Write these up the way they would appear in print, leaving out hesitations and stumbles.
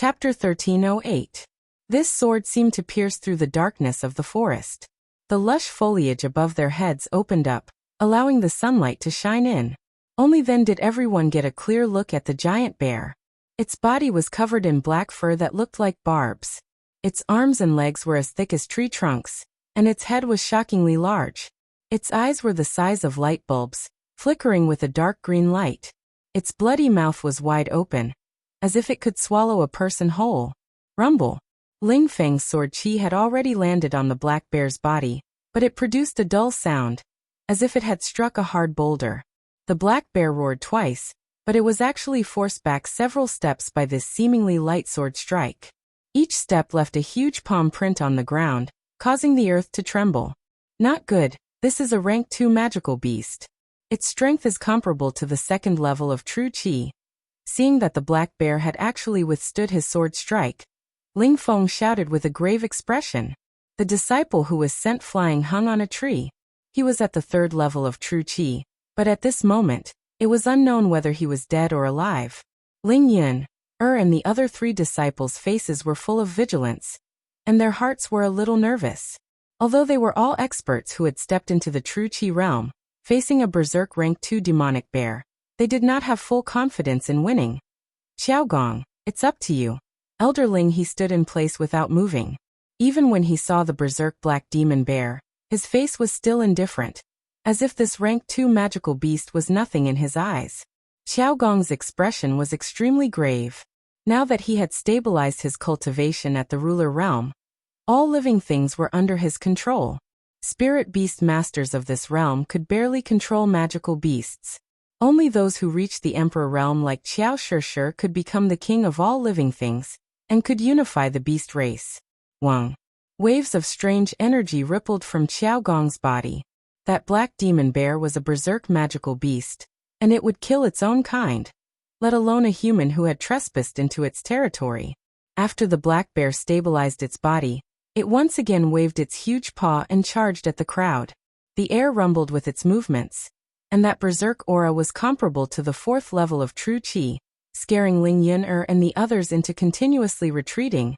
Chapter 1308. This sword seemed to pierce through the darkness of the forest. The lush foliage above their heads opened up, allowing the sunlight to shine in. Only then did everyone get a clear look at the giant bear. Its body was covered in black fur that looked like barbs. Its arms and legs were as thick as tree trunks, and its head was shockingly large. Its eyes were the size of light bulbs, flickering with a dark green light. Its bloody mouth was wide open, as if it could swallow a person whole. Rumble. Ling Feng's sword chi had already landed on the black bear's body, but it produced a dull sound, as if it had struck a hard boulder. The black bear roared twice, but it was actually forced back several steps by this seemingly light sword strike. Each step left a huge palm print on the ground, causing the earth to tremble. Not good. This is a rank 2 magical beast. Its strength is comparable to the second level of true chi. Seeing that the black bear had actually withstood his sword strike, Ling Feng shouted with a grave expression. The disciple who was sent flying hung on a tree. He was at the third level of true chi, but at this moment, it was unknown whether he was dead or alive. Ling Yun, and the other 3 disciples' faces were full of vigilance, and their hearts were a little nervous. Although they were all experts who had stepped into the true chi realm, facing a berserk rank 2 demonic bear, they did not have full confidence in winning. Xiaogong, it's up to you. Elder Ling. He stood in place without moving. Even when he saw the berserk black demon bear, his face was still indifferent, as if this rank 2 magical beast was nothing in his eyes. Xiaogong's expression was extremely grave. Now that he had stabilized his cultivation at the ruler realm, all living things were under his control. Spirit beast masters of this realm could barely control magical beasts. Only those who reached the emperor realm like Qiao Shishir could become the king of all living things, and could unify the beast race. Wang. Waves of strange energy rippled from Xiaogong's body. That black demon bear was a berserk magical beast, and it would kill its own kind, let alone a human who had trespassed into its territory. After the black bear stabilized its body, it once again waved its huge paw and charged at the crowd. The air rumbled with its movements, and that berserk aura was comparable to the 4th level of true chi, scaring Ling Yun and the others into continuously retreating.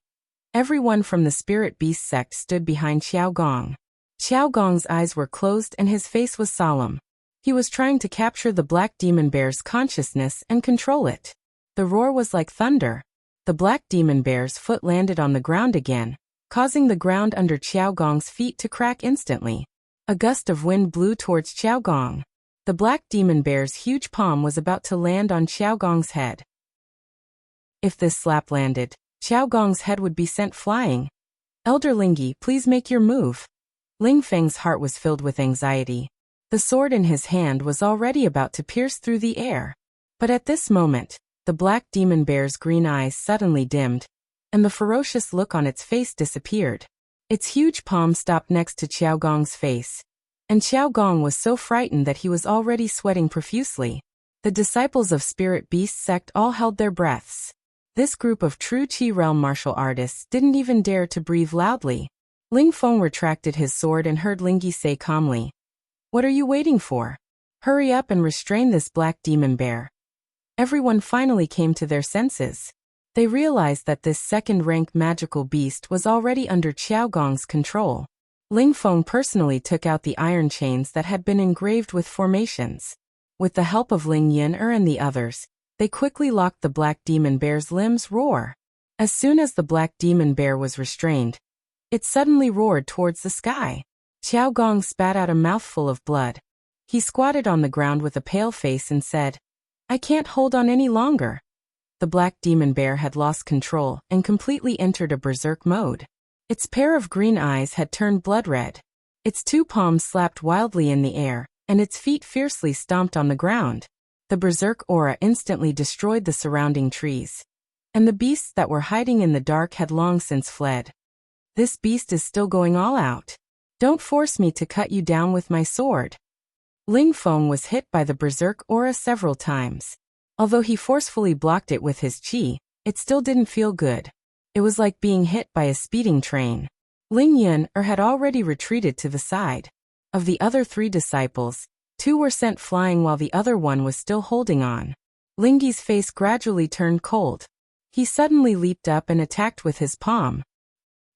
Everyone from the spirit beast sect stood behind Xiaogong. Xiaogong's eyes were closed and his face was solemn. He was trying to capture the black demon bear's consciousness and control it. The roar was like thunder. The black demon bear's foot landed on the ground again, causing the ground under Xiaogong's feet to crack instantly. A gust of wind blew towards Xiaogong. The black demon bear's huge palm was about to land on Xiaogong's head. If this slap landed, Xiaogong's head would be sent flying. Elder Lingyi, please make your move. Ling Feng's heart was filled with anxiety. The sword in his hand was already about to pierce through the air. But at this moment, the black demon bear's green eyes suddenly dimmed, and the ferocious look on its face disappeared. Its huge palm stopped next to Xiaogong's face, and Xiaogong was so frightened that he was already sweating profusely. The disciples of Spirit Beast sect all held their breaths. This group of true Chi realm martial artists didn't even dare to breathe loudly. Ling Feng retracted his sword and heard Lingyi say calmly, "What are you waiting for? Hurry up and restrain this black demon bear." Everyone finally came to their senses. They realized that this second-rank magical beast was already under Xiaogong's control. Ling Feng personally took out the iron chains that had been engraved with formations. With the help of Ling Yun and the others, they quickly locked the black demon bear's limbs roar. As soon as the black demon bear was restrained, it suddenly roared towards the sky. Xiaogong spat out a mouthful of blood. He squatted on the ground with a pale face and said, "I can't hold on any longer." The black demon bear had lost control and completely entered a berserk mode. Its pair of green eyes had turned blood red. Its 2 palms slapped wildly in the air, and its feet fiercely stomped on the ground. The berserk aura instantly destroyed the surrounding trees, and the beasts that were hiding in the dark had long since fled. This beast is still going all out. Don't force me to cut you down with my sword. Ling Feng was hit by the berserk aura several times. Although he forcefully blocked it with his chi, it still didn't feel good. It was like being hit by a speeding train. Ling Yun had already retreated to the side. Of the other 3 disciples, 2 were sent flying while the other one was still holding on. Lingyi's face gradually turned cold. He suddenly leaped up and attacked with his palm.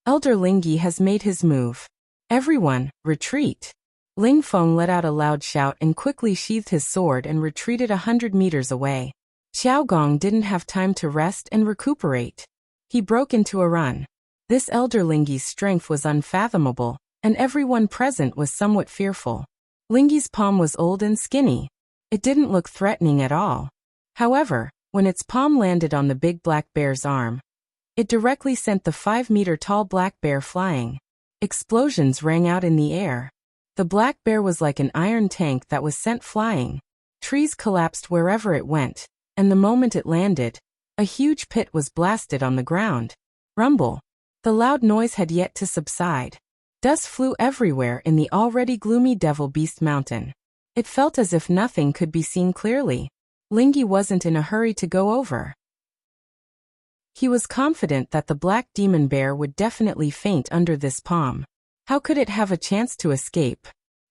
Elder Lingyi has made his move. Everyone, retreat. Ling Feng let out a loud shout and quickly sheathed his sword and retreated 100 meters away. Xiao Gong didn't have time to rest and recuperate. He broke into a run. This elder Lingyi's strength was unfathomable, and everyone present was somewhat fearful. Lingyi's palm was old and skinny. It didn't look threatening at all. However, when its palm landed on the big black bear's arm, it directly sent the 5-meter-tall black bear flying. Explosions rang out in the air. The black bear was like an iron tank that was sent flying. Trees collapsed wherever it went, and the moment it landed, a huge pit was blasted on the ground. Rumble. The loud noise had yet to subside. Dust flew everywhere in the already gloomy Devil Beast Mountain. It felt as if nothing could be seen clearly. Lingyi wasn't in a hurry to go over. He was confident that the black demon bear would definitely faint under this palm. How could it have a chance to escape?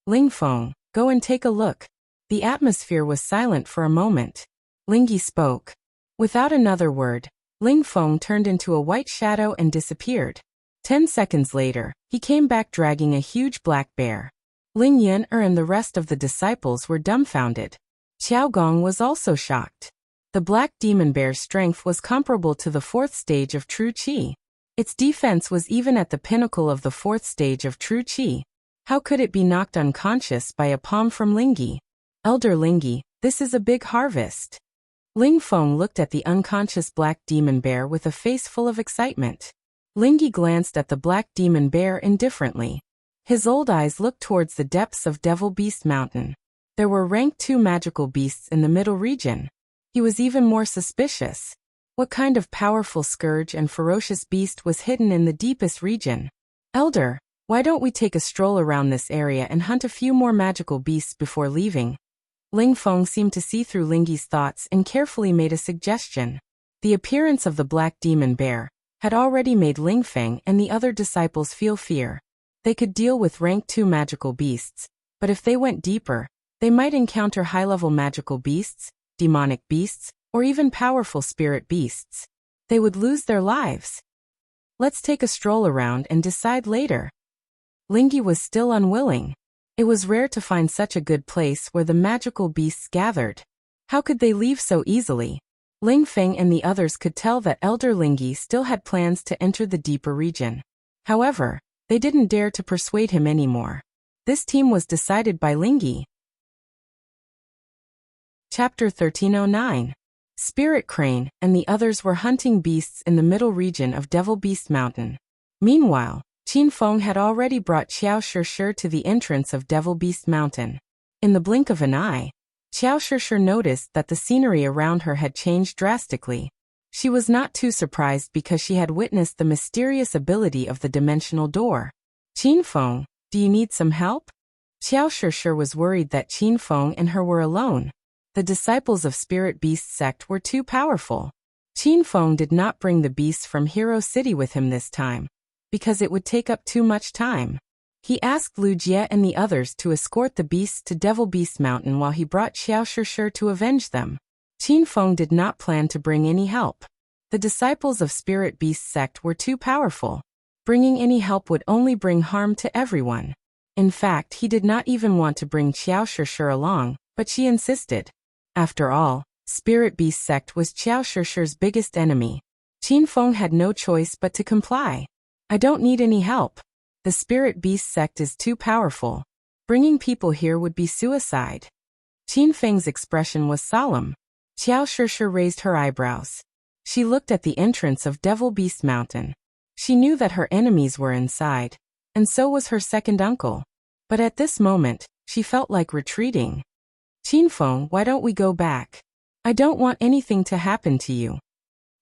Ling Feng, go and take a look. The atmosphere was silent for a moment. Lingyi spoke. Without another word, Ling Feng turned into a white shadow and disappeared. 10 seconds later, he came back dragging a huge black bear. Ling Yan'er and the rest of the disciples were dumbfounded. Xiao Gong was also shocked. The black demon bear's strength was comparable to the 4th stage of true qi. Its defense was even at the pinnacle of the 4th stage of true qi. How could it be knocked unconscious by a palm from Lingyi? Elder Lingyi, this is a big harvest. Ling Feng looked at the unconscious black demon bear with a face full of excitement. Lingyi glanced at the black demon bear indifferently. His old eyes looked towards the depths of Devil Beast Mountain. There were rank 2 magical beasts in the middle region. He was even more suspicious. What kind of powerful scourge and ferocious beast was hidden in the deepest region? Elder, why don't we take a stroll around this area and hunt a few more magical beasts before leaving? Ling Feng seemed to see through Lingyi's thoughts and carefully made a suggestion. The appearance of the black demon bear had already made Ling Feng and the other disciples feel fear. They could deal with rank 2 magical beasts, but if they went deeper, they might encounter high-level magical beasts, demonic beasts, or even powerful spirit beasts. They would lose their lives. Let's take a stroll around and decide later. Lingyi was still unwilling. It was rare to find such a good place where the magical beasts gathered. How could they leave so easily? Ling Feng and the others could tell that Elder Lingyi still had plans to enter the deeper region. However, they didn't dare to persuade him anymore. This team was decided by Lingyi. Chapter 1309. Spirit Crane and the others were hunting beasts in the middle region of Devil Beast Mountain. Meanwhile, Qin Feng had already brought Xiao Shishir to the entrance of Devil Beast Mountain. In the blink of an eye, Xiao Shishir noticed that the scenery around her had changed drastically. She was not too surprised because she had witnessed the mysterious ability of the dimensional door. Qin Feng, do you need some help? Xiao Shishir was worried that Qin Feng and her were alone. The disciples of Spirit Beast sect were too powerful. Qin Feng did not bring the beasts from Hero City with him this time, because it would take up too much time. He asked Lu Jie and the others to escort the beasts to Devil Beast Mountain while he brought Xiao Shishir to avenge them. Qin Feng did not plan to bring any help. The disciples of Spirit Beast sect were too powerful. Bringing any help would only bring harm to everyone. In fact, he did not even want to bring Xiao Shishir along, but she insisted. After all, Spirit Beast sect was Xiao Shishir's biggest enemy. Qin Feng had no choice but to comply. I don't need any help. The Spirit Beast sect is too powerful. Bringing people here would be suicide. Qin Feng's expression was solemn. Xiao Shishir raised her eyebrows. She looked at the entrance of Devil Beast Mountain. She knew that her enemies were inside, and so was her second uncle. But at this moment, she felt like retreating. Qin Feng, why don't we go back? I don't want anything to happen to you.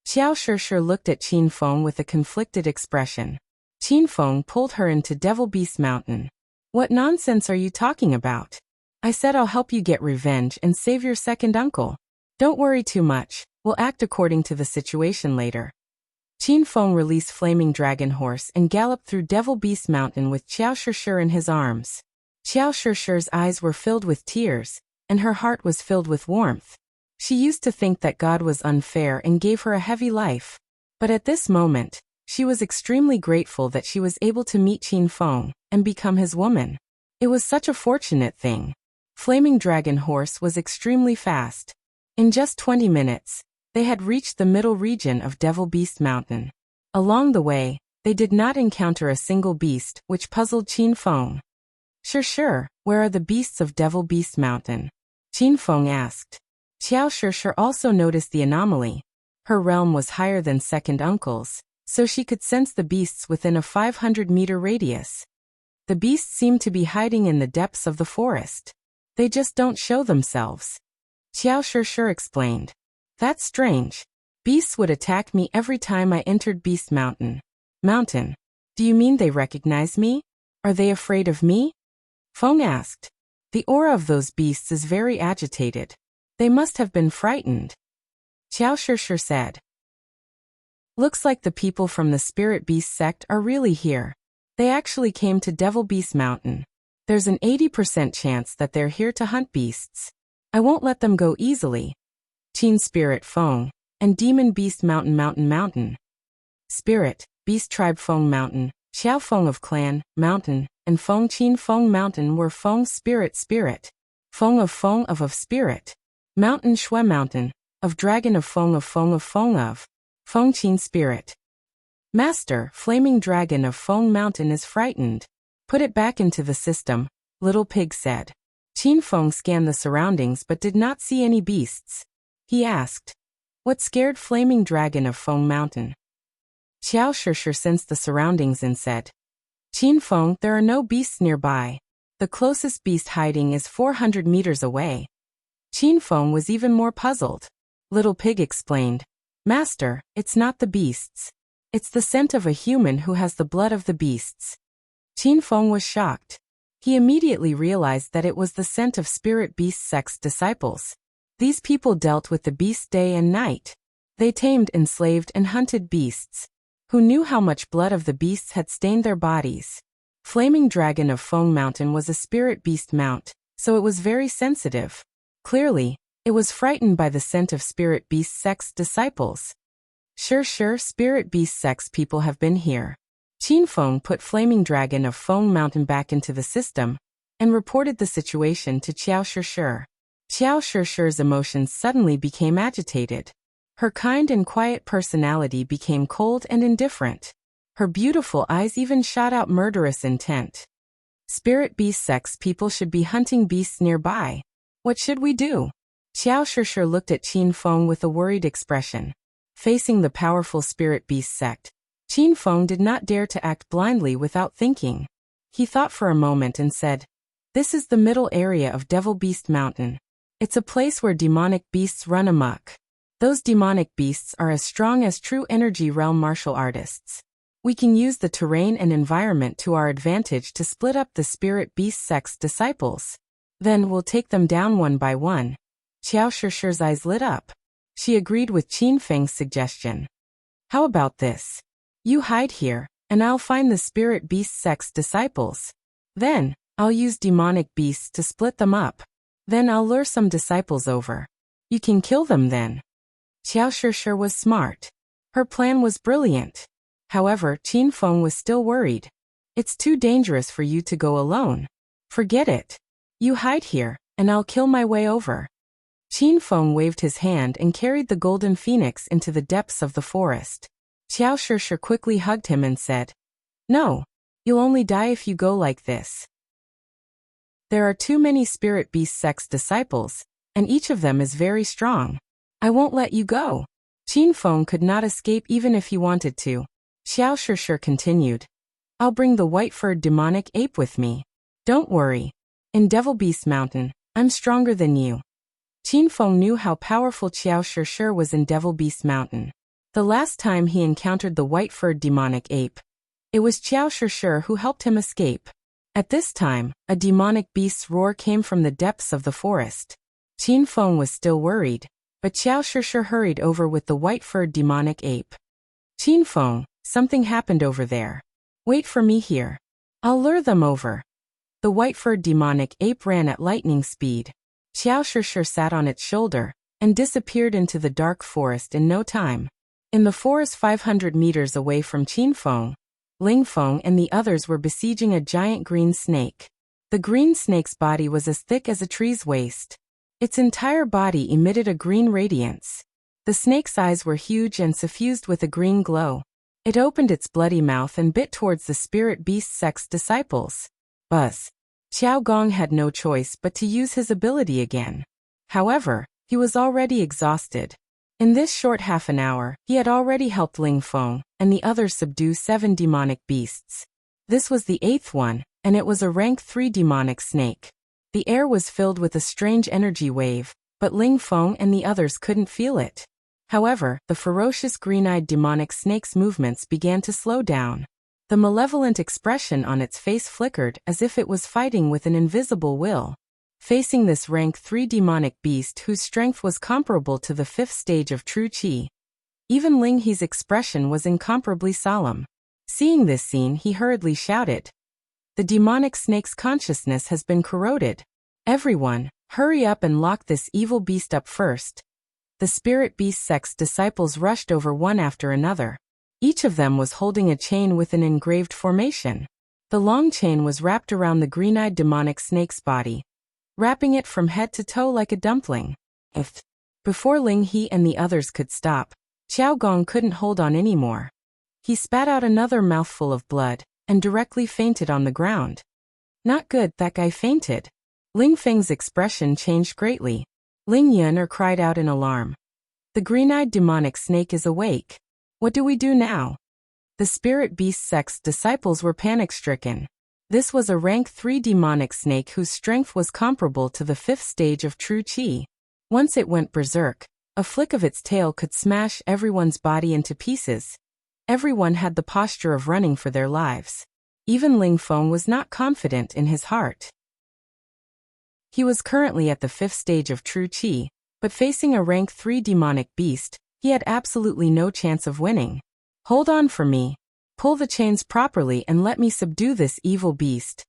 Xiao Shishir looked at Qin Feng with a conflicted expression. Qin Feng pulled her into Devil Beast Mountain. What nonsense are you talking about? I said I'll help you get revenge and save your second uncle. Don't worry too much, we'll act according to the situation later. Qin Feng released Flaming Dragon Horse and galloped through Devil Beast Mountain with Xiao Shishir in his arms. Xiao Shishir's eyes were filled with tears, and her heart was filled with warmth. She used to think that God was unfair and gave her a heavy life. But at this moment, she was extremely grateful that she was able to meet Qin Feng and become his woman. It was such a fortunate thing. Flaming Dragon Horse was extremely fast. In just 20 minutes, they had reached the middle region of Devil Beast Mountain. Along the way, they did not encounter a single beast, which puzzled Qin Feng. Sure, where are the beasts of Devil Beast Mountain? Qin Feng asked. Xiao Sure also noticed the anomaly. Her realm was higher than second uncle's, so she could sense the beasts within a 500-meter radius. The beasts seemed to be hiding in the depths of the forest. They just don't show themselves. Xiao Sure explained. That's strange. Beasts would attack me every time I entered Beast Mountain. Mountain? Do you mean they recognize me? Are they afraid of me? Feng asked. The aura of those beasts is very agitated. They must have been frightened. Xiao Sure said. Looks like the people from the Spirit Beast sect are really here. They actually came to Devil Beast Mountain. There's an 80% chance that they're here to hunt beasts. I won't let them go easily. Qin Spirit Feng and Demon Beast Mountain. Spirit Beast Tribe Feng Mountain, Xiao Feng of Clan Mountain, and Feng Qin Feng Mountain were Feng Spirit Feng of Spirit Mountain Shui Mountain, of Dragon of Feng Feng Qin Spirit. Master, Flaming Dragon of Feng Mountain is frightened. Put it back into the system, Little Pig said. Qin Feng scanned the surroundings but did not see any beasts. He asked, what scared Flaming Dragon of Feng Mountain? Xiao Sure sensed the surroundings and said, Qin Feng, there are no beasts nearby. The closest beast hiding is 400 meters away. Qin Feng was even more puzzled. Little Pig explained, Master, it's not the beasts. It's the scent of a human who has the blood of the beasts. Qin Feng was shocked. He immediately realized that it was the scent of Spirit Beast Sect's disciples. These people dealt with the beasts day and night. They tamed, enslaved, and hunted beasts. Who knew how much blood of the beasts had stained their bodies? Flaming Dragon of Feng Mountain was a Spirit Beast mount, so it was very sensitive. Clearly, it was frightened by the scent of Spirit Beast Sect's disciples. Sure, Spirit Beast Sect's people have been here. Qin Feng put Flaming Dragon of Feng Mountain back into the system and reported the situation to Xiao Sure. Xiao Sure's emotions suddenly became agitated. Her kind and quiet personality became cold and indifferent. Her beautiful eyes even shot out murderous intent. Spirit Beast Sect's people should be hunting beasts nearby. What should we do? Xiao Sure looked at Qin Feng with a worried expression. Facing the powerful Spirit Beast Sect, Qin Feng did not dare to act blindly without thinking. He thought for a moment and said, this is the middle area of Devil Beast Mountain. It's a place where demonic beasts run amok. Those demonic beasts are as strong as true energy realm martial artists. We can use the terrain and environment to our advantage to split up the Spirit Beast Sect's disciples. Then we'll take them down one by one. Xiao Sure's eyes lit up. She agreed with Qin Feng's suggestion. How about this? You hide here, and I'll find the Spirit Beast Sect's disciples. Then, I'll use demonic beasts to split them up. Then I'll lure some disciples over. You can kill them then. Xiao Sure was smart. Her plan was brilliant. However, Qin Feng was still worried. It's too dangerous for you to go alone. Forget it. You hide here, and I'll kill my way over. Qin Feng waved his hand and carried the golden phoenix into the depths of the forest. Xiao Sure quickly hugged him and said, no, you'll only die if you go like this. There are too many Spirit Beast Sect's disciples, and each of them is very strong. I won't let you go. Qin Feng could not escape even if he wanted to. Xiao Sure continued. I'll bring the white-furred demonic ape with me. Don't worry. In Devil Beast Mountain, I'm stronger than you. Qin Feng knew how powerful Xiao Sure was in Devil Beast Mountain. The last time he encountered the white-furred demonic ape, it was Xiao Sure who helped him escape. At this time, a demonic beast's roar came from the depths of the forest. Qin Feng was still worried, but Xiao Sure hurried over with the white-furred demonic ape. Qin Feng, something happened over there. Wait for me here. I'll lure them over. The white-furred demonic ape ran at lightning speed. Xiao Sure sat on its shoulder, and disappeared into the dark forest in no time. In the forest 500 meters away from Qinfeng, Lingfeng and the others were besieging a giant green snake. The green snake's body was as thick as a tree's waist. Its entire body emitted a green radiance. The snake's eyes were huge and suffused with a green glow. It opened its bloody mouth and bit towards the spirit beast sect's disciples. Buzz. Xiao Gong had no choice but to use his ability again. However, he was already exhausted. In this short half an hour, he had already helped Ling Feng and the others subdue 7 demonic beasts. This was the 8th one, and it was a rank 3 demonic snake. The air was filled with a strange energy wave, but Ling Feng and the others couldn't feel it. However, the ferocious green-eyed demonic snake's movements began to slow down. The malevolent expression on its face flickered as if it was fighting with an invisible will. Facing this rank 3 demonic beast whose strength was comparable to the 5th stage of true qi, even Ling He's expression was incomparably solemn. Seeing this scene, he hurriedly shouted, "The demonic snake's consciousness has been corroded. Everyone, hurry up and lock this evil beast up first." The spirit beast sect's disciples rushed over one after another. Each of them was holding a chain with an engraved formation. The long chain was wrapped around the green-eyed demonic snake's body, wrapping it from head to toe like a dumpling. Before Ling He and the others could stop, Xiao Gong couldn't hold on anymore. He spat out another mouthful of blood, and directly fainted on the ground. Not good, that guy fainted. Ling Feng's expression changed greatly. Ling Yuner cried out in alarm. The green-eyed demonic snake is awake. What do we do now? The spirit beast sect's disciples were panic-stricken. This was a rank 3 demonic snake whose strength was comparable to the 5th stage of true qi. Once it went berserk, a flick of its tail could smash everyone's body into pieces. Everyone had the posture of running for their lives. Even Ling Feng was not confident in his heart. He was currently at the 5th stage of true qi, but facing a rank 3 demonic beast, he had absolutely no chance of winning. Hold on for me. Pull the chains properly and let me subdue this evil beast.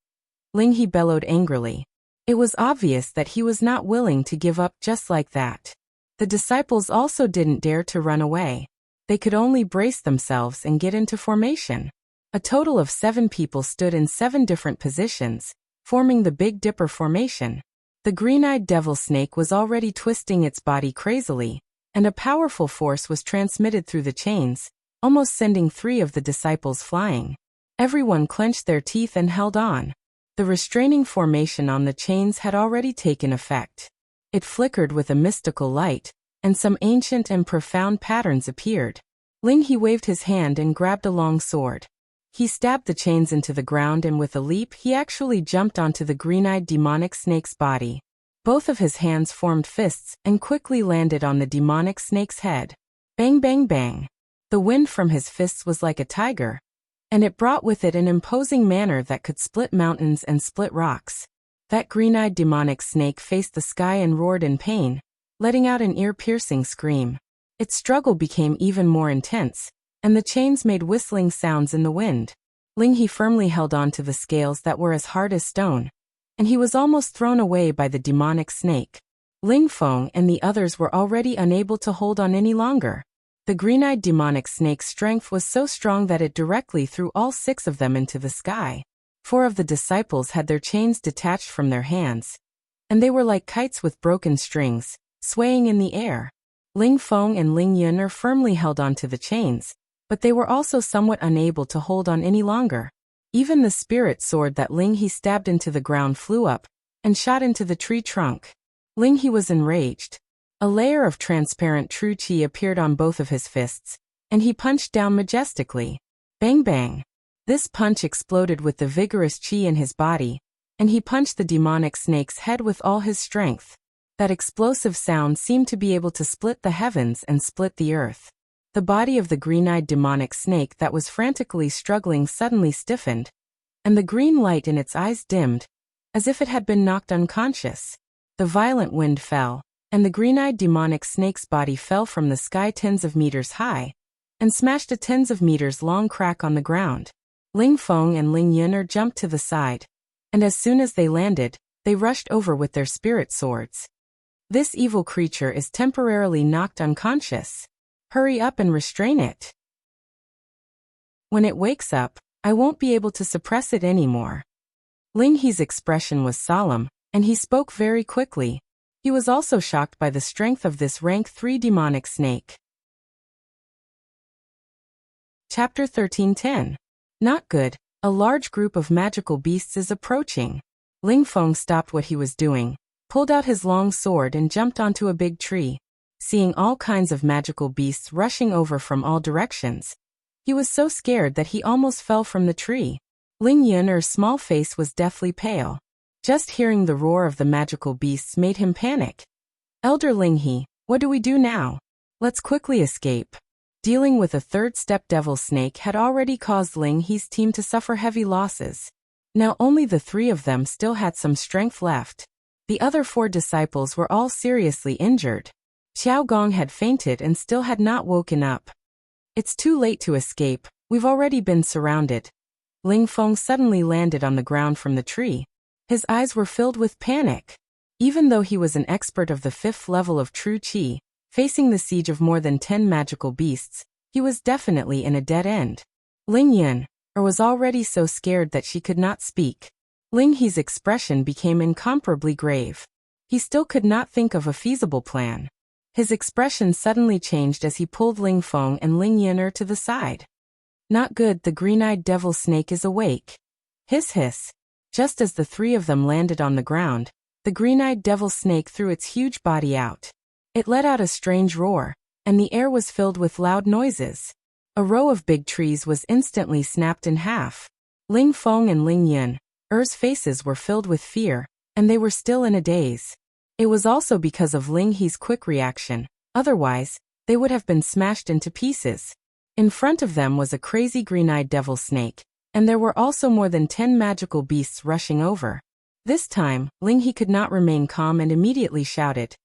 Ling He bellowed angrily. It was obvious that he was not willing to give up just like that. The disciples also didn't dare to run away. They could only brace themselves and get into formation. A total of 7 people stood in 7 different positions, forming the Big Dipper formation. The green-eyed devil snake was already twisting its body crazily, and a powerful force was transmitted through the chains, almost sending 3 of the disciples flying. Everyone clenched their teeth and held on. The restraining formation on the chains had already taken effect. It flickered with a mystical light, and some ancient and profound patterns appeared. Ling He waved his hand and grabbed a long sword. He stabbed the chains into the ground, and with a leap he actually jumped onto the green-eyed demonic snake's body. Both of his hands formed fists and quickly landed on the demonic snake's head. Bang bang bang. The wind from his fists was like a tiger, and it brought with it an imposing manner that could split mountains and split rocks. That green-eyed demonic snake faced the sky and roared in pain, letting out an ear-piercing scream. Its struggle became even more intense, and the chains made whistling sounds in the wind. Ling He firmly held on to the scales that were as hard as stone, and he was almost thrown away by the demonic snake. Ling Feng and the others were already unable to hold on any longer. The green-eyed demonic snake's strength was so strong that it directly threw all 6 of them into the sky. 4 of the disciples had their chains detached from their hands, and they were like kites with broken strings, swaying in the air. Ling Feng and Ling Yuner firmly held on to the chains, but they were also somewhat unable to hold on any longer. Even the spirit sword that Ling He stabbed into the ground flew up and shot into the tree trunk. Ling He was enraged. A layer of transparent true qi appeared on both of his fists, and he punched down majestically. Bang bang. This punch exploded with the vigorous qi in his body, and he punched the demonic snake's head with all his strength. That explosive sound seemed to be able to split the heavens and split the earth. The body of the green-eyed demonic snake that was frantically struggling suddenly stiffened, and the green light in its eyes dimmed, as if it had been knocked unconscious. The violent wind fell, and the green-eyed demonic snake's body fell from the sky tens of meters high, and smashed a tens of meters long crack on the ground. Ling Feng and Ling Yuner jumped to the side, and as soon as they landed, they rushed over with their spirit swords. This evil creature is temporarily knocked unconscious. Hurry up and restrain it. When it wakes up, I won't be able to suppress it anymore. Ling He's expression was solemn, and he spoke very quickly. He was also shocked by the strength of this rank 3 demonic snake. Chapter 13:10. Not good. A large group of magical beasts is approaching. Ling Feng stopped what he was doing, pulled out his long sword and jumped onto a big tree. Seeing all kinds of magical beasts rushing over from all directions, he was so scared that he almost fell from the tree. Ling Yun'er's small face was deathly pale. Just hearing the roar of the magical beasts made him panic. Elder Ling He, what do we do now? Let's quickly escape. Dealing with a third-step devil snake had already caused Ling He's team to suffer heavy losses. Now only the 3 of them still had some strength left. The other 4 disciples were all seriously injured. Xiao Gong had fainted and still had not woken up. It's too late to escape, we've already been surrounded. Ling Feng suddenly landed on the ground from the tree. His eyes were filled with panic. Even though he was an expert of the 5th level of true qi, facing the siege of more than 10 magical beasts, he was definitely in a dead end. Ling Yun was already so scared that she could not speak. Ling He's expression became incomparably grave. He still could not think of a feasible plan. His expression suddenly changed as he pulled Ling Feng and Ling Yun'er to the side. Not good, the green-eyed devil snake is awake. Hiss hiss. Just as the 3 of them landed on the ground, the green-eyed devil snake threw its huge body out. It let out a strange roar, and the air was filled with loud noises. A row of big trees was instantly snapped in half. Ling Feng and Ling Yun'er's faces were filled with fear, and they were still in a daze. It was also because of Ling He's quick reaction, otherwise, they would have been smashed into pieces. In front of them was a crazy green-eyed devil snake, and there were also more than 10 magical beasts rushing over. This time, Ling He could not remain calm and immediately shouted,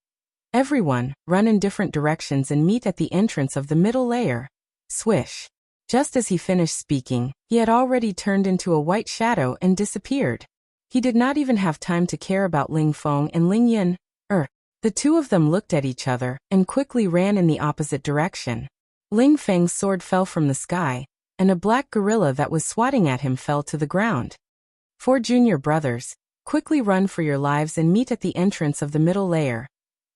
"Everyone, run in different directions and meet at the entrance of the middle layer." Swish. Just as he finished speaking, he had already turned into a white shadow and disappeared. He did not even have time to care about Ling Feng and Ling Yun'er. The 2 of them looked at each other and quickly ran in the opposite direction. Ling Feng's sword fell from the sky, and a black gorilla that was swatting at him fell to the ground. 4 junior brothers, quickly run for your lives and meet at the entrance of the middle layer.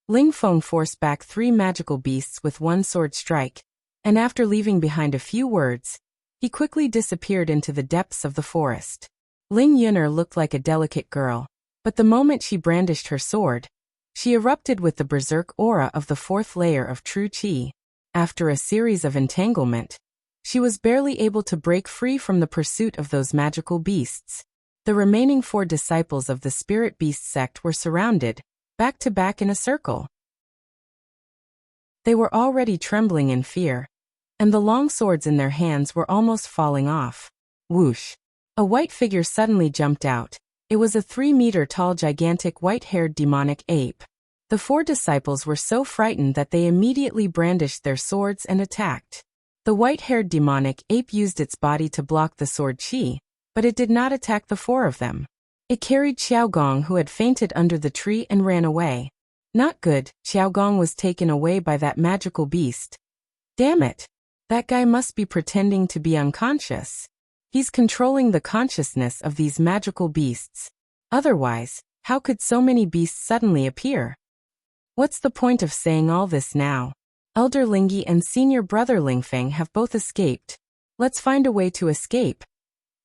Ling Feng forced back 3 magical beasts with one sword strike, and after leaving behind a few words, he quickly disappeared into the depths of the forest. Ling Yun'er looked like a delicate girl, but the moment she brandished her sword, she erupted with the berserk aura of the 4th layer of true qi. After a series of entanglement, she was barely able to break free from the pursuit of those magical beasts. The remaining 4 disciples of the spirit beast sect were surrounded, back to back in a circle. They were already trembling in fear, and the long swords in their hands were almost falling off. Whoosh! A white figure suddenly jumped out. It was a 3-meter-tall gigantic white-haired demonic ape. The 4 disciples were so frightened that they immediately brandished their swords and attacked. The white-haired demonic ape used its body to block the sword qi, but it did not attack the 4 of them. It carried Xiao Gong, who had fainted under the tree, and ran away. Not good, Xiao Gong was taken away by that magical beast. Damn it! That guy must be pretending to be unconscious. He's controlling the consciousness of these magical beasts. Otherwise, how could so many beasts suddenly appear? What's the point of saying all this now? Elder Lingyi and senior brother Lingfeng have both escaped. Let's find a way to escape.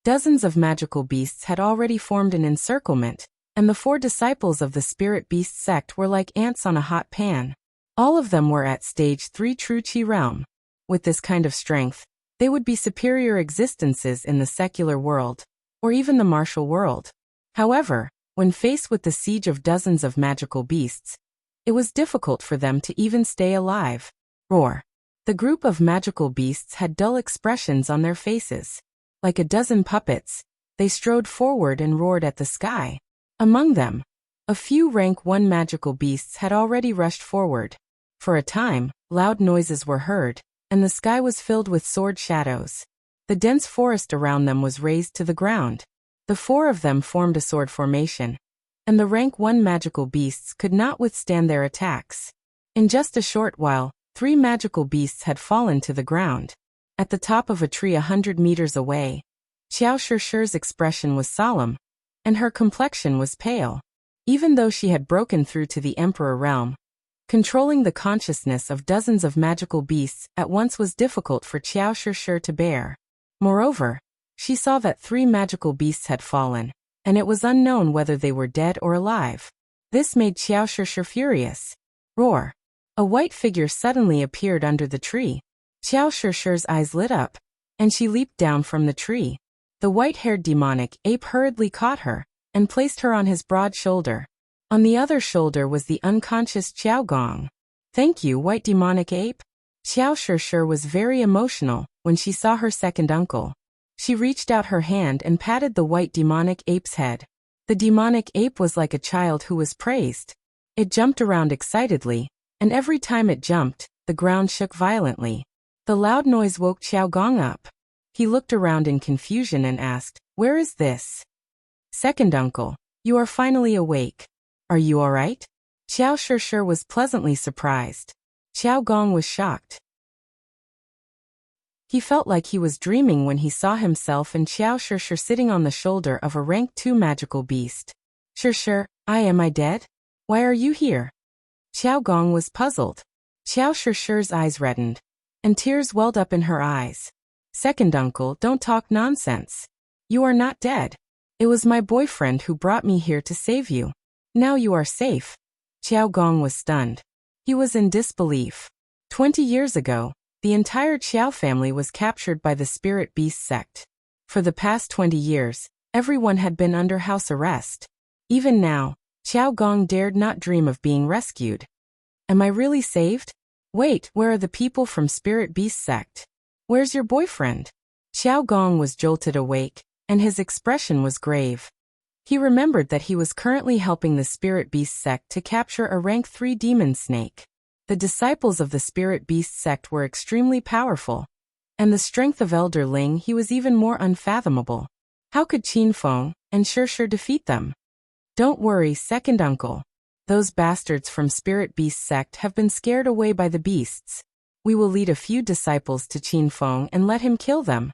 Dozens of magical beasts had already formed an encirclement, and the 4 disciples of the spirit beast sect were like ants on a hot pan. All of them were at stage 3 true qi realm. With this kind of strength, they would be superior existences in the secular world, or even the martial world. However, when faced with the siege of dozens of magical beasts, it was difficult for them to even stay alive. Roar! The group of magical beasts had dull expressions on their faces. Like a dozen puppets, they strode forward and roared at the sky. Among them, a few rank 1 magical beasts had already rushed forward. For a time, loud noises were heard, and the sky was filled with sword shadows. The dense forest around them was razed to the ground. The 4 of them formed a sword formation, and the rank 1 magical beasts could not withstand their attacks. In just a short while, 3 magical beasts had fallen to the ground. At the top of a tree 100 meters away, Xiao Shishir's expression was solemn, and her complexion was pale. Even though she had broken through to the Emperor realm, controlling the consciousness of dozens of magical beasts at once was difficult for Xiao Shishir to bear. Moreover, she saw that 3 magical beasts had fallen, and it was unknown whether they were dead or alive. This made Xiao Shishir furious. Roar! A white figure suddenly appeared under the tree. Xiao Shishir's eyes lit up, and she leaped down from the tree. The white-haired demonic ape hurriedly caught her, and placed her on his broad shoulder. On the other shoulder was the unconscious Xiao Gong. "Thank you, white demonic ape." Xiao Shishir was very emotional when she saw her second uncle. She reached out her hand and patted the white demonic ape's head. The demonic ape was like a child who was praised. It jumped around excitedly, and every time it jumped, the ground shook violently. The loud noise woke Xiao Gong up. He looked around in confusion and asked, "Where is this?" "Second uncle, you are finally awake. Are you all right?" Xiao Shishir was pleasantly surprised. Xiao Gong was shocked. He felt like he was dreaming when he saw himself and Xiao Shishir sitting on the shoulder of a rank 2 magical beast. "Shishir, am I dead? Why are you here?" Xiao Gong was puzzled. Xiao Shishir's eyes reddened, and tears welled up in her eyes. "Second uncle, don't talk nonsense. You are not dead. It was my boyfriend who brought me here to save you. Now you are safe." Xiao Gong was stunned. He was in disbelief. 20 years ago, the entire Qiao family was captured by the Spirit Beast sect. For the past 20 years, everyone had been under house arrest. Even now, Xiao Gong dared not dream of being rescued. "Am I really saved? Wait, where are the people from Spirit Beast sect? Where's your boyfriend?" Xiao Gong was jolted awake, and his expression was grave. He remembered that he was currently helping the Spirit Beast sect to capture a rank 3 demon snake. The disciples of the Spirit Beast sect were extremely powerful, and the strength of Elder Ling he was even more unfathomable. How could Qin Feng and Shishir defeat them? "Don't worry, second uncle. Those bastards from Spirit Beast sect have been scared away by the beasts. We will lead a few disciples to Qin Feng and let him kill them."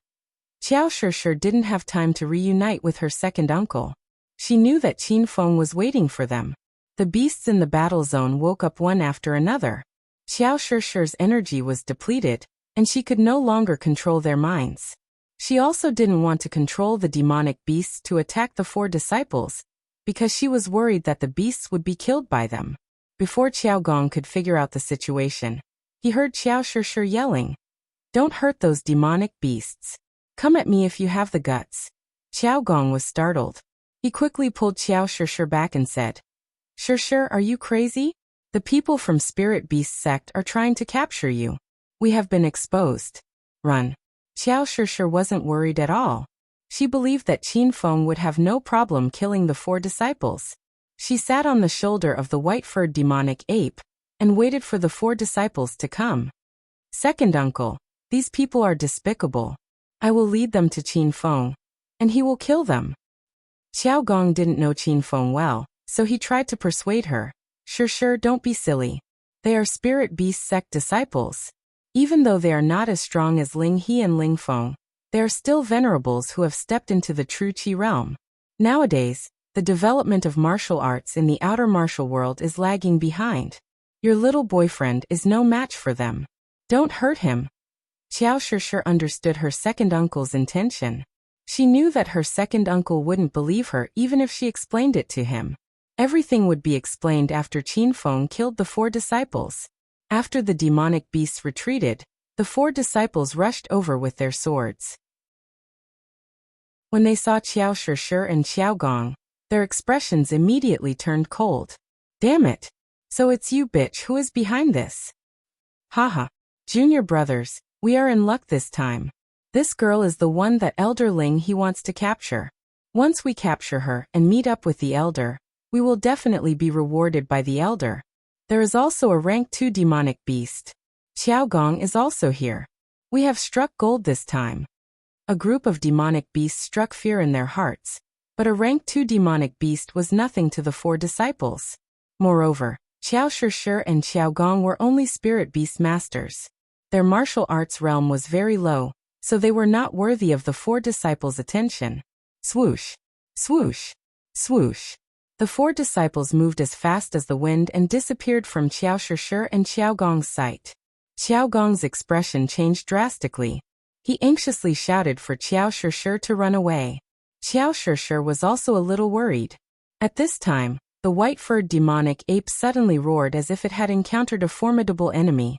Xiao Shishir didn't have time to reunite with her second uncle. She knew that Qin Feng was waiting for them. The beasts in the battle zone woke up one after another. Xiao Shishir's energy was depleted, and she could no longer control their minds. She also didn't want to control the demonic beasts to attack the 4 disciples, because she was worried that the beasts would be killed by them. Before Xiao Gong could figure out the situation, he heard Xiao Shishir yelling, "Don't hurt those demonic beasts. Come at me if you have the guts." Xiao Gong was startled. He quickly pulled Xiao Shishir back and said, "Shishir, are you crazy? The people from Spirit Beast sect are trying to capture you. We have been exposed. Run." Xiao Shishir wasn't worried at all. She believed that Qin Feng would have no problem killing the 4 disciples. She sat on the shoulder of the white-furred demonic ape and waited for the 4 disciples to come. "Second uncle, these people are despicable. I will lead them to Qin Feng, and he will kill them." Xiao Gong didn't know Qin Feng well, so he tried to persuade her. "Shishir, don't be silly. They are Spirit Beast sect disciples. Even though they are not as strong as Ling He and Ling Feng, they are still venerables who have stepped into the true Qi realm. Nowadays, the development of martial arts in the outer martial world is lagging behind. Your little boyfriend is no match for them. Don't hurt him." Xiao Shishir understood her second uncle's intention. She knew that her second uncle wouldn't believe her even if she explained it to him. Everything would be explained after Qin Feng killed the 4 disciples. After the demonic beasts retreated, the 4 disciples rushed over with their swords. When they saw Xiao Shishir and Xiao Gong, their expressions immediately turned cold. "Damn it! So it's you, bitch, who is behind this?" "Haha. Junior brothers, we are in luck this time. This girl is the one that Elder Ling he wants to capture. Once we capture her and meet up with the Elder, we will definitely be rewarded by the Elder. There is also a rank 2 demonic beast. Xiao Gong is also here. We have struck gold this time." A group of demonic beasts struck fear in their hearts. But a rank 2 demonic beast was nothing to the 4 disciples. Moreover, Qiao Shishir and Qiao Gong were only spirit beast masters. Their martial arts realm was very low, so they were not worthy of the 4 disciples' attention. Swoosh! Swoosh! Swoosh! The 4 disciples moved as fast as the wind and disappeared from Qiao Shishir and Qiao Gong's sight. Qiao Gong's expression changed drastically. He anxiously shouted for Qiao Shishir to run away. Qiao Shishir was also a little worried. At this time, the white-furred demonic ape suddenly roared as if it had encountered a formidable enemy.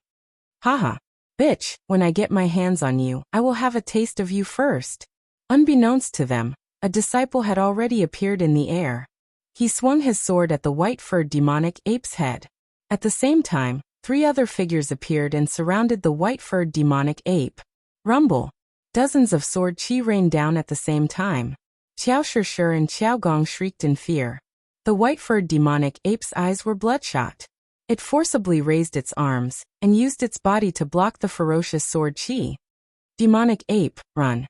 Haha! Bitch, when I get my hands on you, I will have a taste of you first. Unbeknownst to them, a disciple had already appeared in the air. He swung his sword at the white-furred demonic ape's head. At the same time, 3 other figures appeared and surrounded the white-furred demonic ape. Rumble! Dozens of sword chi rained down at the same time. Qiao Shishir and Qiao Gong shrieked in fear. The white-furred demonic ape's eyes were bloodshot. It forcibly raised its arms, and used its body to block the ferocious sword chi. Demonic ape, run!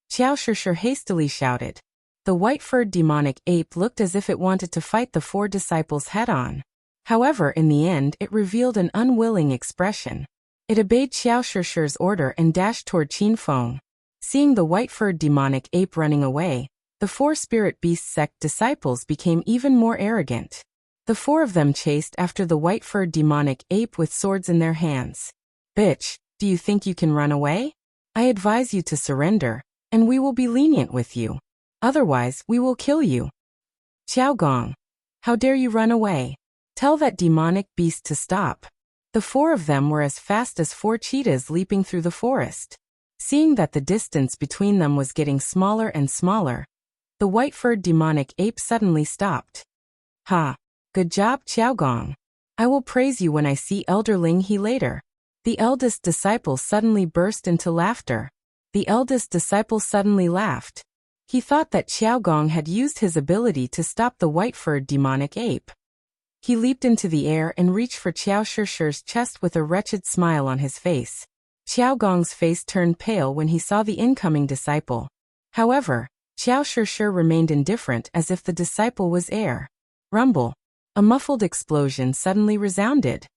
Qiao Shishir hastily shouted. The white-furred demonic ape looked as if it wanted to fight the 4 disciples head-on. However, in the end, it revealed an unwilling expression. It obeyed Qiao Shishir's order and dashed toward Qin Feng. Seeing the white-furred demonic ape running away, the 4 spirit beast sect disciples became even more arrogant. The 4 of them chased after the white-furred demonic ape with swords in their hands. Bitch, do you think you can run away? I advise you to surrender, and we will be lenient with you. Otherwise, we will kill you. Qiao Gong, how dare you run away? Tell that demonic beast to stop. The 4 of them were as fast as 4 cheetahs leaping through the forest. Seeing that the distance between them was getting smaller and smaller, the white-furred demonic ape suddenly stopped. Ha! Good job, Qiao Gong. I will praise you when I see Elder Ling He later. The eldest disciple suddenly burst into laughter. The eldest disciple suddenly laughed. He thought that Qiao Gong had used his ability to stop the white-furred demonic ape. He leaped into the air and reached for Qiao Shishir's chest with a wretched smile on his face. Qiao Gong's face turned pale when he saw the incoming disciple. However, Qiao Shishir remained indifferent as if the disciple was air. Rumble! A muffled explosion suddenly resounded.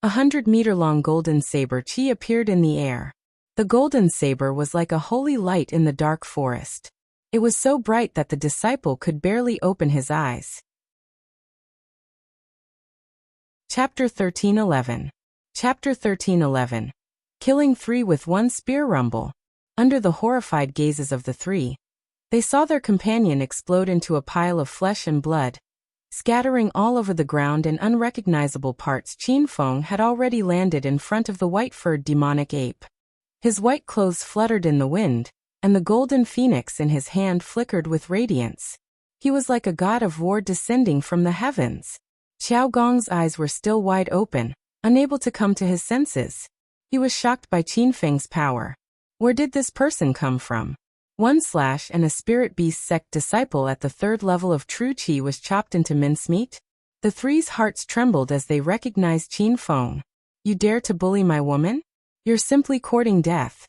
100-meter-long golden saber chi appeared in the air. The golden saber was like a holy light in the dark forest. It was so bright that the disciple could barely open his eyes. Chapter 13:11. Chapter 13:11. Killing 3 with 1 spear. Rumble! Under the horrified gazes of the 3, they saw their companion explode into a pile of flesh and blood. Scattering all over the ground in unrecognizable parts, Qin Feng had already landed in front of the white-furred demonic ape. His white clothes fluttered in the wind, and the golden phoenix in his hand flickered with radiance. He was like a god of war descending from the heavens. Qiao Gong's eyes were still wide open, unable to come to his senses. He was shocked by Qin Feng's power. Where did this person come from? And a spirit beast sect disciple at the 3rd level of true chi was chopped into mincemeat? The 3's hearts trembled as they recognized Qin Feng. You dare to bully my woman? You're simply courting death.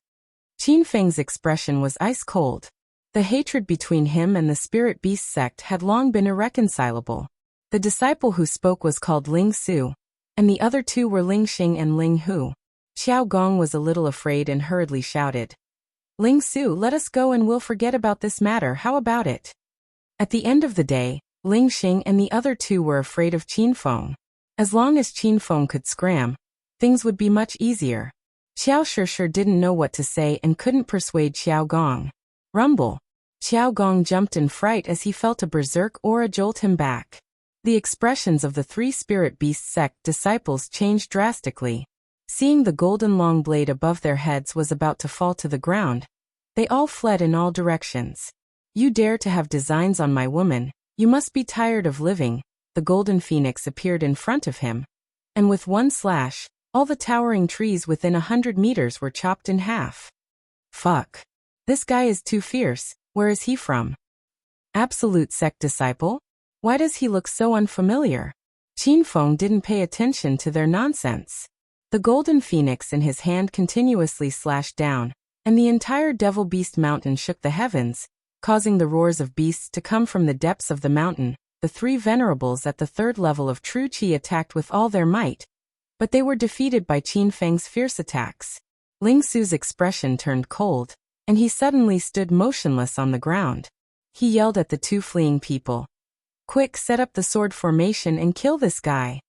Qin Feng's expression was ice cold. The hatred between him and the spirit beast sect had long been irreconcilable. The disciple who spoke was called Ling Su, and the other 2 were Ling Xing and Ling Hu. Qiao Gong was a little afraid and hurriedly shouted, Ling Su, let us go and we'll forget about this matter, how about it? At the end of the day, Ling Xing and the other 2 were afraid of Qin Feng. As long as Qin Feng could scram, things would be much easier. Qiao Shishir didn't know what to say and couldn't persuade Qiao Gong. Rumble! Qiao Gong jumped in fright as he felt a berserk aura jolt him back. The expressions of the 3 spirit beast sect disciples changed drastically. Seeing the golden long blade above their heads was about to fall to the ground, they all fled in all directions. You dare to have designs on my woman, you must be tired of living. The golden phoenix appeared in front of him, and with one slash, all the towering trees within 100 meters were chopped in half. Fuck. This guy is too fierce. Where is he from? Absolute sect disciple? Why does he look so unfamiliar? Qin Feng didn't pay attention to their nonsense. The golden phoenix in his hand continuously slashed down, and the entire devil beast mountain shook the heavens. causing the roars of beasts to come from the depths of the mountain. The three venerables at the third level of true qi attacked with all their might, but they were defeated by Qin Feng's fierce attacks. Ling Su's expression turned cold, and he suddenly stood motionless on the ground. He yelled at the two fleeing people. "Quick, set up the sword formation and kill this guy."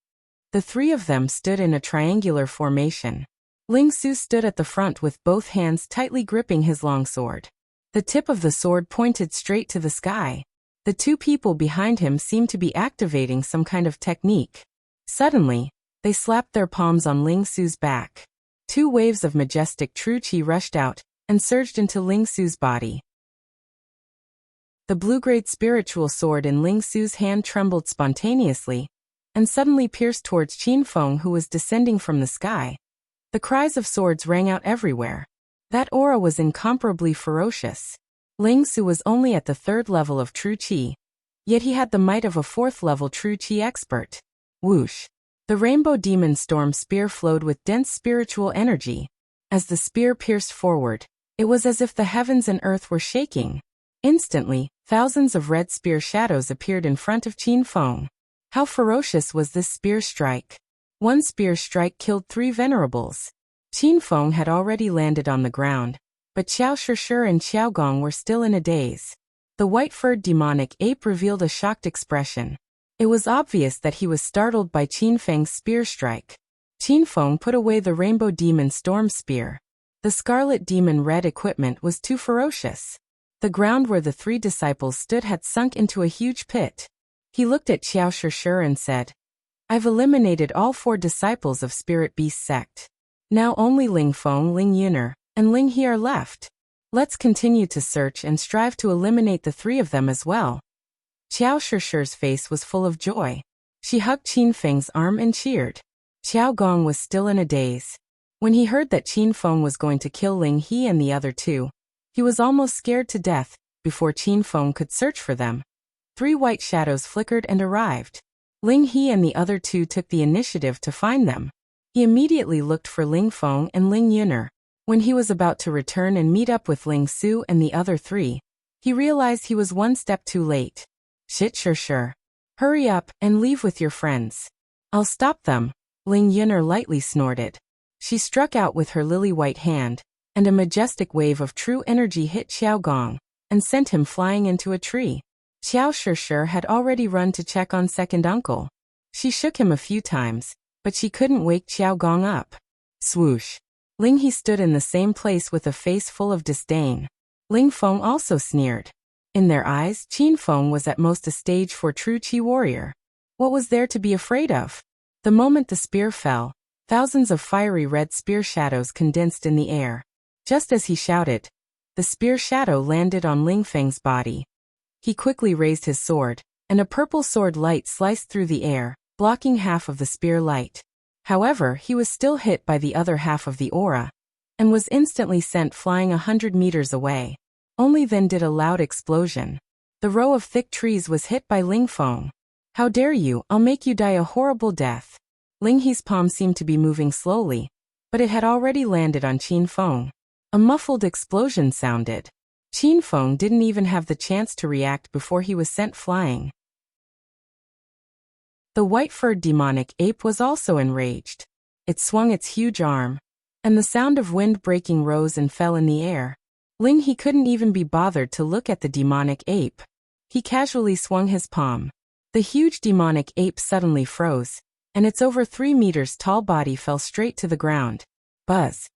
The three of them stood in a triangular formation. Ling Su stood at the front with both hands tightly gripping his long sword. The tip of the sword pointed straight to the sky. The two people behind him seemed to be activating some kind of technique. Suddenly, they slapped their palms on Ling Su's back. Two waves of majestic true qi rushed out and surged into Ling Su's body. The blue-grade spiritual sword in Ling Su's hand trembled spontaneously and suddenly pierced towards Qin Feng, who was descending from the sky. The cries of swords rang out everywhere. That aura was incomparably ferocious. Ling Su was only at the third level of true qi, yet he had the might of a fourth-level true qi expert. Whoosh! The rainbow demon storm spear flowed with dense spiritual energy. As the spear pierced forward, it was as if the heavens and earth were shaking. Instantly, thousands of red spear shadows appeared in front of Qin Feng. How ferocious was this spear strike! One spear strike killed three venerables. Qin Feng had already landed on the ground, but Xiao Shishir and Xiao Gong were still in a daze. The white-furred demonic ape revealed a shocked expression. It was obvious that he was startled by Qin Feng's spear strike. Qin Feng put away the rainbow demon storm spear. The scarlet demon red equipment was too ferocious. The ground where the three disciples stood had sunk into a huge pit. He looked at Xiao Shishir and said, "I've eliminated all 4 disciples of Spirit Beast sect. Now only Ling Feng, Ling Yuner, and Ling He are left. Let's continue to search and strive to eliminate the 3 of them as well." Xiao Shishir's face was full of joy. She hugged Qin Feng's arm and cheered. Xiao Gong was still in a daze. When he heard that Qin Feng was going to kill Ling He and the other 2, he was almost scared to death. Before Qin Feng could search for them, 3 white shadows flickered and arrived. Ling He and the other 2 took the initiative to find them. He immediately looked for Ling Feng and Ling Yuner. When he was about to return and meet up with Ling Su and the other 3, he realized he was one step too late. "Shit, sure. Hurry up and leave with your friends. I'll stop them," Ling Yuner lightly snorted. She struck out with her lily-white hand, and a majestic wave of true energy hit Xiao Gong and sent him flying into a tree. Xiao Shishir had already run to check on second uncle. She shook him a few times, but she couldn't wake Xiao Gong up. Swoosh! Ling He stood in the same place with a face full of disdain. Ling Feng also sneered. In their eyes, Qin Feng was at most a stage 4 true qi warrior. What was there to be afraid of? The moment the spear fell, thousands of fiery red spear shadows condensed in the air. Just as he shouted, the spear shadow landed on Ling Feng's body. He quickly raised his sword, and a purple sword light sliced through the air, blocking half of the spear light. However, he was still hit by the other half of the aura, and was instantly sent flying 100 meters away. Only then did a loud explosion. The row of thick trees was hit by Ling Feng. "How dare you, I'll make you die a horrible death." Ling He's palm seemed to be moving slowly, but it had already landed on Qin Feng. A muffled explosion sounded. Qin Feng didn't even have the chance to react before he was sent flying. The white-furred demonic ape was also enraged. It swung its huge arm, and the sound of wind breaking rose and fell in the air. Ling He couldn't even be bothered to look at the demonic ape. He casually swung his palm. The huge demonic ape suddenly froze, and its over 3 meters tall body fell straight to the ground. Buzz.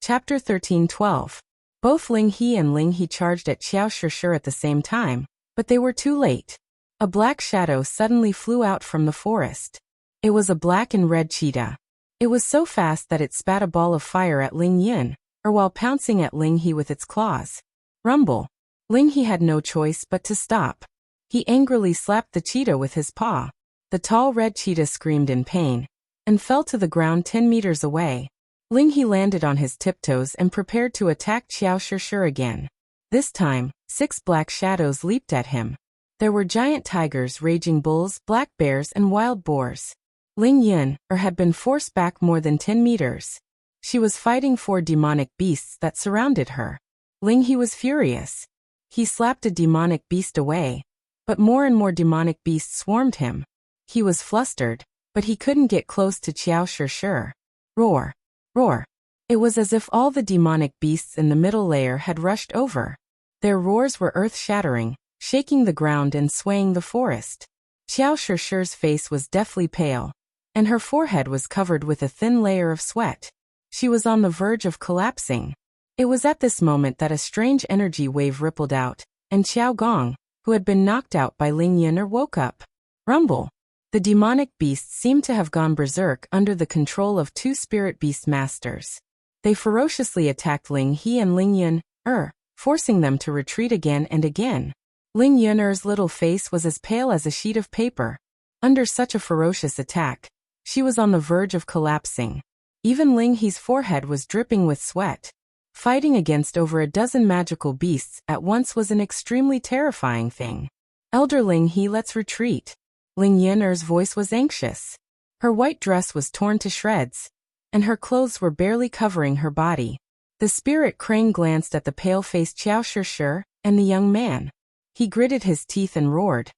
Chapter 13:12. Both Ling He and Ling He charged at Xiao Shishir at the same time, but they were too late. A black shadow suddenly flew out from the forest. It was a black and red cheetah. It was so fast that it spat a ball of fire at Ling Yin, or while pouncing at Ling He with its claws. Rumble. Ling He had no choice but to stop. He angrily slapped the cheetah with his paw. The tall red cheetah screamed in pain and fell to the ground 10 meters away. Ling He landed on his tiptoes and prepared to attack Xiao Shishir again. This time, 6 black shadows leaped at him. There were giant tigers, raging bulls, black bears, and wild boars. Ling Yin had been forced back more than 10 meters. She was fighting 4 demonic beasts that surrounded her. Ling He was furious. He slapped a demonic beast away, but more and more demonic beasts swarmed him. He was flustered, but he couldn't get close to Qiao Shishir. Roar! Roar! It was as if all the demonic beasts in the middle layer had rushed over. Their roars were earth-shattering, shaking the ground and swaying the forest. Qiao Shishir's face was deathly pale, and her forehead was covered with a thin layer of sweat. She was on the verge of collapsing. It was at this moment that a strange energy wave rippled out, and Qiao Gong, who had been knocked out by Ling Yun'er, woke up. Rumble! The demonic beasts seemed to have gone berserk under the control of two spirit beast masters. They ferociously attacked Ling He and Ling Yun'er, forcing them to retreat again and again. Ling Yun'er's little face was as pale as a sheet of paper. Under such a ferocious attack, she was on the verge of collapsing. Even Ling He's forehead was dripping with sweat. Fighting against over a dozen magical beasts at once was an extremely terrifying thing. Elder Ling He, let's retreat. Ling Yun'er's voice was anxious. Her white dress was torn to shreds, and her clothes were barely covering her body. The spirit crane glanced at the pale-faced Qiao Shishir and the young man. He gritted his teeth and roared.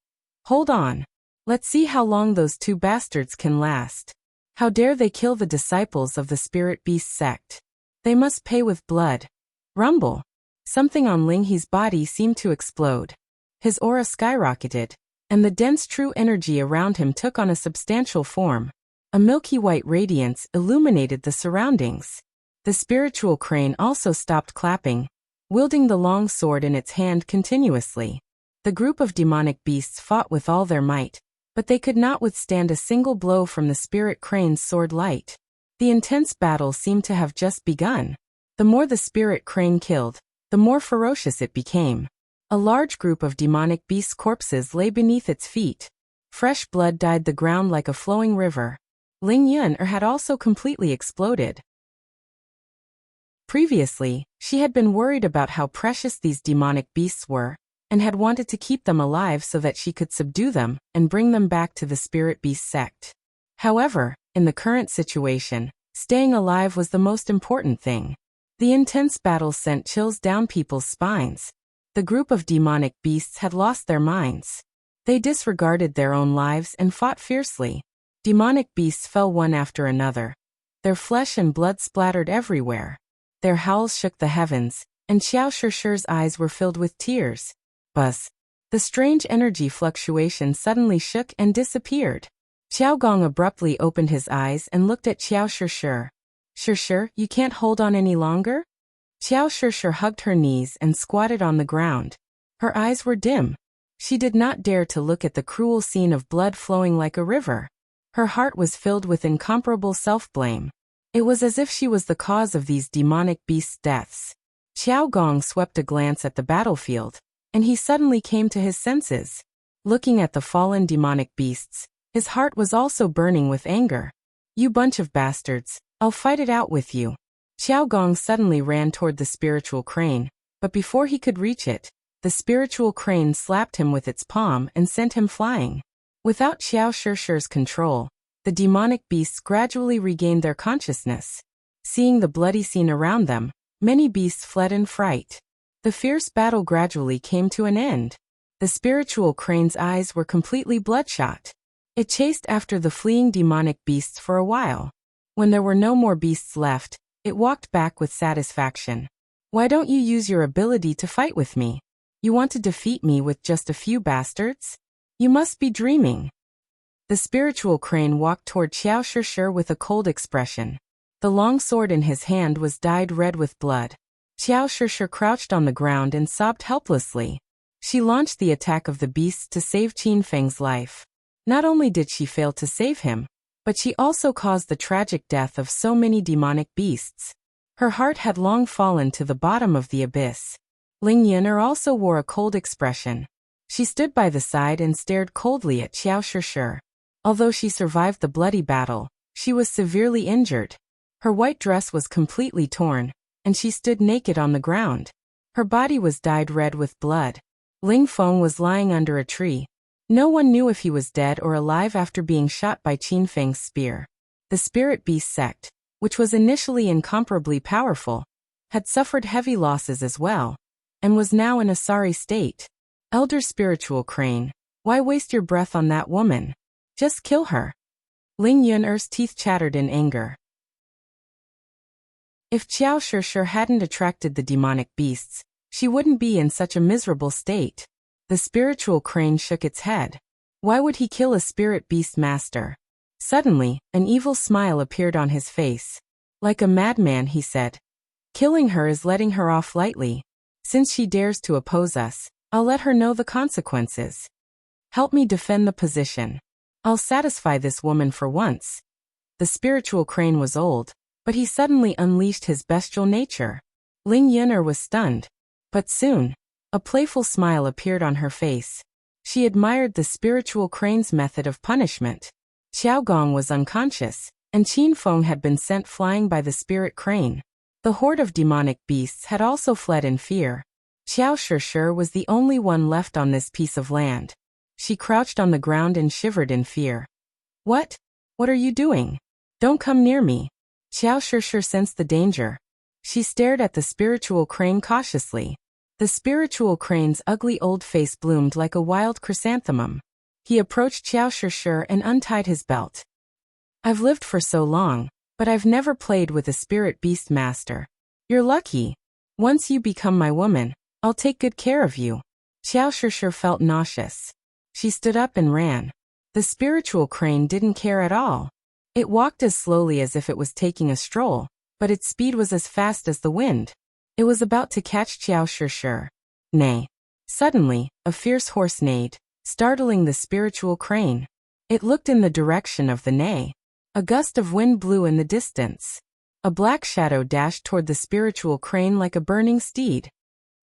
Hold on. Let's see how long those two bastards can last. How dare they kill the disciples of the spirit beast sect? They must pay with blood. Rumble. Something on Ling He's body seemed to explode. His aura skyrocketed, and the dense true energy around him took on a substantial form. A milky white radiance illuminated the surroundings. The spiritual crane also stopped clapping, wielding the long sword in its hand continuously. The group of demonic beasts fought with all their might, but they could not withstand a single blow from the spirit crane's sword light. The intense battle seemed to have just begun. The more the spirit crane killed, the more ferocious it became. A large group of demonic beast corpses lay beneath its feet. Fresh blood dyed the ground like a flowing river. Ling Yun'er had also completely exploded. Previously, she had been worried about how precious these demonic beasts were, and had wanted to keep them alive so that she could subdue them and bring them back to the spirit beast sect. However, in the current situation, staying alive was the most important thing. The intense battle sent chills down people's spines. The group of demonic beasts had lost their minds. They disregarded their own lives and fought fiercely. Demonic beasts fell one after another. Their flesh and blood splattered everywhere. Their howls shook the heavens, and Qiao Shishir's eyes were filled with tears. Buzz. The strange energy fluctuation suddenly shook and disappeared. Qiao Gong abruptly opened his eyes and looked at Qiao Shishir. Shishir, you can't hold on any longer? Qiao Shishir hugged her knees and squatted on the ground. Her eyes were dim. She did not dare to look at the cruel scene of blood flowing like a river. Her heart was filled with incomparable self-blame. It was as if she was the cause of these demonic beasts' deaths. Qiao Gong swept a glance at the battlefield, and he suddenly came to his senses. Looking at the fallen demonic beasts, his heart was also burning with anger. You bunch of bastards, I'll fight it out with you. Qiao Gong suddenly ran toward the spiritual crane, but before he could reach it, the spiritual crane slapped him with its palm and sent him flying. Without Qiao Shishir's control, the demonic beasts gradually regained their consciousness. Seeing the bloody scene around them, many beasts fled in fright. The fierce battle gradually came to an end. The spiritual crane's eyes were completely bloodshot. It chased after the fleeing demonic beasts for a while. When there were no more beasts left, it walked back with satisfaction. Why don't you use your ability to fight with me? You want to defeat me with just a few bastards? You must be dreaming. The spiritual crane walked toward Qiao Shishir with a cold expression. The long sword in his hand was dyed red with blood. Qiao Shishir crouched on the ground and sobbed helplessly. She launched the attack of the beasts to save Qin Feng's life. Not only did she fail to save him, but she also caused the tragic death of so many demonic beasts. Her heart had long fallen to the bottom of the abyss. Ling Yun'er also wore a cold expression. She stood by the side and stared coldly at Qiao Shishir. Although she survived the bloody battle, she was severely injured. Her white dress was completely torn, and she stood naked on the ground. Her body was dyed red with blood. Ling Feng was lying under a tree. No one knew if he was dead or alive after being shot by Qin Feng's spear. The Spirit Beast sect, which was initially incomparably powerful, had suffered heavy losses as well, and was now in a sorry state. Elder Spiritual Crane, why waste your breath on that woman? Just kill her. Ling Yun'er's teeth chattered in anger. If Qiao Shishir hadn't attracted the demonic beasts, she wouldn't be in such a miserable state. The spiritual crane shook its head. Why would he kill a spirit beast master? Suddenly, an evil smile appeared on his face. Like a madman, he said. Killing her is letting her off lightly. Since she dares to oppose us, I'll let her know the consequences. Help me defend the position. I'll satisfy this woman for once. The spiritual crane was old, but he suddenly unleashed his bestial nature. Ling Yun'er was stunned. But soon, a playful smile appeared on her face. She admired the spiritual crane's method of punishment. Xiao Gong was unconscious, and Qin Feng had been sent flying by the spirit crane. The horde of demonic beasts had also fled in fear. Qiao Shishir was the only one left on this piece of land. She crouched on the ground and shivered in fear. What? What are you doing? Don't come near me. Qiao Shishir sensed the danger. She stared at the spiritual crane cautiously. The spiritual crane's ugly old face bloomed like a wild chrysanthemum. He approached Qiao Shishir and untied his belt. I've lived for so long, but I've never played with a spirit beast master. You're lucky. Once you become my woman, I'll take good care of you. Qiao Shishir felt nauseous. She stood up and ran. The spiritual crane didn't care at all. It walked as slowly as if it was taking a stroll, but its speed was as fast as the wind. It was about to catch Qiao Shishir. Nay. Suddenly, a fierce horse neighed, startling the spiritual crane. It looked in the direction of the neigh. A gust of wind blew in the distance. A black shadow dashed toward the spiritual crane like a burning steed.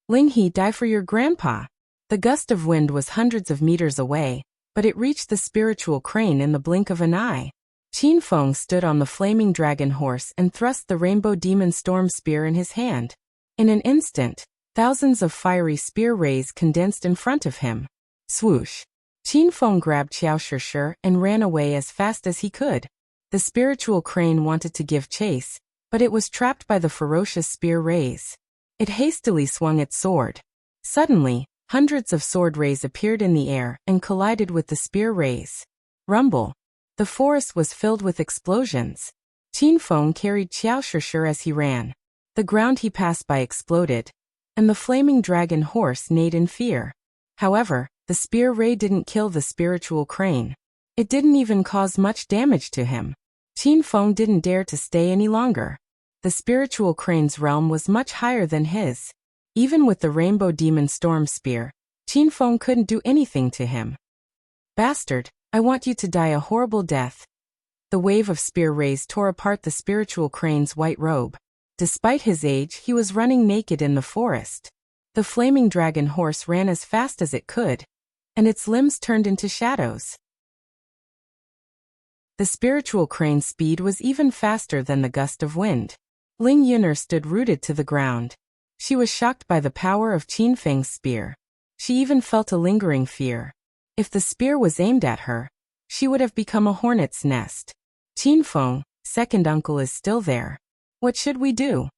Ling He, die for your grandpa. The gust of wind was hundreds of meters away, but it reached the spiritual crane in the blink of an eye. Qin Feng stood on the flaming dragon horse and thrust the rainbow demon storm spear in his hand. In an instant, thousands of fiery spear rays condensed in front of him. Swoosh! Qin Feng grabbed Qiao Shishir and ran away as fast as he could. The spiritual crane wanted to give chase, but it was trapped by the ferocious spear rays. It hastily swung its sword. Suddenly, hundreds of sword rays appeared in the air and collided with the spear rays. Rumble! The forest was filled with explosions. Qin Feng carried Qiao Shishir as he ran. The ground he passed by exploded, and the flaming dragon horse neighed in fear. However, the spear ray didn't kill the spiritual crane. It didn't even cause much damage to him. Qin Feng didn't dare to stay any longer. The spiritual crane's realm was much higher than his. Even with the rainbow demon storm spear, Qin Feng couldn't do anything to him. Bastard, I want you to die a horrible death. The wave of spear rays tore apart the spiritual crane's white robe. Despite his age, he was running naked in the forest. The flaming dragon horse ran as fast as it could, and its limbs turned into shadows. The spiritual crane's speed was even faster than the gust of wind. Ling Yun'er stood rooted to the ground. She was shocked by the power of Qin Feng's spear. She even felt a lingering fear. If the spear was aimed at her, she would have become a hornet's nest. Qin Feng, second uncle, is still there. What should we do?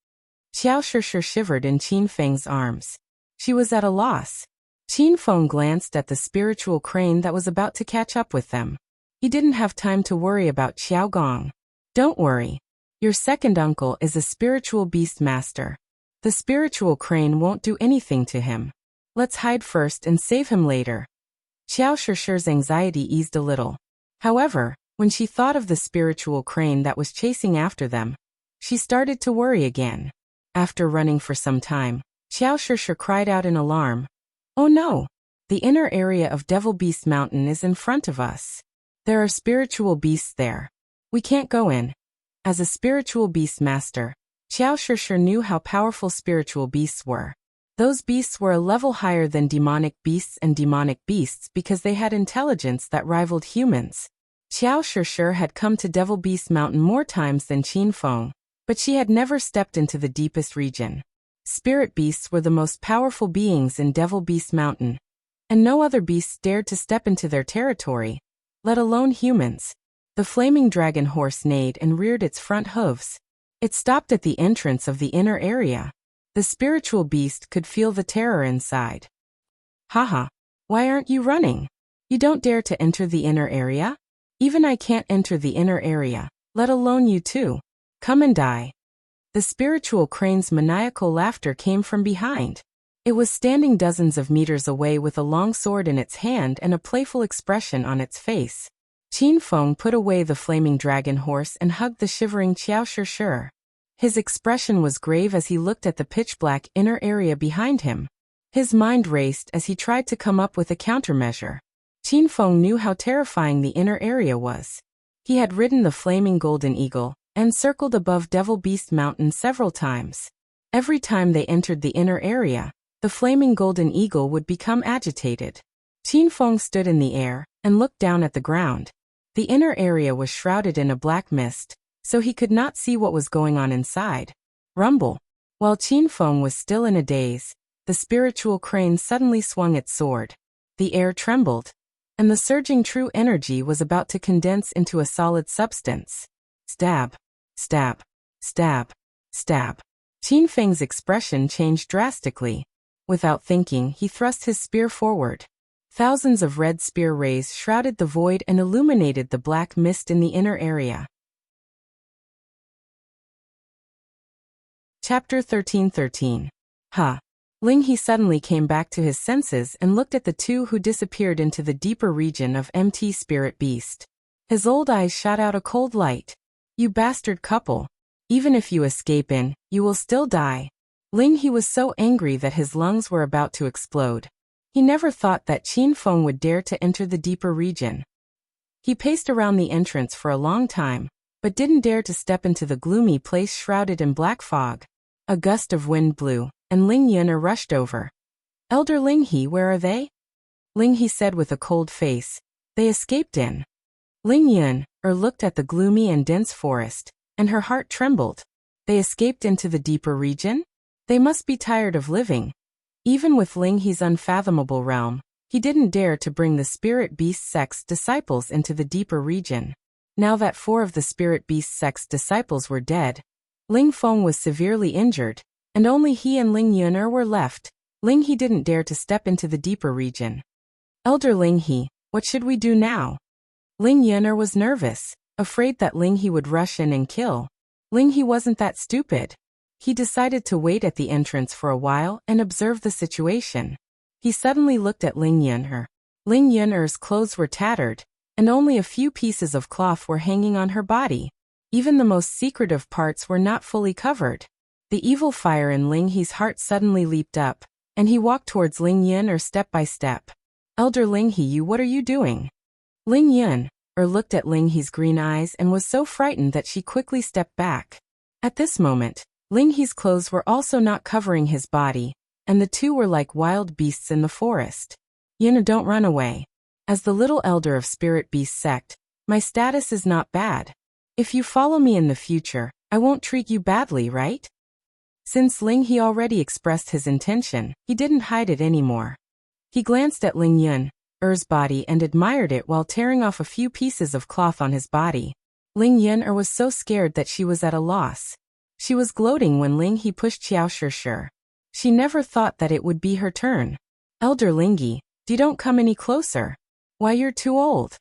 Qiao Shishir shivered in Qin Feng's arms. She was at a loss. Qin Feng glanced at the spiritual crane that was about to catch up with them. He didn't have time to worry about Xiao Gong. Don't worry. Your second uncle is a spiritual beast master. The spiritual crane won't do anything to him. Let's hide first and save him later. Qiao Shishir's anxiety eased a little. However, when she thought of the spiritual crane that was chasing after them, she started to worry again. After running for some time, Qiao Shishir cried out in alarm. Oh no! The inner area of Devil Beast Mountain is in front of us. There are spiritual beasts there. We can't go in. As a spiritual beast master, Qiao Shishir knew how powerful spiritual beasts were. Those beasts were a level higher than demonic beasts and demonic beasts because they had intelligence that rivaled humans. Qiao Shishir had come to Devil Beast Mountain more times than Qin Feng, but she had never stepped into the deepest region. Spirit beasts were the most powerful beings in Devil Beast Mountain, and no other beasts dared to step into their territory, let alone humans. The flaming dragon horse neighed and reared its front hooves. It stopped at the entrance of the inner area. The spiritual beast could feel the terror inside. Haha. Why aren't you running? You don't dare to enter the inner area? Even I can't enter the inner area, let alone you too. Come and die. The spiritual crane's maniacal laughter came from behind. It was standing dozens of meters away with a long sword in its hand and a playful expression on its face. Qin Feng put away the flaming dragon horse and hugged the shivering Qiao Shi. His expression was grave as he looked at the pitch-black inner area behind him. His mind raced as he tried to come up with a countermeasure. Qin Feng knew how terrifying the inner area was. He had ridden the flaming golden eagle and circled above Devil Beast Mountain several times. Every time they entered the inner area, the flaming golden eagle would become agitated. Qin Feng stood in the air and looked down at the ground. The inner area was shrouded in a black mist, so he could not see what was going on inside. Rumble. While Qin Feng was still in a daze, the spiritual crane suddenly swung its sword. The air trembled, and the surging true energy was about to condense into a solid substance. Stab. Stab. Stab. Stab. Qin Feng's expression changed drastically. Without thinking, he thrust his spear forward. Thousands of red spear rays shrouded the void and illuminated the black mist in the inner area. Chapter 13:13. Huh. Ling He suddenly came back to his senses and looked at the two who disappeared into the deeper region of MT Spirit Beast. His old eyes shot out a cold light. You bastard couple. Even if you escape in, you will still die. Ling He was so angry that his lungs were about to explode. He never thought that Qin Feng would dare to enter the deeper region. He paced around the entrance for a long time, but didn't dare to step into the gloomy place shrouded in black fog. A gust of wind blew, and Ling Yun'er rushed over. Elder Ling He, where are they? Ling He said with a cold face. They escaped in. Ling Yun'er looked at the gloomy and dense forest, and her heart trembled. They escaped into the deeper region? They must be tired of living. Even with Ling He's unfathomable realm, he didn't dare to bring the Spirit Beast Sect's disciples into the deeper region. Now that 4 of the Spirit Beast Sect's disciples were dead, Ling Feng was severely injured, and only he and Ling Yun'er were left. Ling He didn't dare to step into the deeper region. Elder Ling He, what should we do now? Ling Yun'er was nervous, afraid that Ling He would rush in and kill. Ling He wasn't that stupid. He decided to wait at the entrance for a while and observe the situation. He suddenly looked at Ling Yun'er. Ling Yun'er's clothes were tattered, and only a few pieces of cloth were hanging on her body. Even the most secretive parts were not fully covered. The evil fire in Ling He's heart suddenly leaped up, and he walked towards Ling Yun'er step by step. Elder Ling He, you, what are you doing? Ling Yun'er looked at Ling He's green eyes and was so frightened that she quickly stepped back. At this moment, Ling He's clothes were also not covering his body, and the two were like wild beasts in the forest. Yun'er, don't run away. As the little elder of Spirit Beast Sect, my status is not bad. If you follow me in the future, I won't treat you badly, right? Since Ling He already expressed his intention, he didn't hide it anymore. He glanced at Ling Yun'er's body and admired it while tearing off a few pieces of cloth on his body. Ling Yun'er was so scared that she was at a loss. She was gloating when Ling He pushed Qiao Shi. She never thought that it would be her turn. Elder Ling He, don't come any closer. Why, you're too old.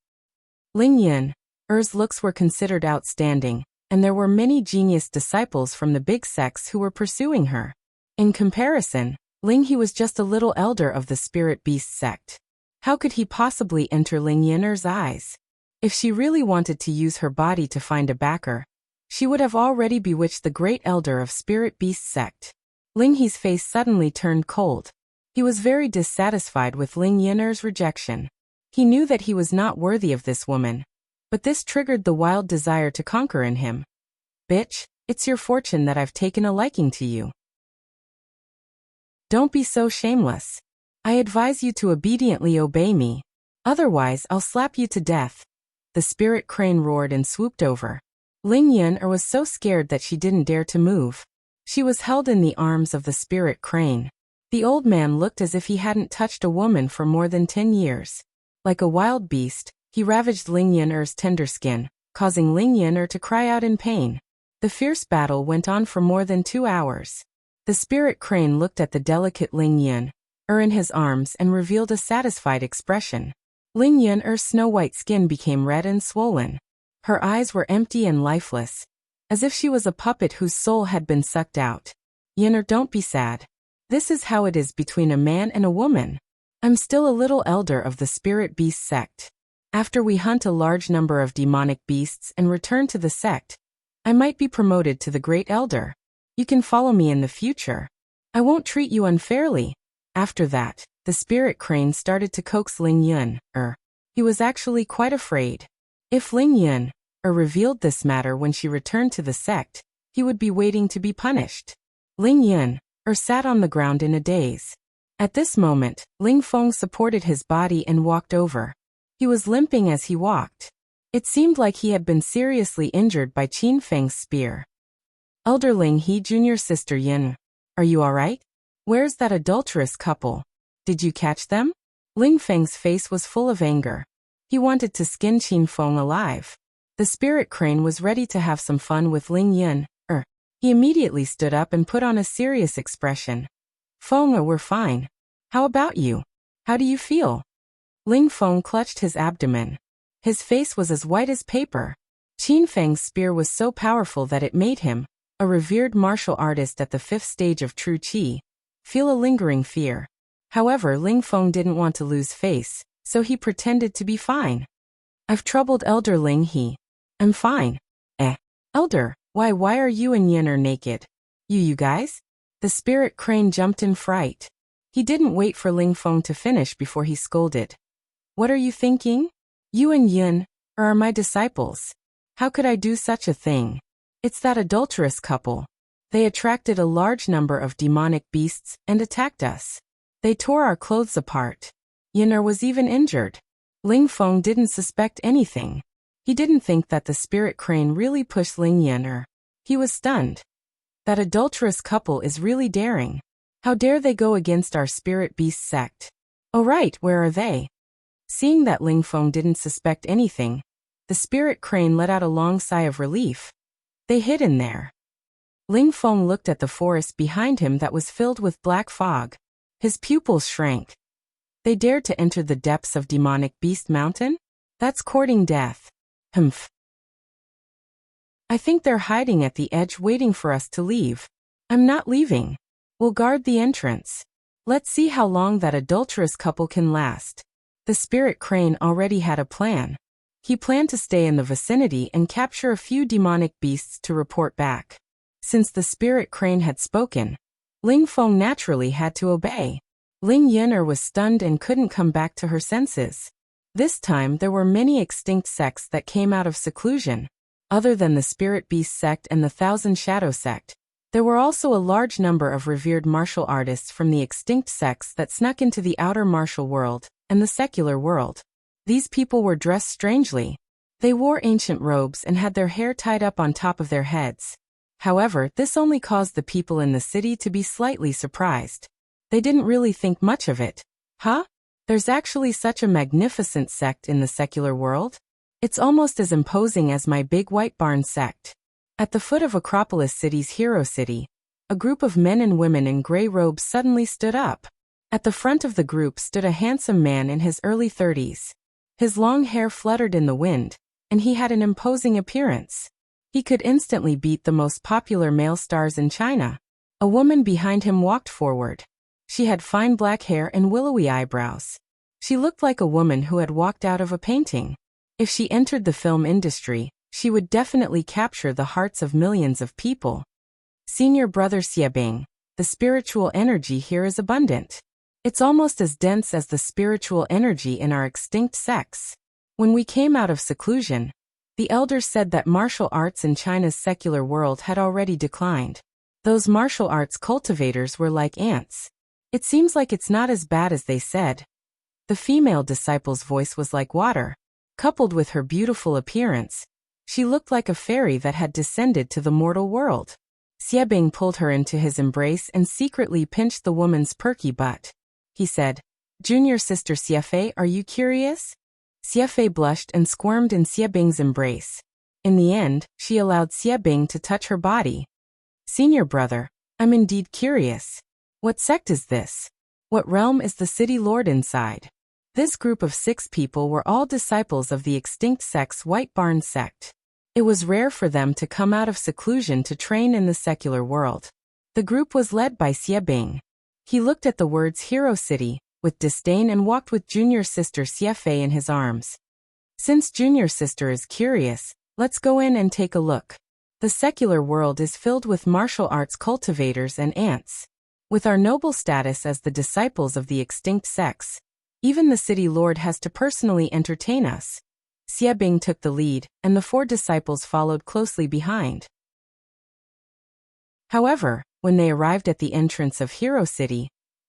Ling Yun'er's looks were considered outstanding, and there were many genius disciples from the big sects who were pursuing her. In comparison, Ling He was just a little elder of the Spirit Beast Sect. How could he possibly enter Ling Yun'er's eyes? If she really wanted to use her body to find a backer, she would have already bewitched the great elder of Spirit Beast Sect. Ling He's face suddenly turned cold. He was very dissatisfied with Ling Yun'er's rejection. He knew that he was not worthy of this woman, but this triggered the wild desire to conquer in him. Bitch, it's your fortune that I've taken a liking to you. Don't be so shameless. I advise you to obediently obey me. Otherwise, I'll slap you to death. The spirit crane roared and swooped over. Ling Yun'er was so scared that she didn't dare to move. She was held in the arms of the spirit crane. The old man looked as if he hadn't touched a woman for more than 10 years. Like a wild beast, he ravaged Ling Yun'er's tender skin, causing Ling Yun'er to cry out in pain. The fierce battle went on for more than 2 hours. The spirit crane looked at the delicate Ling Yun in his arms and revealed a satisfied expression. Ling Yun's snow-white skin became red and swollen. Her eyes were empty and lifeless, as if she was a puppet whose soul had been sucked out. Yun'er, don't be sad. This is how it is between a man and a woman. I'm still a little elder of the spirit beast sect. After we hunt a large number of demonic beasts and return to the sect, I might be promoted to the great elder. You can follow me in the future. I won't treat you unfairly. After that, the spirit crane started to coax Ling Yun. He was actually quite afraid. If Ling Yun revealed this matter when she returned to the sect, he would be waiting to be punished. Ling Yun sat on the ground in a daze. At this moment, Ling Feng supported his body and walked over. He was limping as he walked. It seemed like he had been seriously injured by Qin Feng's spear. Elder Ling He, junior sister Yin, are you alright? Where's that adulterous couple? Did you catch them? Ling Feng's face was full of anger. He wanted to skin Qin Feng alive. The spirit crane was ready to have some fun with Ling Yun. He immediately stood up and put on a serious expression. Feng, we're fine. How about you? How do you feel? Ling Feng clutched his abdomen. His face was as white as paper. Qin Feng's spear was so powerful that it made him, a revered martial artist at the 5th stage of true qi, feel a lingering fear. However, Ling Feng didn't want to lose face, so he pretended to be fine. I've troubled Elder Ling He. I'm fine. Elder, why are you and Yin naked? You guys? The spirit crane jumped in fright. He didn't wait for Ling Feng to finish before he scolded. What are you thinking? You and Yin are my disciples. How could I do such a thing? It's that adulterous couple. They attracted a large number of demonic beasts and attacked us. They tore our clothes apart. Yin was even injured. Ling Feng didn't suspect anything. He didn't think that the spirit crane really pushed Ling Yin. He was stunned. That adulterous couple is really daring. How dare they go against our spirit beast sect? Oh right, where are they? Seeing that Ling Feng didn't suspect anything, the spirit crane let out a long sigh of relief. They hid in there. Ling Feng looked at the forest behind him that was filled with black fog. His pupils shrank. They dared to enter the depths of demonic beast mountain? That's courting death. Humph. I think they're hiding at the edge waiting for us to leave. I'm not leaving. We'll guard the entrance. Let's see how long that adulterous couple can last. The spirit crane already had a plan. He planned to stay in the vicinity and capture a few demonic beasts to report back. Since the spirit crane had spoken, Ling Feng naturally had to obey. Ling Yin was stunned and couldn't come back to her senses. This time there were many extinct sects that came out of seclusion. Other than the Spirit Beast sect and the Thousand Shadow sect, there were also a large number of revered martial artists from the extinct sects that snuck into the outer martial world and the secular world. These people were dressed strangely. They wore ancient robes and had their hair tied up on top of their heads. However, this only caused the people in the city to be slightly surprised. They didn't really think much of it. Huh? There's actually such a magnificent sect in the secular world? It's almost as imposing as my big white barn sect. At the foot of Acropolis City's Hero City, a group of men and women in gray robes suddenly stood up. At the front of the group stood a handsome man in his early 30s. His long hair fluttered in the wind, and he had an imposing appearance. He could instantly beat the most popular male stars in China. A woman behind him walked forward. She had fine black hair and willowy eyebrows. She looked like a woman who had walked out of a painting. If she entered the film industry, she would definitely capture the hearts of millions of people. Senior brother Xiebing, the spiritual energy here is abundant. It's almost as dense as the spiritual energy in our extinct sects. When we came out of seclusion, the elders said that martial arts in China's secular world had already declined. Those martial arts cultivators were like ants. It seems like it's not as bad as they said. The female disciple's voice was like water. Coupled with her beautiful appearance, she looked like a fairy that had descended to the mortal world. Xiebing pulled her into his embrace and secretly pinched the woman's perky butt. He said, "Junior sister Xiefei, are you curious?" Xiefei blushed and squirmed in Xiebing's embrace. In the end, she allowed Xiebing to touch her body. "Senior brother, I'm indeed curious. What sect is this? What realm is the city lord inside? This group of 6 people were all disciples of the extinct sect's White Barn sect. It was rare for them to come out of seclusion to train in the secular world. The group was led by Xie Bing. He looked at the words Hero City with disdain and walked with junior sister Xie Fei in his arms. Since junior sister is curious, let's go in and take a look. The secular world is filled with martial arts cultivators and ants. With our noble status as the disciples of the extinct sects, even the city lord has to personally entertain us. Xie Bing took the lead, and the 4 disciples followed closely behind. However, when they arrived at the entrance of Hero City,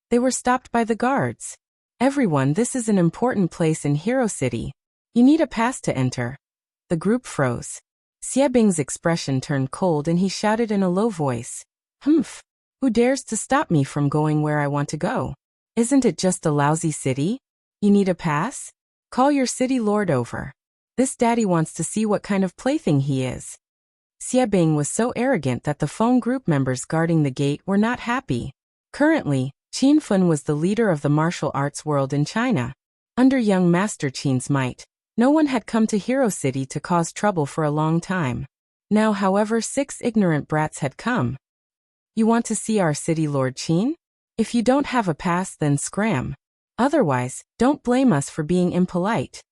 they were stopped by the guards. Everyone, this is an important place in Hero City. You need a pass to enter. The group froze. Xie Bing's expression turned cold and he shouted in a low voice. Humph! Who dares to stop me from going where I want to go? Isn't it just a lousy city? You need a pass? Call your city lord over. This daddy wants to see what kind of plaything he is. Xie Bing was so arrogant that the phone group members guarding the gate were not happy. Currently, Qin Fun was the leader of the martial arts world in China. Under young Master Qin's might, no one had come to Hero City to cause trouble for a long time. Now, however, 6 ignorant brats had come. You want to see our city lord Qin? If you don't have a pass, then scram. Otherwise, don't blame us for being impolite.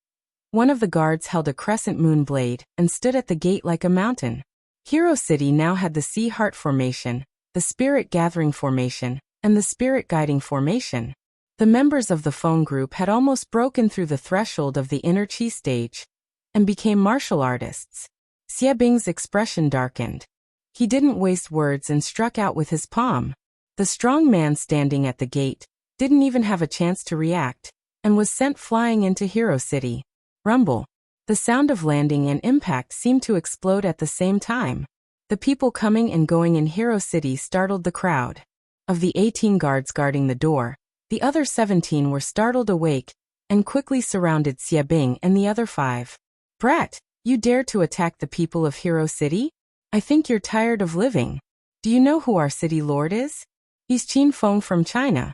One of the guards held a crescent moon blade and stood at the gate like a mountain. Hero City now had the Sea Heart Formation, the Spirit Gathering Formation, and the Spirit Guiding Formation. The members of the phone group had almost broken through the threshold of the inner chi stage and became martial artists. Xie Bing's expression darkened. He didn't waste words and struck out with his palm. The strong man standing at the gate didn't even have a chance to react and was sent flying into Hero City. Rumble. The sound of landing and impact seemed to explode at the same time. The people coming and going in Hero City startled the crowd. Of the 18 guards guarding the door, the other 17 were startled awake and quickly surrounded Xie Bing and the other 5. Brat, you dare to attack the people of Hero City? I think you're tired of living. Do you know who our city lord is? He's Qin Feng from China.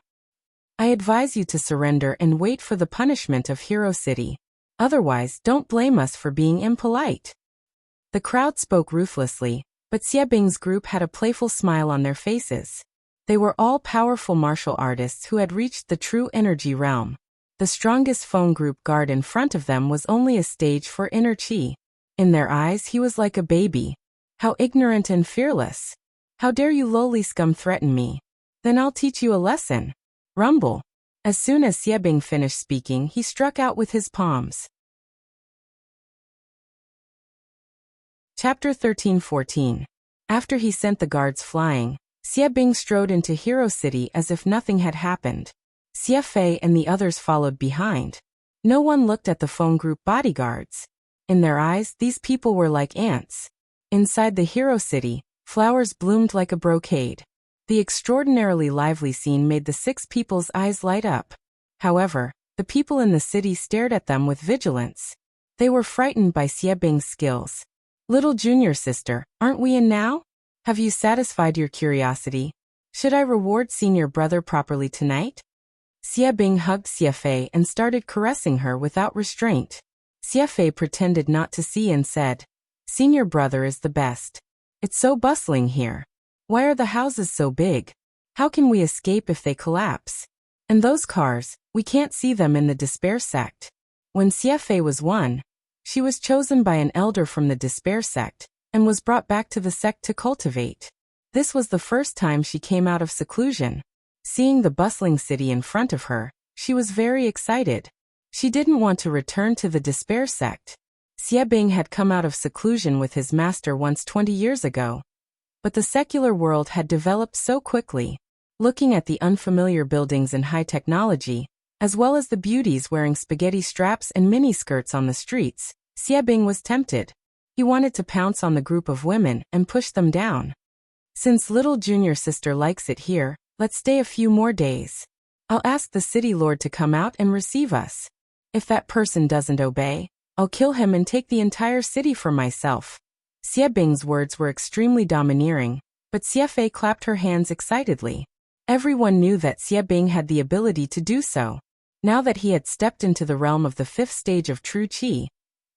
I advise you to surrender and wait for the punishment of Hero City. Otherwise, don't blame us for being impolite. The crowd spoke ruthlessly, but Xie Bing's group had a playful smile on their faces. They were all powerful martial artists who had reached the true energy realm. The strongest phone group guard in front of them was only a stage for inner chi. In their eyes, he was like a baby. How ignorant and fearless. How dare you lowly scum threaten me? Then I'll teach you a lesson. Rumble. As soon as Xie Bing finished speaking, he struck out with his palms. Chapter 13-14. After he sent the guards flying, Xie Bing strode into Hero City as if nothing had happened. Xie Fei and the others followed behind. No one looked at the phone group bodyguards. In their eyes, these people were like ants. Inside the Hero City, flowers bloomed like a brocade. The extraordinarily lively scene made the 6 people's eyes light up. However, the people in the city stared at them with vigilance. They were frightened by Xie Bing's skills. Little junior sister, aren't we in now? Have you satisfied your curiosity? Should I reward senior brother properly tonight? Xie Bing hugged Xie Fei and started caressing her without restraint. Xie Fei pretended not to see and said, Senior brother is the best. It's so bustling here. Why are the houses so big? How can we escape if they collapse? And those cars, we can't see them in the Despair sect. When Xie Fei was 1, she was chosen by an elder from the Despair sect and was brought back to the sect to cultivate. This was the first time she came out of seclusion. Seeing the bustling city in front of her, she was very excited. She didn't want to return to the Despair sect. Xie Bing had come out of seclusion with his master once 20 years ago. But the secular world had developed so quickly. Looking at the unfamiliar buildings and high technology, as well as the beauties wearing spaghetti straps and miniskirts on the streets, Xie Bing was tempted. He wanted to pounce on the group of women and push them down. Since little junior sister likes it here, let's stay a few more days. I'll ask the city lord to come out and receive us. If that person doesn't obey, I'll kill him and take the entire city for myself. Xie Bing's words were extremely domineering, but Xie Fei clapped her hands excitedly. Everyone knew that Xie Bing had the ability to do so. Now that he had stepped into the realm of the 5th stage of true qi,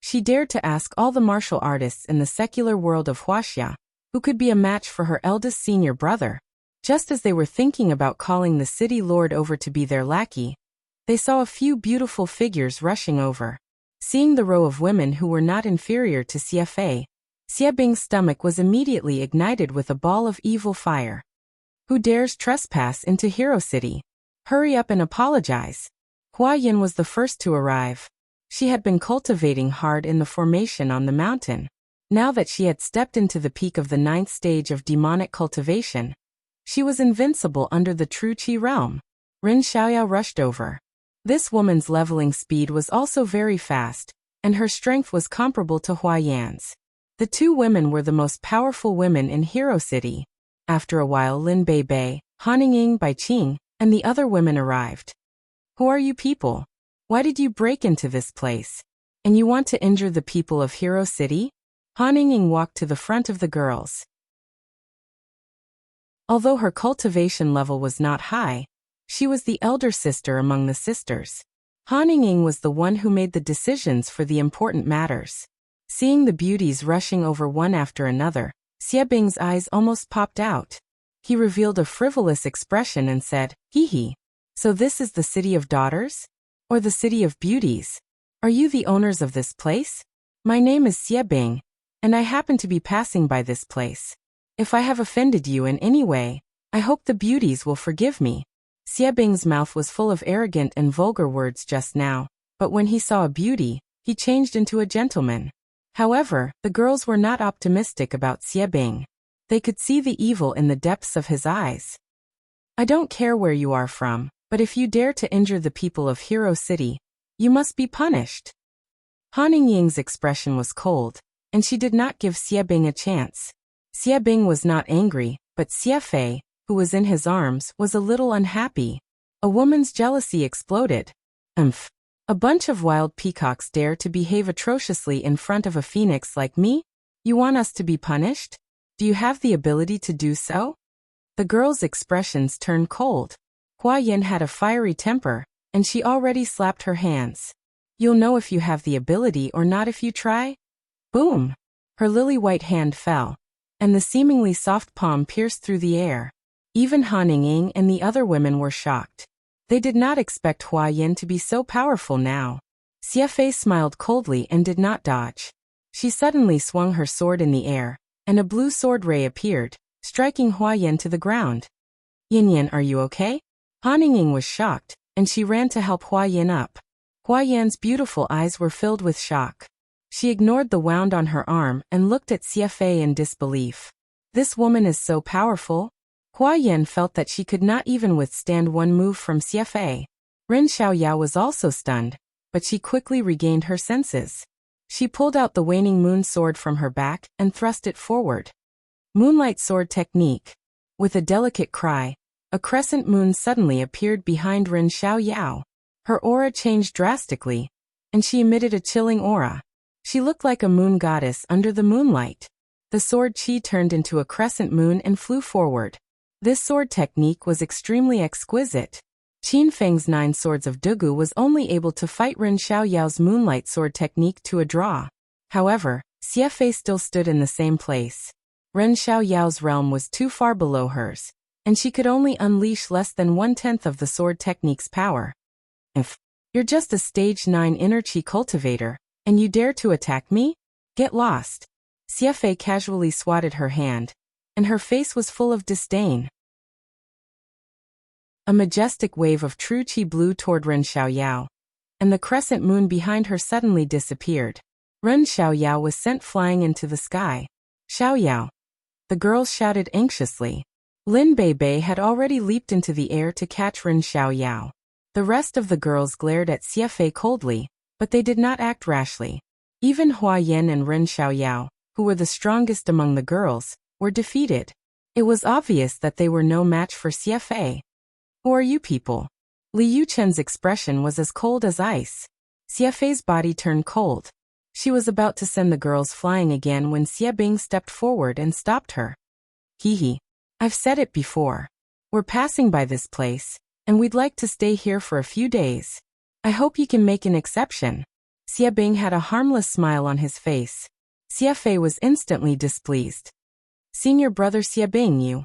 she dared to ask all the martial artists in the secular world of Wuxia, who could be a match for her eldest senior brother. Just as they were thinking about calling the city lord over to be their lackey, they saw a few beautiful figures rushing over. Seeing the row of women who were not inferior to Xie Fei, Xie Bing's stomach was immediately ignited with a ball of evil fire. Who dares trespass into Hero City? Hurry up and apologize. Hua Yin was the first to arrive. She had been cultivating hard in the formation on the mountain. Now that she had stepped into the peak of the 9th stage of demonic cultivation, she was invincible under the true qi realm. Ren Xiaoyao rushed over. This woman's leveling speed was also very fast, and her strength was comparable to Hua Yan's. The two women were the most powerful women in Hero City. After a while, Lin Beibei, Han Ying Bai Qing, and the other women arrived. Who are you people? Why did you break into this place? And you want to injure the people of Hero City? Han Ying walked to the front of the girls. Although her cultivation level was not high, she was the elder sister among the sisters. Han Ying was the one who made the decisions for the important matters. Seeing the beauties rushing over one after another, Xie Bing's eyes almost popped out. He revealed a frivolous expression and said, "Hee hee. So this is the city of daughters? Or the city of beauties? Are you the owners of this place? My name is Xie Bing, and I happen to be passing by this place. If I have offended you in any way, I hope the beauties will forgive me." Xie Bing's mouth was full of arrogant and vulgar words just now, but when he saw a beauty, he changed into a gentleman. However, the girls were not optimistic about Xie Bing. They could see the evil in the depths of his eyes. "I don't care where you are from, but if you dare to injure the people of Hero City, you must be punished." Han Ying's expression was cold, and she did not give Xie Bing a chance. Xie Bing was not angry, but Xie Fei, who was in his arms, was a little unhappy. A woman's jealousy exploded. "Umph. A bunch of wild peacocks dare to behave atrociously in front of a phoenix like me? You want us to be punished? Do you have the ability to do so?" The girl's expressions turned cold. Hua Yin had a fiery temper, and she already slapped her hands. "You'll know if you have the ability or not if you try." Boom! Her lily-white hand fell, and the seemingly soft palm pierced through the air. Even Han Ying and the other women were shocked. They did not expect Hua Yin to be so powerful now. Xie Fei smiled coldly and did not dodge. She suddenly swung her sword in the air, and a blue sword ray appeared, striking Hua Yin to the ground. "Yin, are you okay?" Han Ying was shocked, and she ran to help Hua Yin up. Hua Yan's beautiful eyes were filled with shock. She ignored the wound on her arm and looked at Xie Fei in disbelief. This woman is so powerful? Hua Yin felt that she could not even withstand one move from Xie Fei. Ren Xiaoyao was also stunned, but she quickly regained her senses. She pulled out the waning moon sword from her back and thrust it forward. Moonlight sword technique. With a delicate cry, a crescent moon suddenly appeared behind Ren Xiaoyao. Her aura changed drastically, and she emitted a chilling aura. She looked like a moon goddess under the moonlight. The sword qi turned into a crescent moon and flew forward. This sword technique was extremely exquisite. Qin Feng's 9 swords of Dugu was only able to fight Ren Xiaoyao's moonlight sword technique to a draw. However, Xie Fei still stood in the same place. Ren Xiaoyao's realm was too far below hers, and she could only unleash less than 1/10 of the sword technique's power. "If you're just a stage 9 inner qi cultivator, and you dare to attack me? Get lost." Xie Fei casually swatted her hand, and her face was full of disdain. A majestic wave of true qi blew toward Ren Xiaoyao, and the crescent moon behind her suddenly disappeared. Ren Xiaoyao was sent flying into the sky. "Xiaoyao!" The girls shouted anxiously. Lin Beibei had already leaped into the air to catch Ren Xiaoyao. The rest of the girls glared at Xie Fei coldly, but they did not act rashly. Even Hua Yin and Ren Xiaoyao, who were the strongest among the girls, were defeated. It was obvious that they were no match for Xie Fei. "Who are you people?" Li Yuchen's expression was as cold as ice. Xie Fei's body turned cold. She was about to send the girls flying again when Xie Bing stepped forward and stopped her. Hee. I've said it before. We're passing by this place, and we'd like to stay here for a few days. I hope you can make an exception. Xie Bing had a harmless smile on his face. Xie Fei was instantly displeased. Senior brother Xie Bing, you.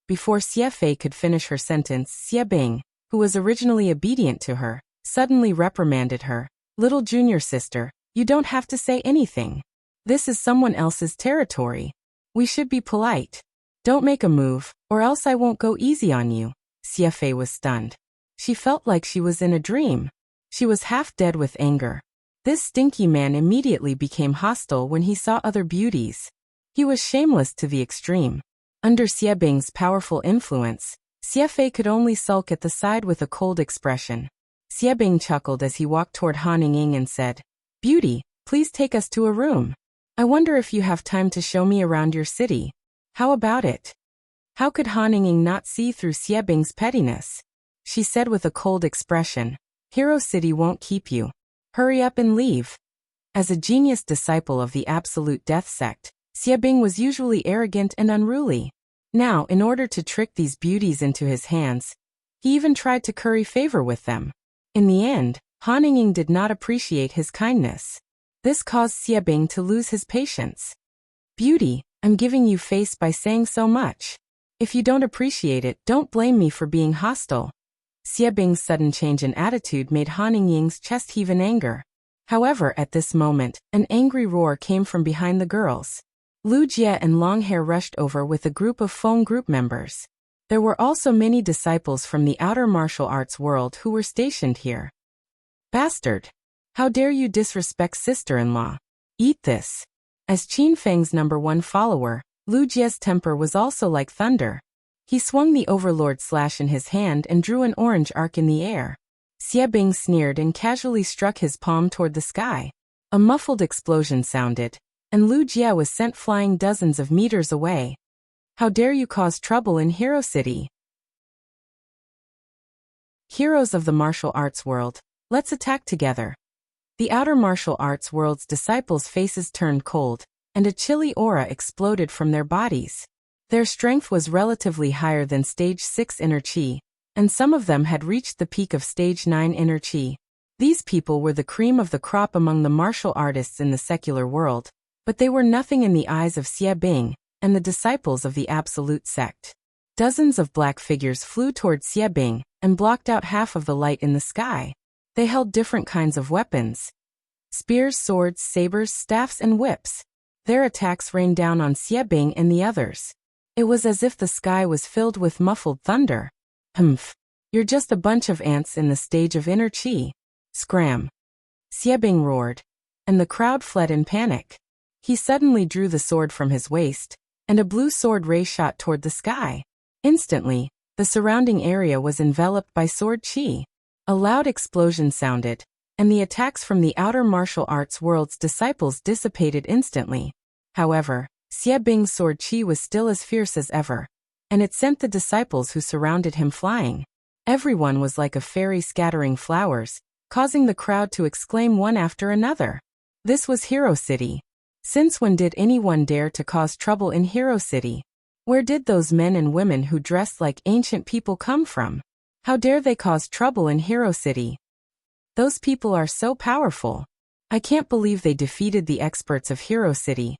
Before Xie Fei could finish her sentence, Xie Bing, who was originally obedient to her, suddenly reprimanded her. Little junior sister, you don't have to say anything. This is someone else's territory. We should be polite. Don't make a move, or else I won't go easy on you. Xie Fei was stunned. She felt like she was in a dream. She was half dead with anger. This stinky man immediately became hostile when he saw other beauties. He was shameless to the extreme. Under Xie Bing's powerful influence, Xie Fei could only sulk at the side with a cold expression. Xie Bing chuckled as he walked toward Han Ying and said, Beauty, please take us to a room. I wonder if you have time to show me around your city. How about it? How could Han Ying not see through Xie Bing's pettiness? She said with a cold expression, Hero City won't keep you. Hurry up and leave. As a genius disciple of the Absolute Death Sect, Xie Bing was usually arrogant and unruly. Now, in order to trick these beauties into his hands, he even tried to curry favor with them. In the end, Han Ying did not appreciate his kindness. This caused Xie Bing to lose his patience. Beauty, I'm giving you face by saying so much. If you don't appreciate it, don't blame me for being hostile. Xie Bing's sudden change in attitude made Han Ying's chest heave in anger. However, at this moment, an angry roar came from behind the girls. Lu Jie and Longhair rushed over with a group of Feng group members. There were also many disciples from the outer martial arts world who were stationed here. Bastard! How dare you disrespect sister-in-law? Eat this! As Qin Feng's #1 follower, Lu Jie's temper was also like thunder. He swung the Overlord slash in his hand and drew an orange arc in the air. Xie Bing sneered and casually struck his palm toward the sky. A muffled explosion sounded, and Lu Jie was sent flying dozens of meters away. How dare you cause trouble in Hero City? Heroes of the martial arts world, let's attack together. The outer martial arts world's disciples' faces turned cold, and a chilly aura exploded from their bodies. Their strength was relatively higher than Stage 6 Inner Qi, and some of them had reached the peak of Stage 9 Inner Qi. These people were the cream of the crop among the martial artists in the secular world, but they were nothing in the eyes of Xie Bing and the disciples of the Absolute Sect. Dozens of black figures flew toward Xie Bing and blocked out half of the light in the sky. They held different kinds of weapons: spears, swords, sabers, staffs, and whips. Their attacks rained down on Xie Bing and the others. It was as if the sky was filled with muffled thunder. Humph! You're just a bunch of ants in the stage of Inner Qi. Scram! Xie Bing roared, and the crowd fled in panic. He suddenly drew the sword from his waist, and a blue sword ray shot toward the sky. Instantly, the surrounding area was enveloped by sword qi. A loud explosion sounded, and the attacks from the outer martial arts world's disciples dissipated instantly. However, Xie Bing's sword qi was still as fierce as ever, and it sent the disciples who surrounded him flying. Everyone was like a fairy scattering flowers, causing the crowd to exclaim one after another. This was Hero City. Since when did anyone dare to cause trouble in Hero City? Where did those men and women who dressed like ancient people come from? How dare they cause trouble in Hero City? Those people are so powerful. I can't believe they defeated the experts of Hero City.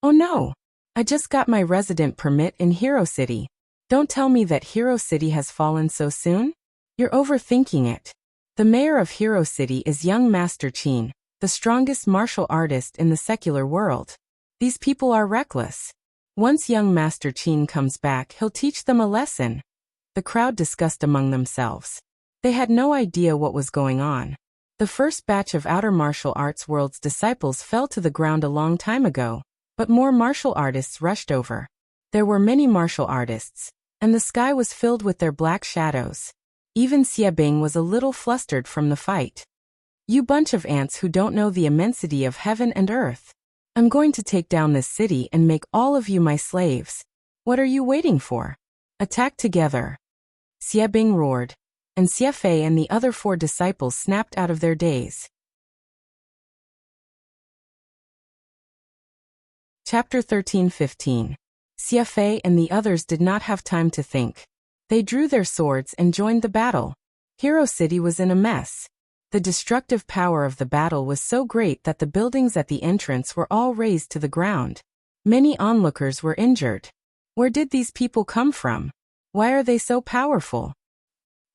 Oh no! I just got my resident permit in Hero City. Don't tell me that Hero City has fallen so soon? You're overthinking it. The mayor of Hero City is young Master Qin, the strongest martial artist in the secular world. These people are reckless. Once young Master Qin comes back, he'll teach them a lesson. The crowd discussed among themselves. They had no idea what was going on. The first batch of outer martial arts world's disciples fell to the ground a long time ago, but more martial artists rushed over. There were many martial artists, and the sky was filled with their black shadows. Even Xie Bing was a little flustered from the fight. You bunch of ants who don't know the immensity of heaven and earth. I'm going to take down this city and make all of you my slaves. What are you waiting for? Attack together! Xie Bing roared, and Xie Fei and the other 4 disciples snapped out of their daze. Chapter 13-15. Xie Fei and the others did not have time to think. They drew their swords and joined the battle. Hero City was in a mess. The destructive power of the battle was so great that the buildings at the entrance were all razed to the ground. Many onlookers were injured. Where did these people come from? Why are they so powerful?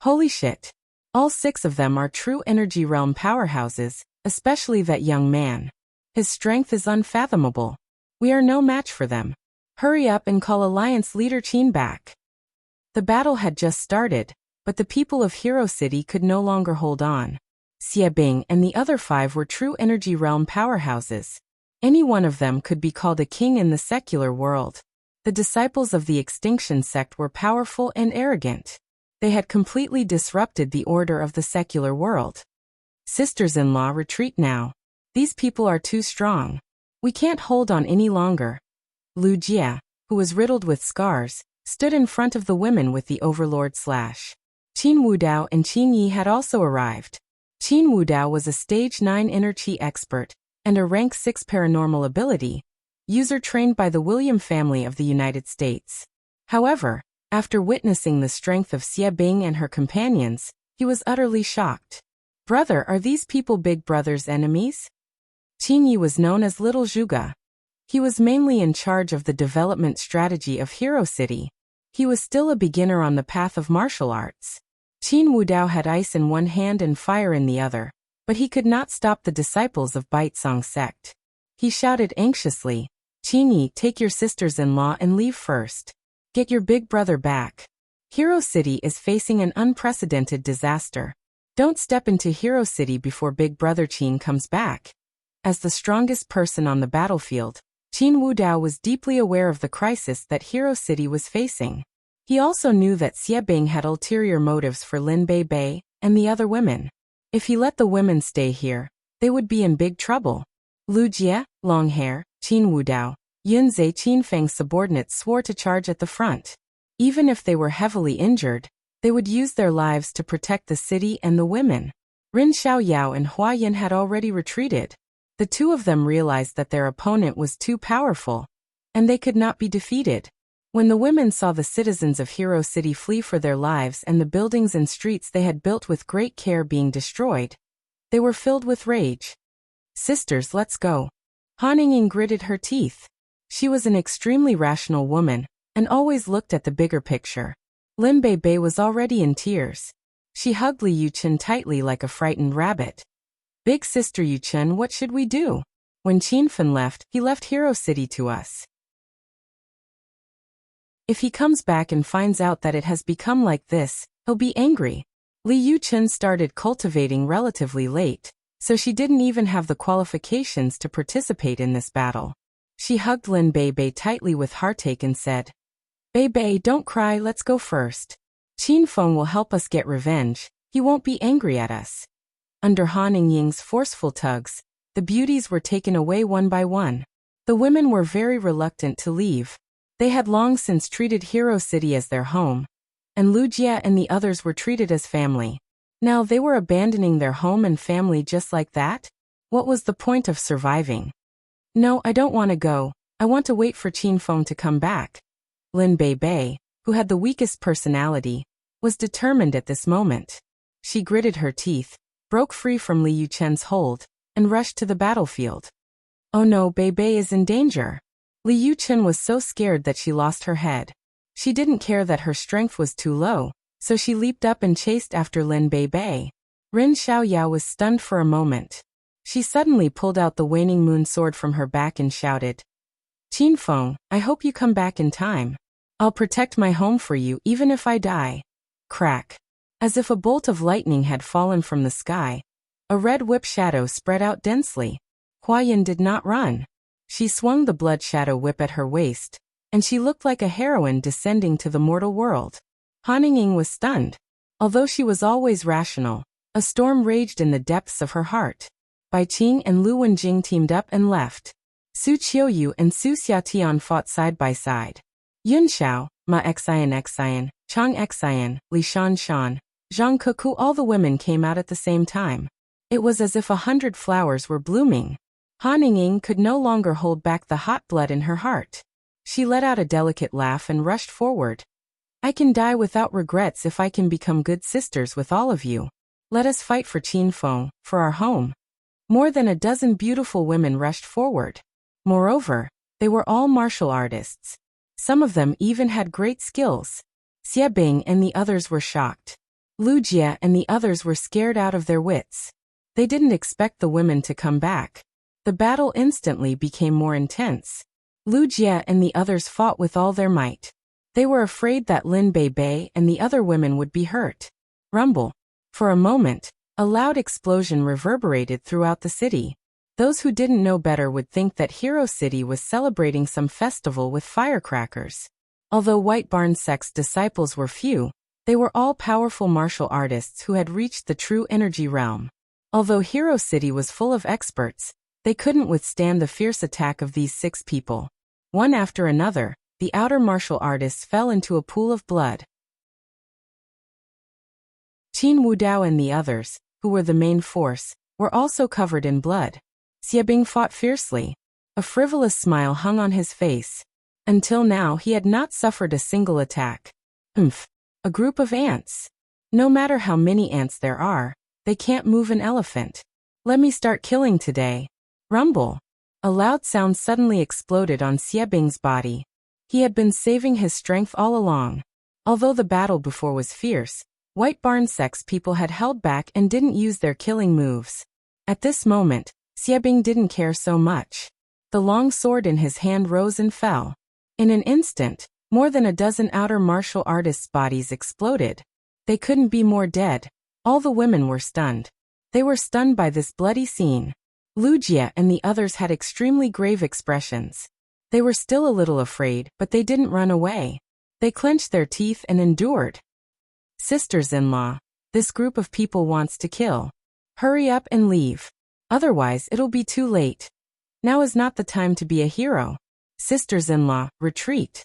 Holy shit. All 6 of them are true energy realm powerhouses, especially that young man. His strength is unfathomable. We are no match for them. Hurry up and call Alliance Leader Qin back. The battle had just started, but the people of Hero City could no longer hold on. Xie Bing and the other 5 were true energy realm powerhouses. Any one of them could be called a king in the secular world. The disciples of the Extinction sect were powerful and arrogant. They had completely disrupted the order of the secular world. Sisters-in-law, retreat now. These people are too strong. We can't hold on any longer. Lu Jia, who was riddled with scars, stood in front of the women with the Overlord slash. Qin Wudao and Qin Yi had also arrived. Qin Wudao was a Stage 9 Inner Qi expert and a Rank 6 paranormal ability user trained by the William family of the United States. However, after witnessing the strength of Xie Bing and her companions, he was utterly shocked. Brother, are these people Big Brother's enemies? Qin Yi was known as Little Zhuge. He was mainly in charge of the development strategy of Hero City. He was still a beginner on the path of martial arts. Qin Wudao had ice in one hand and fire in the other, but he could not stop the disciples of Baitsong sect. He shouted anxiously, Qin Yi, take your sisters-in-law and leave first. Get your big brother back. Hero City is facing an unprecedented disaster. Don't step into Hero City before Big Brother Qin comes back. As the strongest person on the battlefield, Qin Wudao was deeply aware of the crisis that Hero City was facing. He also knew that Xie Bing had ulterior motives for Lin Bei Bei and the other women. If he let the women stay here, they would be in big trouble. Lu Jie, Longhair, Qin Wudao, Yunzhe Qinfeng's subordinates swore to charge at the front. Even if they were heavily injured, they would use their lives to protect the city and the women. Rin Xiaoyao and Hua Yin had already retreated. The 2 of them realized that their opponent was too powerful, and they could not be defeated. When the women saw the citizens of Hero City flee for their lives and the buildings and streets they had built with great care being destroyed, they were filled with rage. Sisters, let's go. Han Ying gritted her teeth. She was an extremely rational woman, and always looked at the bigger picture. Lin Bei Bei was already in tears. She hugged Li Yuchen tightly like a frightened rabbit. Big sister Yuchen, what should we do? When Qinfen left, he left Hero City to us. If he comes back and finds out that it has become like this, he'll be angry. Li Yuchen started cultivating relatively late, so she didn't even have the qualifications to participate in this battle. She hugged Lin Bei Bei tightly with heartache and said, Bei Bei, don't cry, let's go first. Qinfeng will help us get revenge, he won't be angry at us. Under Han Ying's forceful tugs, the beauties were taken away one by one. The women were very reluctant to leave. They had long since treated Hero City as their home, and Lu Jia and the others were treated as family. Now they were abandoning their home and family just like that? What was the point of surviving? No, I don't want to go. I want to wait for Qinfeng to come back. Lin Bei Bei, who had the weakest personality, was determined at this moment. She gritted her teeth, broke free from Li Yuchen's hold, and rushed to the battlefield. Oh no, Bei Bei is in danger. Li Yuchen was so scared that she lost her head. She didn't care that her strength was too low, so she leaped up and chased after Lin Bei Bei. Rin Xiaoyao was stunned for a moment. She suddenly pulled out the waning moon sword from her back and shouted, Qinfeng, I hope you come back in time. I'll protect my home for you even if I die. Crack. As if a bolt of lightning had fallen from the sky, a red whip shadow spread out densely. Hua Yin did not run. She swung the blood shadow whip at her waist, and she looked like a heroine descending to the mortal world. Han Ying was stunned. Although she was always rational, a storm raged in the depths of her heart. Bai Qing and Lu Wenjing teamed up and left. Su Qiuyu and Su Xiatian fought side by side. Yun Xiao, Ma Xian, Chang Xian, Li Shan, Zhang Kuku, all the women came out at the same time. It was as if 100 flowers were blooming. Han Ying could no longer hold back the hot blood in her heart. She let out a delicate laugh and rushed forward. I can die without regrets if I can become good sisters with all of you. Let us fight for Qinfeng, for our home. More than a dozen beautiful women rushed forward. Moreover, they were all martial artists. Some of them even had great skills. Xie Bing and the others were shocked. Lu Jie and the others were scared out of their wits. They didn't expect the women to come back. The battle instantly became more intense. Lu Jie and the others fought with all their might. They were afraid that Lin Bei Bei and the other women would be hurt. Rumble. For a moment, a loud explosion reverberated throughout the city. Those who didn't know better would think that Hero City was celebrating some festival with firecrackers. Although White Barn Sect's disciples were few, they were all powerful martial artists who had reached the true energy realm. Although Hero City was full of experts, they couldn't withstand the fierce attack of these 6 people. One after another, the outer martial artists fell into a pool of blood. Qin Wudao and the others, who were the main force, were also covered in blood. Xie Bing fought fiercely. A frivolous smile hung on his face. Until now he had not suffered a single attack. A group of ants. No matter how many ants there are, they can't move an elephant. Let me start killing today. Rumble. A loud sound suddenly exploded on Xie Bing's body. He had been saving his strength all along. Although the battle before was fierce, White Barn Sect's people had held back and didn't use their killing moves. At this moment, Xie Bing didn't care so much. The long sword in his hand rose and fell. In an instant, more than a dozen outer martial artists' bodies exploded. They couldn't be more dead. All the women were stunned. They were stunned by this bloody scene. Lu Jie and the others had extremely grave expressions. They were still a little afraid, but they didn't run away. They clenched their teeth and endured. Sisters-in-law, this group of people wants to kill. Hurry up and leave. Otherwise it'll be too late. Now is not the time to be a hero. Sisters-in-law, retreat.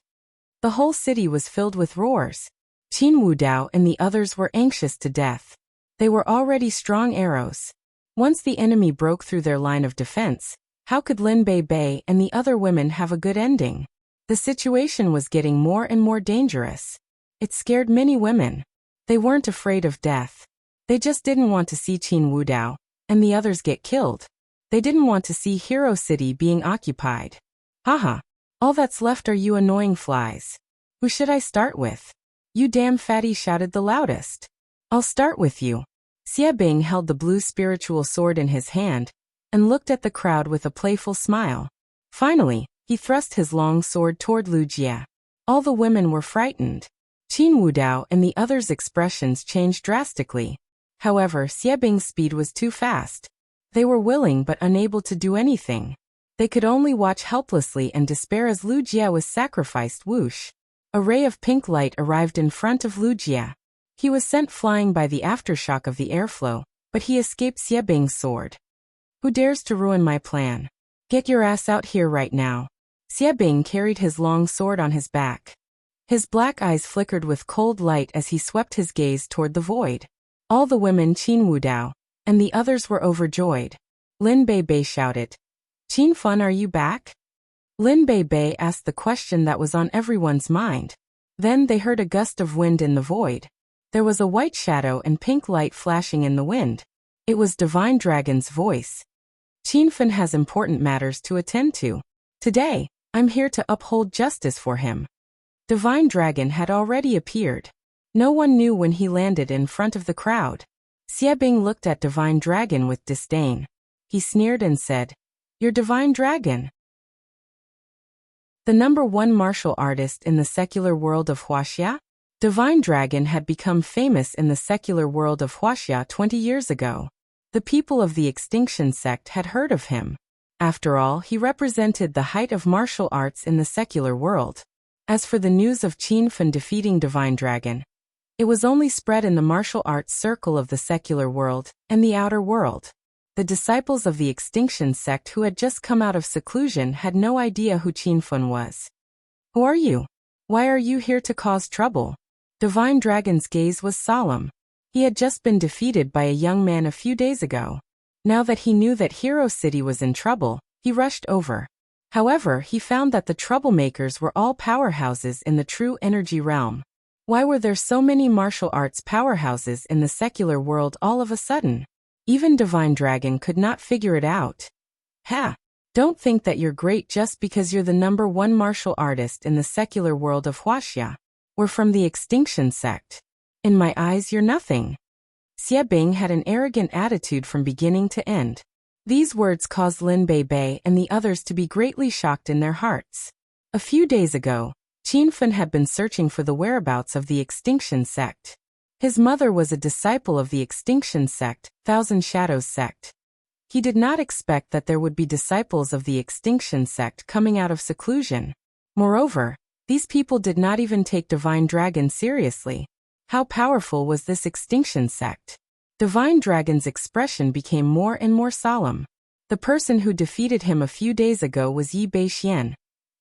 The whole city was filled with roars. Qin Wudao and the others were anxious to death. They were already strong arrows. Once the enemy broke through their line of defense, how could Lin Bei Bei and the other women have a good ending? The situation was getting more and more dangerous. It scared many women. They weren't afraid of death. They just didn't want to see Qin Wudao and the others get killed. They didn't want to see Hero City being occupied. Haha. All that's left are you annoying flies. Who should I start with? You damn fatty shouted the loudest. I'll start with you. Xie Bing held the blue spiritual sword in his hand and looked at the crowd with a playful smile. Finally, he thrust his long sword toward Lu Jie. All the women were frightened. Qin Wudao and the others' expressions changed drastically. However, Xie Bing's speed was too fast. They were willing but unable to do anything. They could only watch helplessly and despair as Lu Jie was sacrificed. Whoosh. A ray of pink light arrived in front of Lu Jie. He was sent flying by the aftershock of the airflow, but he escaped Xie Bing's sword. Who dares to ruin my plan? Get your ass out here right now. Xie Bing carried his long sword on his back. His black eyes flickered with cold light as he swept his gaze toward the void. All the women Qin Wudao and the others were overjoyed. Lin Bei Bei shouted, Qin Fun, are you back? Lin Bei Bei asked the question that was on everyone's mind. Then they heard a gust of wind in the void. There was a white shadow and pink light flashing in the wind. It was Divine Dragon's voice. Qin Fun has important matters to attend to. Today, I'm here to uphold justice for him. Divine Dragon had already appeared. No one knew when he landed in front of the crowd. Xie Bing looked at Divine Dragon with disdain. He sneered and said, You're Divine Dragon. The #1 martial artist in the secular world of Wuxia? Divine Dragon had become famous in the secular world of Wuxia 20 years ago. The people of the Extinction Sect had heard of him. After all, he represented the height of martial arts in the secular world. As for the news of Qin Fun defeating Divine Dragon, it was only spread in the martial arts circle of the secular world and the outer world. The disciples of the Extinction Sect who had just come out of seclusion had no idea who Qin Fun was. Who are you? Why are you here to cause trouble? Divine Dragon's gaze was solemn. He had just been defeated by a young man a few days ago. Now that he knew that Hero City was in trouble, he rushed over. However, he found that the troublemakers were all powerhouses in the true energy realm. Why were there so many martial arts powerhouses in the secular world all of a sudden? Even Divine Dragon could not figure it out. Ha! Don't think that you're great just because you're the #1 martial artist in the secular world of Wuxia. We're from the Extinction Sect. In my eyes, you're nothing. Xie Bing had an arrogant attitude from beginning to end. These words caused Lin Bei and the others to be greatly shocked in their hearts. A few days ago, Qin Fen had been searching for the whereabouts of the Extinction Sect. His mother was a disciple of the Extinction Sect, Thousand Shadows Sect. He did not expect that there would be disciples of the Extinction Sect coming out of seclusion. Moreover, these people did not even take Divine Dragon seriously. How powerful was this Extinction Sect? Divine Dragon's expression became more and more solemn. The person who defeated him a few days ago was Yi Beixian,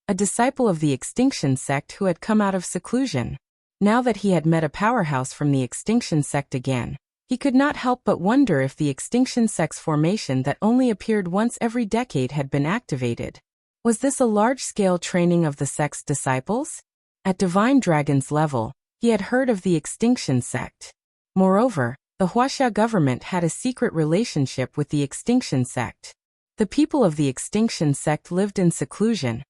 a disciple of the Extinction Sect who had come out of seclusion. Now that he had met a powerhouse from the Extinction Sect again, he could not help but wonder if the Extinction Sect's formation that only appeared once every decade had been activated. Was this a large-scale training of the sect's disciples? At Divine Dragon's level, he had heard of the Extinction Sect. Moreover, the Wuxia government had a secret relationship with the Extinction Sect. The people of the Extinction Sect lived in seclusion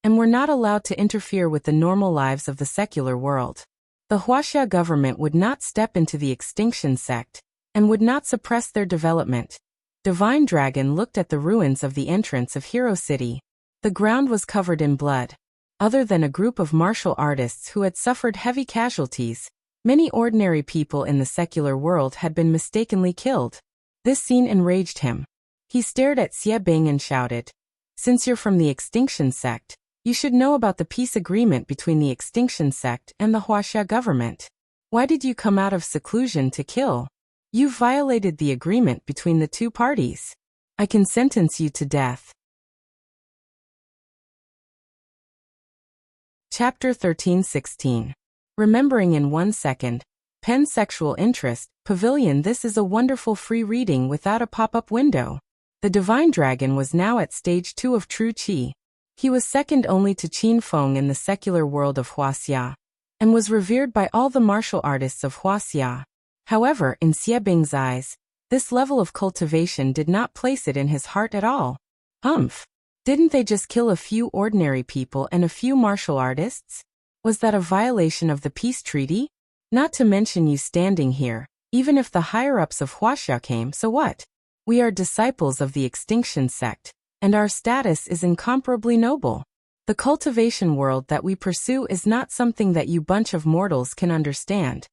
and were not allowed to interfere with the normal lives of the secular world. The Wuxia government would not step into the Extinction Sect and would not suppress their development. Divine Dragon looked at the ruins of the entrance of Hero City. The ground was covered in blood. Other than a group of martial artists who had suffered heavy casualties, many ordinary people in the secular world had been mistakenly killed. This scene enraged him. He stared at Xie Bing and shouted, "Since you're from the Extinction Sect, you should know about the peace agreement between the Extinction Sect and the Wuxia government. Why did you come out of seclusion to kill? You've violated the agreement between the two parties. I can sentence you to death." Chapter 13-16. Remembering in 1 second. Pansexual interest, Pavilion. This is a wonderful free reading without a pop-up window. The Divine Dragon was now at stage 2 of True Qi. He was second only to Qin Feng in the secular world of Wuxia, and was revered by all the martial artists of Wuxia. However, in Xie Bing's eyes, this level of cultivation did not place it in his heart at all. Didn't they just kill a few ordinary people and a few martial artists? Was that a violation of the peace treaty? Not to mention you standing here. Even if the higher-ups of Wuxia came, so what? We are disciples of the Extinction Sect, and our status is incomparably noble. The cultivation world that we pursue is not something that you bunch of mortals can understand.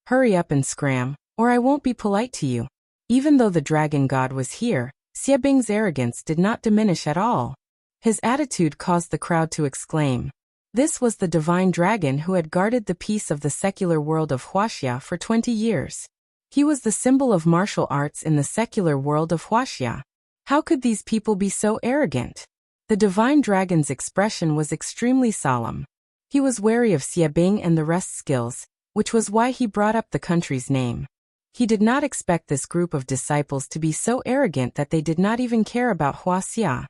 Hurry up and scram, or I won't be polite to you. Even though the dragon god was here, Xie Bing's arrogance did not diminish at all. His attitude caused the crowd to exclaim. This was the Divine Dragon who had guarded the peace of the secular world of Wuxia for 20 years. He was the symbol of martial arts in the secular world of Wuxia. How could these people be so arrogant? The Divine Dragon's expression was extremely solemn. He was wary of Xie Bing and the rest's skills, which was why he brought up the country's name. He did not expect this group of disciples to be so arrogant that they did not even care about Wuxia.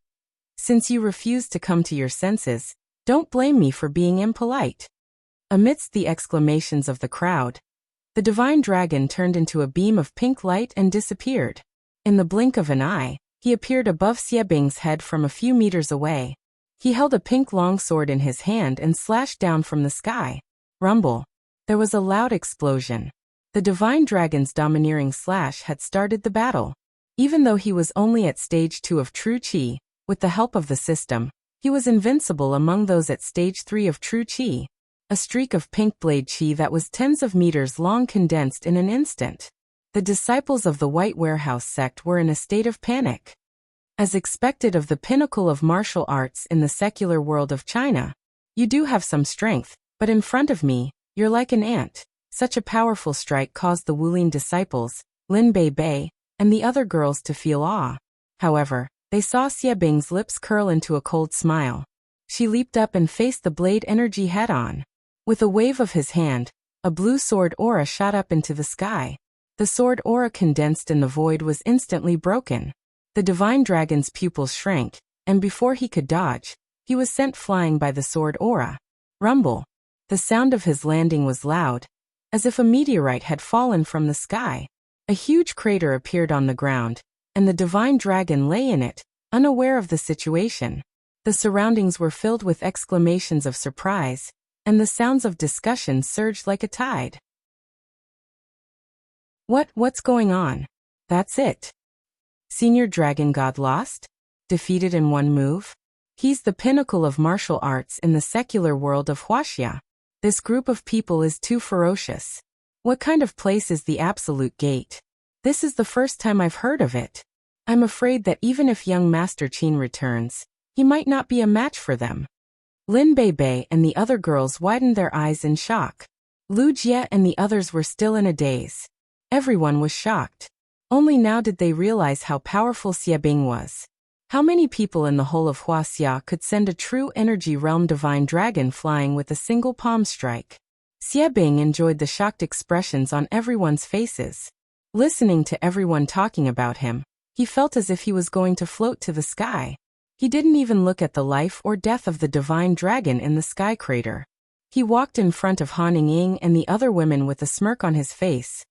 Since you refused to come to your senses, don't blame me for being impolite. Amidst the exclamations of the crowd, the Divine Dragon turned into a beam of pink light and disappeared. In the blink of an eye, he appeared above Xie Bing's head from a few meters away. He held a pink longsword in his hand and slashed down from the sky. Rumble. There was a loud explosion. The Divine Dragon's domineering slash had started the battle. Even though he was only at stage 2 of True Qi, with the help of the system, he was invincible among those at stage 3 of True Qi. A streak of pink blade qi that was tens of meters long condensed in an instant. The disciples of the White Warehouse sect were in a state of panic. As expected of the pinnacle of martial arts in the secular world of China, you do have some strength, but in front of me, you're like an ant. Such a powerful strike caused the Wulin disciples, Lin Bei, and the other girls to feel awe. However, they saw Xie Bing's lips curl into a cold smile. She leaped up and faced the blade energy head-on. With a wave of his hand, a blue sword aura shot up into the sky. The sword aura condensed in the void was instantly broken. The Divine Dragon's pupils shrank, and before he could dodge, He was sent flying by the sword aura. Rumble. The sound of his landing was loud, as if a meteorite had fallen from the sky. A huge crater appeared on the ground, and the divine dragon lay in it, unaware of the situation. The surroundings were filled with exclamations of surprise, and the sounds of discussion surged like a tide. What's going on? That's it. Senior Dragon God lost? Defeated in one move? He's the pinnacle of martial arts in the secular world of Wuxia. This group of people is too ferocious. What kind of place is the Absolute Gate? This is the first time I've heard of it. I'm afraid that even if young Master Qin returns, he might not be a match for them. Lin Bei and the other girls widened their eyes in shock. Lu Jie and the others were still in a daze. Everyone was shocked. Only now did they realize how powerful Xie Bing was. How many people in the whole of Wuxia could send a true energy realm divine dragon flying with a single palm strike? Xie Bing enjoyed the shocked expressions on everyone's faces. Listening to everyone talking about him, he felt as if he was going to float to the sky. He didn't even look at the life or death of the divine dragon in the sky crater. He walked in front of Han Ying and the other women with a smirk on his face.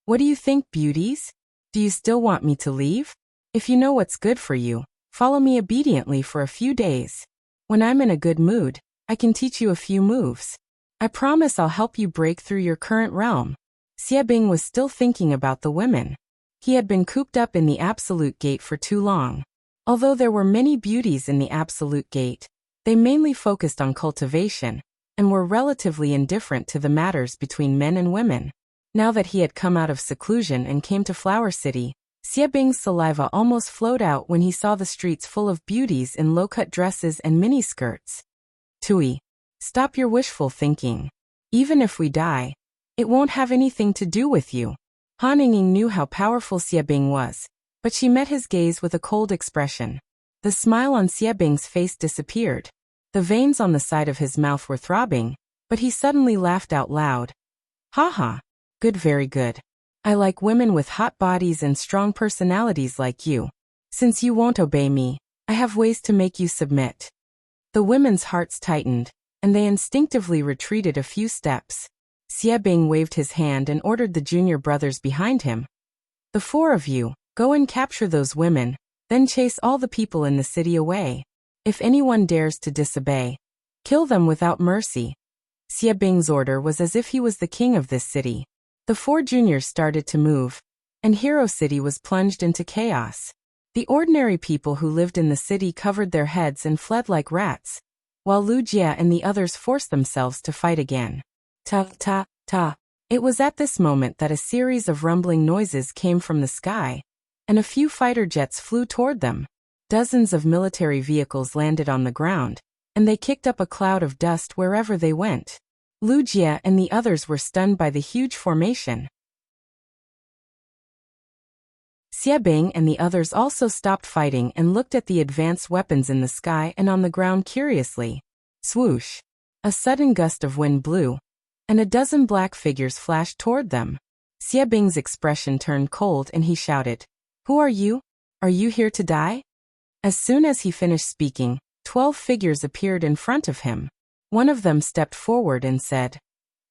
What do you think, beauties? Do you still want me to leave? If you know what's good for you, follow me obediently for a few days. When I'm in a good mood, I can teach you a few moves. I promise I'll help you break through your current realm. Xie Bing was still thinking about the women. He had been cooped up in the Absolute Gate for too long. Although there were many beauties in the Absolute Gate, they mainly focused on cultivation, and were relatively indifferent to the matters between men and women. Now that he had come out of seclusion and came to Flower City, Xie Bing's saliva almost flowed out when he saw the streets full of beauties in low-cut dresses and miniskirts. Tui, stop your wishful thinking. Even if we die, it won't have anything to do with you. Han Ying knew how powerful Xie Bing was, but she met his gaze with a cold expression. The smile on Xie Bing's face disappeared. The veins on the side of his mouth were throbbing, but he suddenly laughed out loud. Ha ha. Good, very good. I like women with hot bodies and strong personalities like you. Since you won't obey me, I have ways to make you submit. The women's hearts tightened, and they instinctively retreated a few steps. Xie Bing waved his hand and ordered the junior brothers behind him. The four of you, go and capture those women, then chase all the people in the city away. If anyone dares to disobey, kill them without mercy. Xie Bing's order was as if he was the king of this city. The four juniors started to move, and Hero City was plunged into chaos. The ordinary people who lived in the city covered their heads and fled like rats, while Lu Jie and the others forced themselves to fight again. Ta. It was at this moment that a series of rumbling noises came from the sky, and a few fighter jets flew toward them. Dozens of military vehicles landed on the ground, and they kicked up a cloud of dust wherever they went. Lu Jie and the others were stunned by the huge formation. Xie Bing and the others also stopped fighting and looked at the advanced weapons in the sky and on the ground curiously. Swoosh! A sudden gust of wind blew, and a dozen black figures flashed toward them. Xie Bing's expression turned cold and he shouted, "Who are you? Are you here to die?" As soon as he finished speaking, 12 figures appeared in front of him. One of them stepped forward and said,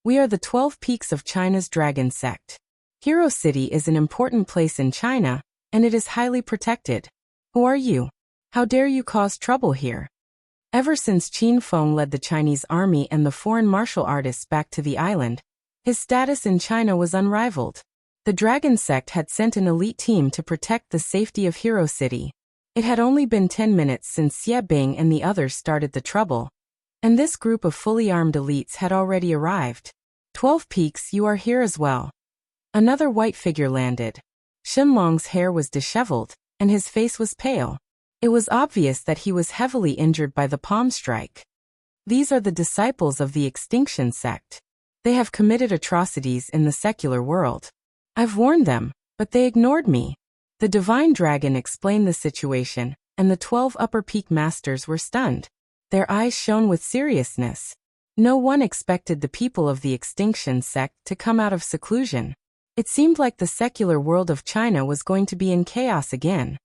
"We are the 12 peaks of China's dragon sect. Hero City is an important place in China, and it is highly protected. Who are you? How dare you cause trouble here?" Ever since Qin Feng led the Chinese army and the foreign martial artists back to the island, his status in China was unrivaled. The dragon sect had sent an elite team to protect the safety of Hero City. It had only been 10 minutes since Xie Bing and the others started the trouble, and this group of fully armed elites had already arrived. 12 peaks, you are here as well. Another white figure landed. Shenlong's hair was disheveled, and his face was pale. It was obvious that he was heavily injured by the palm strike. These are the disciples of the Extinction sect. They have committed atrocities in the secular world. I've warned them, but they ignored me. The divine dragon explained the situation, and the 12 upper peak masters were stunned. Their eyes shone with seriousness. No one expected the people of the Extinction sect to come out of seclusion. It seemed like the secular world of China was going to be in chaos again.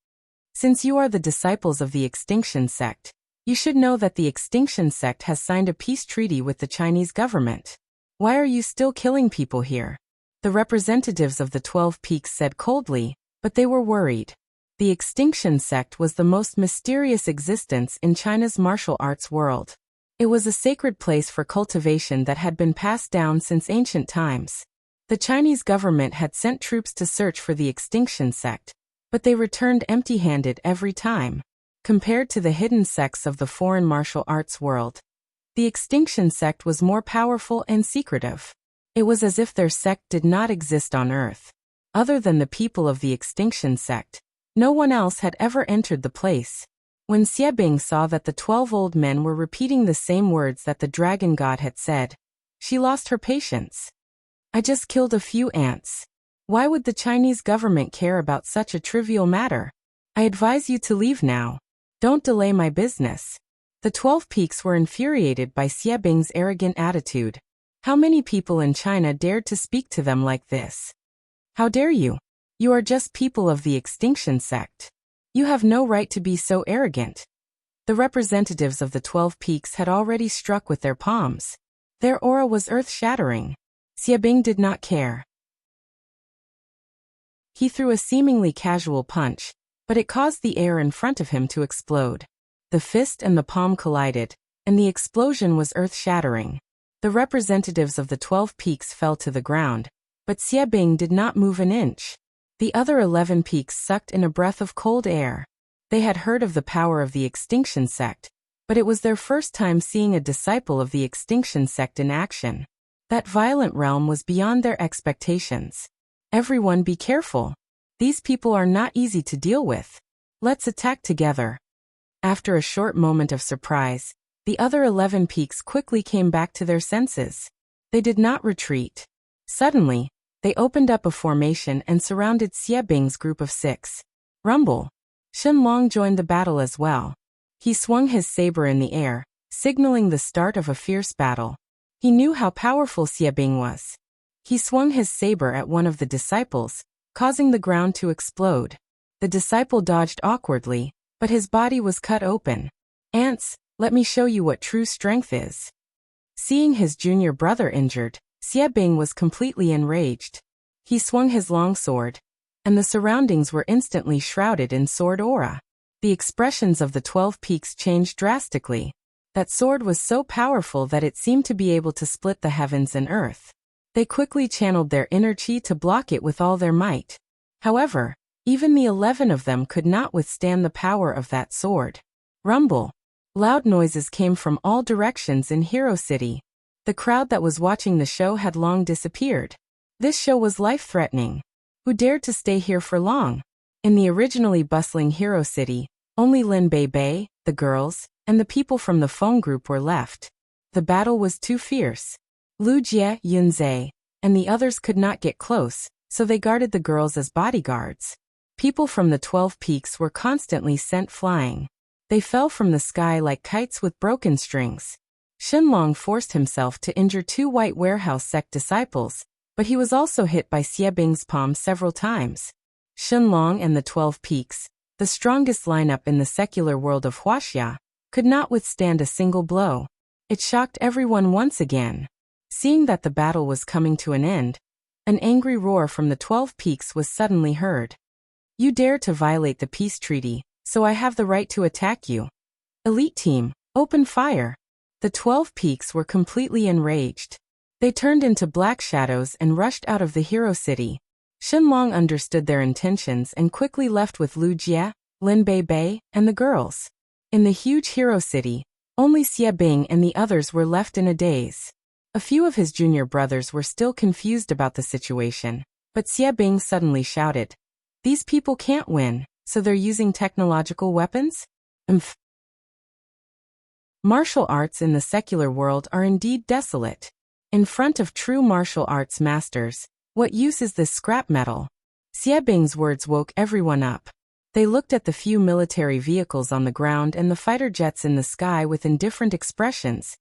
Since you are the disciples of the Extinction sect, You should know that the Extinction Sect has signed a peace treaty with the Chinese government. Why are you still killing people here? The representatives of the 12 Peaks said coldly, but they were worried. The Extinction Sect was the most mysterious existence in China's martial arts world. It was a sacred place for cultivation that had been passed down since ancient times. The Chinese government had sent troops to search for the Extinction Sect, but they returned empty-handed every time. Compared to the hidden sects of the foreign martial arts world, the Extinction Sect was more powerful and secretive. It was as if their sect did not exist on Earth. Other than the people of the Extinction Sect, no one else had ever entered the place. When Xie Bing saw that the 12 old men were repeating the same words that the dragon god had said, she lost her patience. I just killed a few ants. Why would the Chinese government care about such a trivial matter? I advise you to leave now. Don't delay my business. The 12 Peaks were infuriated by Xie Bing's arrogant attitude. How many people in China dared to speak to them like this? How dare you? You are just people of the Extinction Sect. You have no right to be so arrogant. The representatives of the 12 Peaks had already struck with their palms. Their aura was earth-shattering. Xie Bing did not care. He threw a seemingly casual punch, but it caused the air in front of him to explode. The fist and the palm collided, and the explosion was earth-shattering. The representatives of the 12 Peaks fell to the ground, but Xie Bing did not move an inch. The other 11 Peaks sucked in a breath of cold air. They had heard of the power of the Extinction Sect, but it was their first time seeing a disciple of the Extinction Sect in action. That violent realm was beyond their expectations. Everyone be careful. These people are not easy to deal with. Let's attack together. After a short moment of surprise, the other 11 Peaks quickly came back to their senses. They did not retreat. Suddenly, they opened up a formation and surrounded Xie Bing's group of 6. Rumble. Shen Long joined the battle as well. He swung his saber in the air, signaling the start of a fierce battle. He knew how powerful Xie Bing was. He swung his saber at one of the disciples, causing the ground to explode. The disciple dodged awkwardly, but his body was cut open. Ants, let me show you what true strength is. Seeing his junior brother injured, Xie Bing was completely enraged. He swung his long sword, and the surroundings were instantly shrouded in sword aura. The expressions of the 12 Peaks changed drastically. That sword was so powerful that it seemed to be able to split the heavens and earth. They quickly channeled their inner chi to block it with all their might. However, even the 11 of them could not withstand the power of that sword. Rumble. Loud noises came from all directions in Hero City. The crowd that was watching the show had long disappeared. This show was life-threatening. Who dared to stay here for long? In the originally bustling Hero City, only Lin Bei, the girls, and the people from the phone group were left. The battle was too fierce. Lu Jie, Yunzhe, and the others could not get close, so they guarded the girls as bodyguards. People from the 12 Peaks were constantly sent flying. They fell from the sky like kites with broken strings. Shenlong forced himself to injure 2 White Warehouse sect disciples, but he was also hit by Xie Bing's palm several times. Shenlong and the 12 Peaks, the strongest lineup in the secular world of Wuxia, could not withstand a single blow. It shocked everyone once again. Seeing that the battle was coming to an end, an angry roar from the 12 Peaks was suddenly heard. You dare to violate the peace treaty, so I have the right to attack you. Elite team, open fire. The 12 Peaks were completely enraged. They turned into black shadows and rushed out of the Hero City. Shenlong understood their intentions and quickly left with Lu Jie, Lin Bei, and the girls. In the huge Hero City, only Xie Bing and the others were left in a daze. A few of his junior brothers were still confused about the situation, but Xie Bing suddenly shouted, "These people can't win, so they're using technological weapons? Umph." Martial arts in the secular world are indeed desolate. In front of true martial arts masters, what use is this scrap metal? Xie Bing's words woke everyone up. They looked at the few military vehicles on the ground and the fighter jets in the sky with indifferent expressions,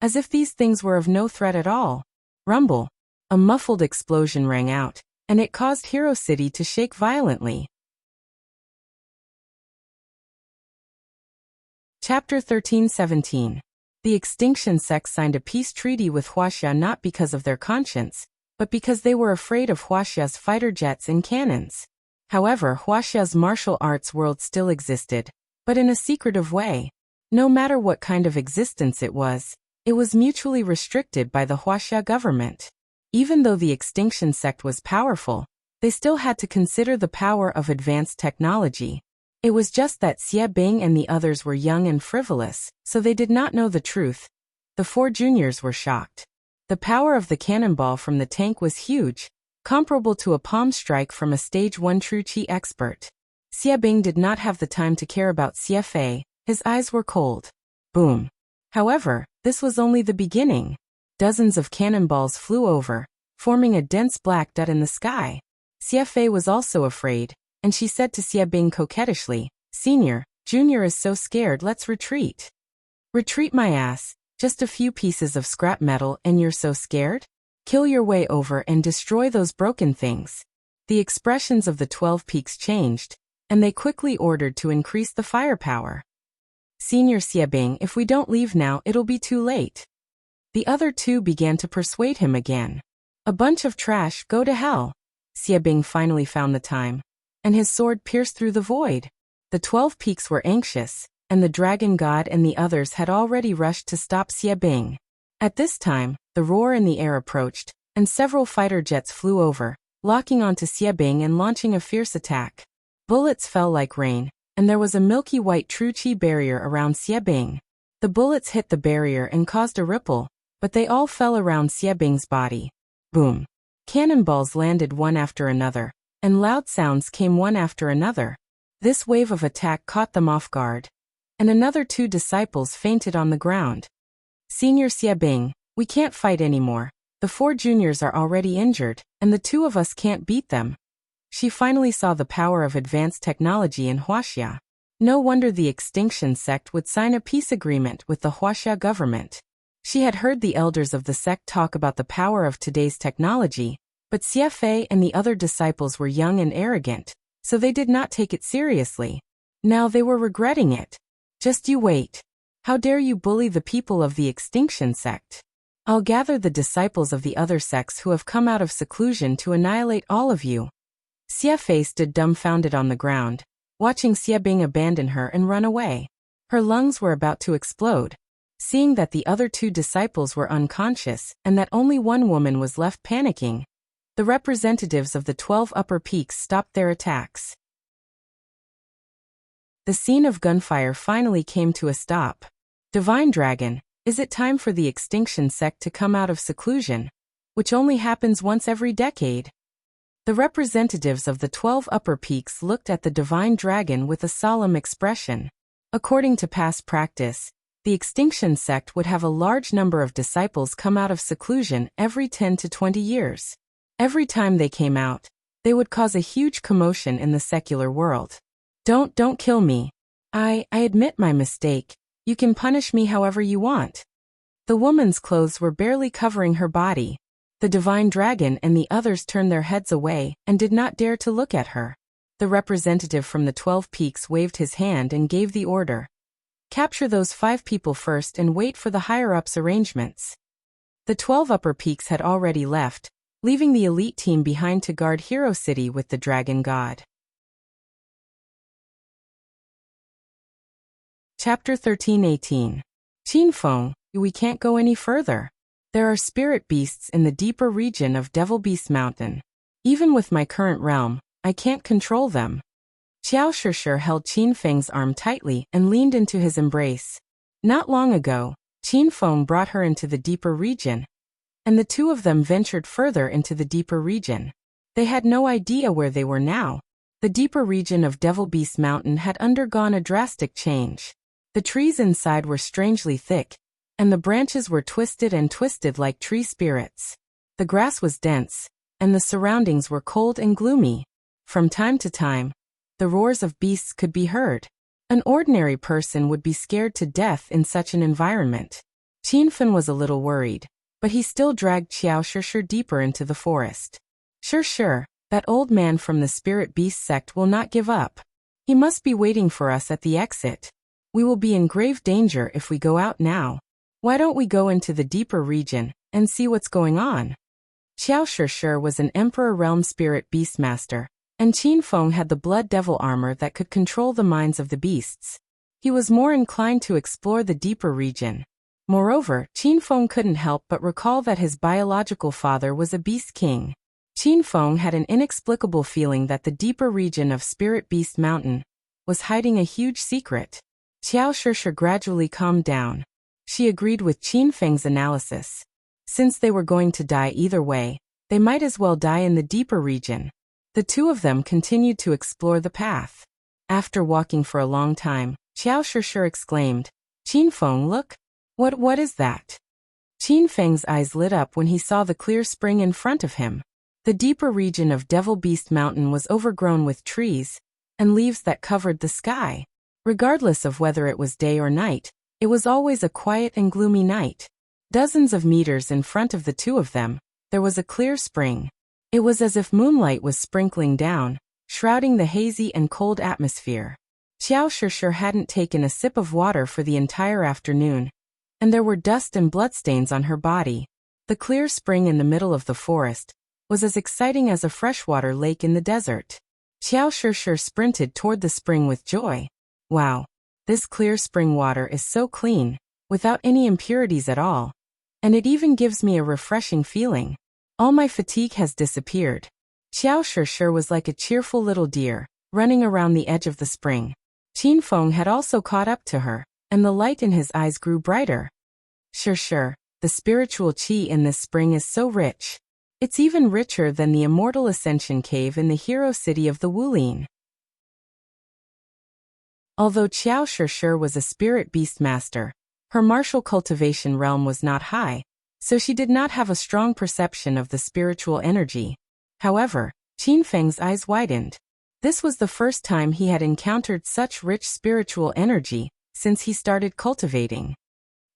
as if these things were of no threat at all. Rumble. A muffled explosion rang out, and it caused Hero City to shake violently. Chapter 13-17. The Extinction Sect signed a peace treaty with Wuxia not because of their conscience, but because they were afraid of Wuxia's fighter jets and cannons. However, Wuxia's martial arts world still existed, but in a secretive way. No matter what kind of existence it was mutually restricted by the Wuxia government. Even though the Extinction Sect was powerful, they still had to consider the power of advanced technology. It was just that Xie Bing and the others were young and frivolous, so they did not know the truth. The 4 juniors were shocked. The power of the cannonball from the tank was huge, comparable to a palm strike from a stage 1 true Qi expert. Xie Bing did not have the time to care about Xie Fei, his eyes were cold. Boom. However, this was only the beginning. Dozens of cannonballs flew over, forming a dense black dot in the sky. Xie Fei was also afraid, and she said to Xie Bing coquettishly, "Senior, Junior is so scared, let's retreat." "Retreat my ass, just a few pieces of scrap metal and you're so scared? Kill your way over and destroy those broken things." The expressions of the 12 peaks changed, and they quickly ordered to increase the firepower. "Senior Xie Bing, if we don't leave now it'll be too late." The other 2 began to persuade him again. "A bunch of trash, go to hell." Xie Bing finally found the time, and his sword pierced through the void. The 12 peaks were anxious, and the dragon god and the others had already rushed to stop Xie Bing. At this time, the roar in the air approached, and several fighter jets flew over, locking onto Xie Bing and launching a fierce attack. Bullets fell like rain, and there was a milky white true Qi barrier around Xie Bing. The bullets hit the barrier and caused a ripple, but they all fell around Xie Bing's body. Boom. Cannonballs landed one after another, and loud sounds came one after another. This wave of attack caught them off guard, and another 2 disciples fainted on the ground. "Senior Xie Bing, we can't fight anymore. The 4 juniors are already injured, and the 2 of us can't beat them." She finally saw the power of advanced technology in Wuxia. No wonder the Extinction Sect would sign a peace agreement with the Wuxia government. She had heard the elders of the sect talk about the power of today's technology, but Xie Fei and the other disciples were young and arrogant, so they did not take it seriously. Now they were regretting it. "Just you wait. How dare you bully the people of the Extinction Sect? I'll gather the disciples of the other sects who have come out of seclusion to annihilate all of you." Xie Fei stood dumbfounded on the ground, watching Xie Bing abandon her and run away. Her lungs were about to explode. Seeing that the other 2 disciples were unconscious and that only one woman was left panicking, the representatives of the 12 upper peaks stopped their attacks. The scene of gunfire finally came to a stop. "Divine Dragon, is it time for the Extinction Sect to come out of seclusion, which only happens once every decade?" The representatives of the 12 upper peaks looked at the Divine Dragon with a solemn expression. According to past practice, the Extinction Sect would have a large number of disciples come out of seclusion every 10 to 20 years. Every time they came out, they would cause a huge commotion in the secular world. Don't kill me. I admit my mistake. You can punish me however you want." The woman's clothes were barely covering her body. The Divine Dragon and the others turned their heads away and did not dare to look at her. The representative from the 12 peaks waved his hand and gave the order. "Capture those 5 people first and wait for the higher-ups' arrangements." The 12 upper peaks had already left, leaving the elite team behind to guard Hero City with the Dragon God. Chapter 13-18. "Qinfeng, we can't go any further. There are spirit beasts in the deeper region of Devil Beast Mountain. Even with my current realm, I can't control them." Xiao Shishir held Qin Feng's arm tightly and leaned into his embrace. Not long ago, Qin Feng brought her into the deeper region, and the 2 of them ventured further into the deeper region. They had no idea where they were now. The deeper region of Devil Beast Mountain had undergone a drastic change. The trees inside were strangely thick, and the branches were twisted and twisted like tree spirits. The grass was dense, and the surroundings were cold and gloomy. From time to time, the roars of beasts could be heard. An ordinary person would be scared to death in such an environment. Qinfen was a little worried, but he still dragged Xiao Shishir deeper into the forest. Sure, that old man from the Spirit Beast sect will not give up. He must be waiting for us at the exit. We will be in grave danger if we go out now. Why don't we go into the deeper region and see what's going on? Xiao Shishir was an Emperor Realm Spirit Beastmaster, and Qin Feng had the Blood Devil armor that could control the minds of the beasts. He was more inclined to explore the deeper region. Moreover, Qin Feng couldn't help but recall that his biological father was a beast king. Qin Feng had an inexplicable feeling that the deeper region of Spirit Beast Mountain was hiding a huge secret. Xiao Shishir gradually calmed down. She agreed with Qin Feng's analysis. Since they were going to die either way, they might as well die in the deeper region. The two of them continued to explore the path. After walking for a long time, Xiao Shishir exclaimed, "Qin Feng, look! What is that?" Qin Feng's eyes lit up when he saw the clear spring in front of him. The deeper region of Devil Beast Mountain was overgrown with trees and leaves that covered the sky. Regardless of whether it was day or night, it was always a quiet and gloomy night. Dozens of meters in front of the two of them, there was a clear spring. It was as if moonlight was sprinkling down, shrouding the hazy and cold atmosphere. Xiao Shishir hadn't taken a sip of water for the entire afternoon, and there were dust and bloodstains on her body. The clear spring in the middle of the forest was as exciting as a freshwater lake in the desert. Xiao Shishir sprinted toward the spring with joy. Wow, this clear spring water is so clean, without any impurities at all. And it even gives me a refreshing feeling. All my fatigue has disappeared. Xiao Shishir was like a cheerful little deer, running around the edge of the spring. Qin Feng had also caught up to her, and the light in his eyes grew brighter. Shishir, the spiritual qi in this spring is so rich. It's even richer than the immortal ascension cave in the hero city of the Wulin. Although Xiao Shishir was a spirit beast master, her martial cultivation realm was not high, so she did not have a strong perception of the spiritual energy. However, Qin Feng's eyes widened. This was the first time he had encountered such rich spiritual energy since he started cultivating.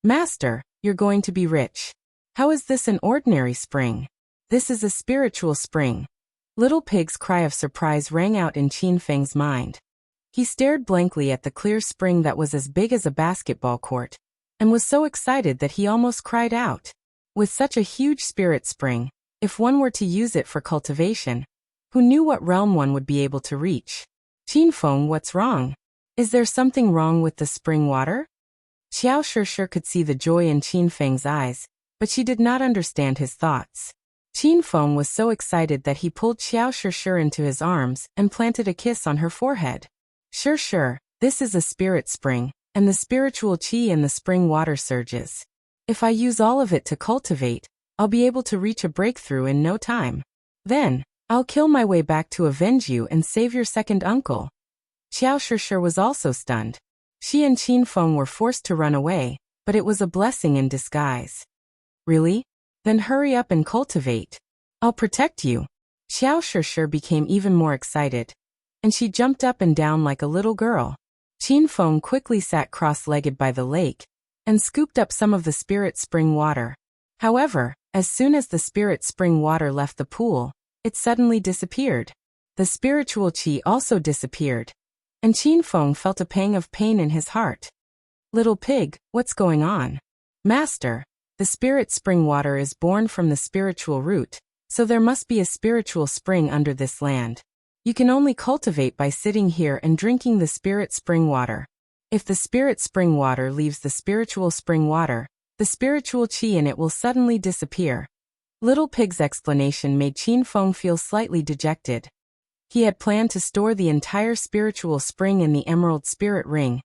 "Master, you're going to be rich. How is this an ordinary spring? This is a spiritual spring." Little Pig's cry of surprise rang out in Qin Feng's mind. He stared blankly at the clear spring that was as big as a basketball court, and was so excited that he almost cried out. With such a huge spirit spring, if one were to use it for cultivation, who knew what realm one would be able to reach? "Qin Feng, what's wrong? Is there something wrong with the spring water?" Xiao Shishir could see the joy in Qin Feng's eyes, but she did not understand his thoughts. Qin Feng was so excited that he pulled Xiao Shishir into his arms and planted a kiss on her forehead. "Shishir, this is a spirit spring, and the spiritual qi in the spring water surges. If I use all of it to cultivate, I'll be able to reach a breakthrough in no time. Then, I'll kill my way back to avenge you and save your second uncle." Xiao Shishir was also stunned. She and Qin Feng were forced to run away, but it was a blessing in disguise. "Really? Then hurry up and cultivate. I'll protect you." Xiao Shishir became even more excited, and she jumped up and down like a little girl. Qin Feng quickly sat cross-legged by the lake and scooped up some of the spirit spring water. However, as soon as the spirit spring water left the pool, it suddenly disappeared. The spiritual qi also disappeared, and Qin Feng felt a pang of pain in his heart. "Little Pig, what's going on?" "Master, the spirit spring water is born from the spiritual root, so there must be a spiritual spring under this land. You can only cultivate by sitting here and drinking the spirit spring water. If the spirit spring water leaves the spiritual spring water, the spiritual qi in it will suddenly disappear." Little Pig's explanation made Qin Feng feel slightly dejected. He had planned to store the entire spiritual spring in the Emerald Spirit Ring,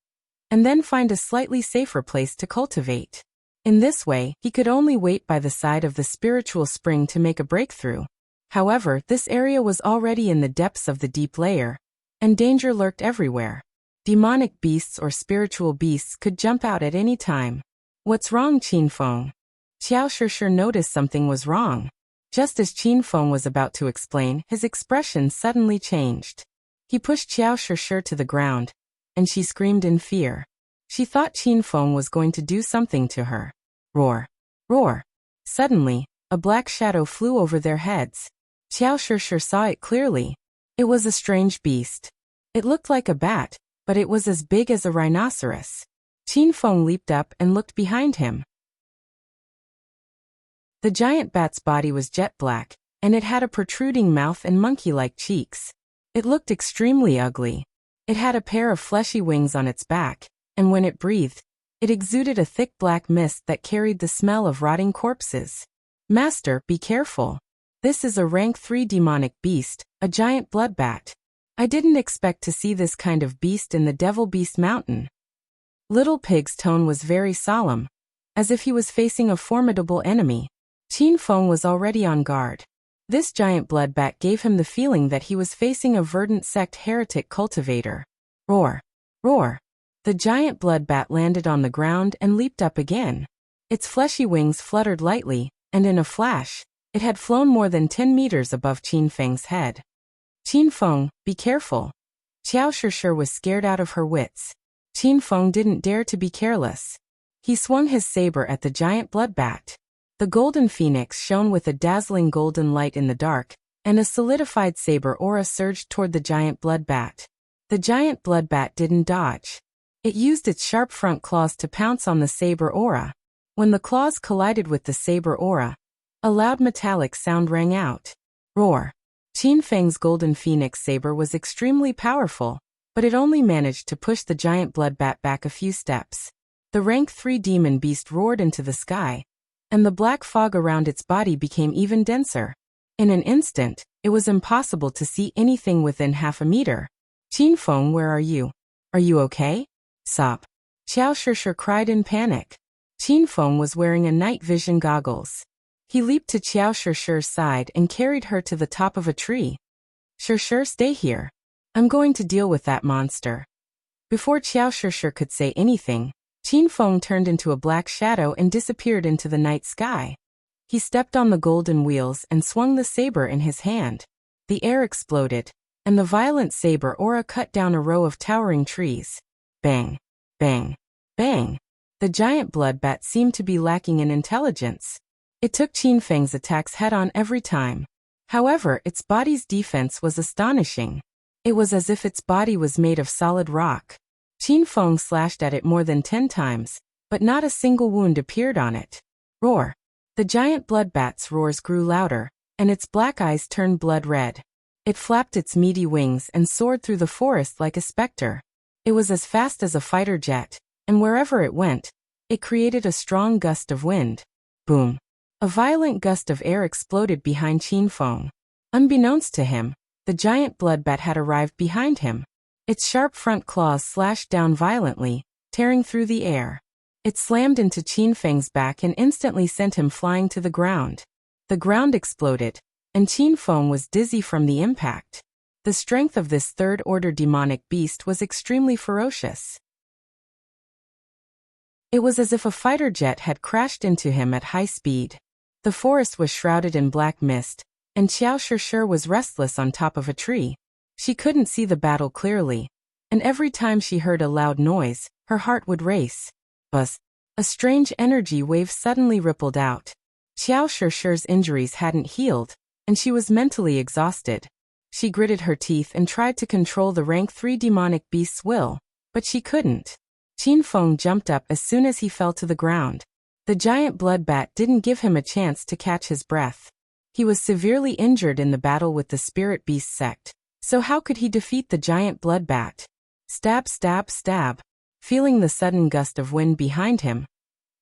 and then find a slightly safer place to cultivate. In this way, he could only wait by the side of the spiritual spring to make a breakthrough. However, this area was already in the depths of the deep layer, and danger lurked everywhere. Demonic beasts or spiritual beasts could jump out at any time. "What's wrong, Qin Feng?" Xiao Shishir noticed something was wrong. Just as Qin Feng was about to explain, his expression suddenly changed. He pushed Xiao Shishir to the ground, and she screamed in fear. She thought Qin Feng was going to do something to her. Roar! Roar! Suddenly, a black shadow flew over their heads. Xiao Shishir saw it clearly. It was a strange beast. It looked like a bat, but it was as big as a rhinoceros. Qin Feng leaped up and looked behind him. The giant bat's body was jet black, and it had a protruding mouth and monkey-like cheeks. It looked extremely ugly. It had a pair of fleshy wings on its back, and when it breathed, it exuded a thick black mist that carried the smell of rotting corpses. Master, be careful. This is a rank 3 demonic beast, a giant blood bat. I didn't expect to see this kind of beast in the Devil Beast Mountain. Little Pig's tone was very solemn, as if he was facing a formidable enemy. Qin Feng was already on guard. This giant blood bat gave him the feeling that he was facing a verdant sect heretic cultivator. Roar! Roar! The giant blood bat landed on the ground and leaped up again. Its fleshy wings fluttered lightly, and in a flash, it had flown more than 10 meters above Qin Feng's head. Qin Feng, be careful. Qiao Shishir was scared out of her wits. Qin Feng didn't dare to be careless. He swung his saber at the giant blood bat. The golden phoenix shone with a dazzling golden light in the dark, and a solidified saber aura surged toward the giant blood bat. The giant blood bat didn't dodge. It used its sharp front claws to pounce on the saber aura. When the claws collided with the saber aura, a loud metallic sound rang out. Roar! Qin Feng's golden phoenix saber was extremely powerful, but it only managed to push the giant blood bat back a few steps. The rank 3 demon beast roared into the sky, and the black fog around its body became even denser. In an instant, it was impossible to see anything within half a meter. Qin Feng, where are you? Are you okay? Sop! Qiao Shishir cried in panic. Qin Feng was wearing a night vision goggles. He leaped to Qiao Shishir's side and carried her to the top of a tree. Shishir, stay here. I'm going to deal with that monster. Before Qiao Shishir could say anything, Qin Feng turned into a black shadow and disappeared into the night sky. He stepped on the golden wheels and swung the saber in his hand. The air exploded, and the violent saber aura cut down a row of towering trees. Bang! Bang! Bang! The giant blood bat seemed to be lacking in intelligence. It took Qin Feng's attacks head-on every time. However, its body's defense was astonishing. It was as if its body was made of solid rock. Qin Feng slashed at it more than 10 times, but not a single wound appeared on it. Roar! The giant blood bat's roars grew louder, and its black eyes turned blood red. It flapped its meaty wings and soared through the forest like a specter. It was as fast as a fighter jet, and wherever it went, it created a strong gust of wind. Boom! A violent gust of air exploded behind Qin Feng. Unbeknownst to him, the giant blood bat had arrived behind him. Its sharp front claws slashed down violently, tearing through the air. It slammed into Qin Feng's back and instantly sent him flying to the ground. The ground exploded, and Qin Feng was dizzy from the impact. The strength of this third-order demonic beast was extremely ferocious. It was as if a fighter jet had crashed into him at high speed. The forest was shrouded in black mist, and Qiao Shishir was restless on top of a tree. She couldn't see the battle clearly, and every time she heard a loud noise, her heart would race. Buzz! A strange energy wave suddenly rippled out. Qiao Shishir's injuries hadn't healed, and she was mentally exhausted. She gritted her teeth and tried to control the rank 3 demonic beast's will, but she couldn't. Qin Feng jumped up as soon as he fell to the ground. The giant blood bat didn't give him a chance to catch his breath. He was severely injured in the battle with the spirit beast sect. So how could he defeat the giant blood bat? Stab, stab, stab. Feeling the sudden gust of wind behind him,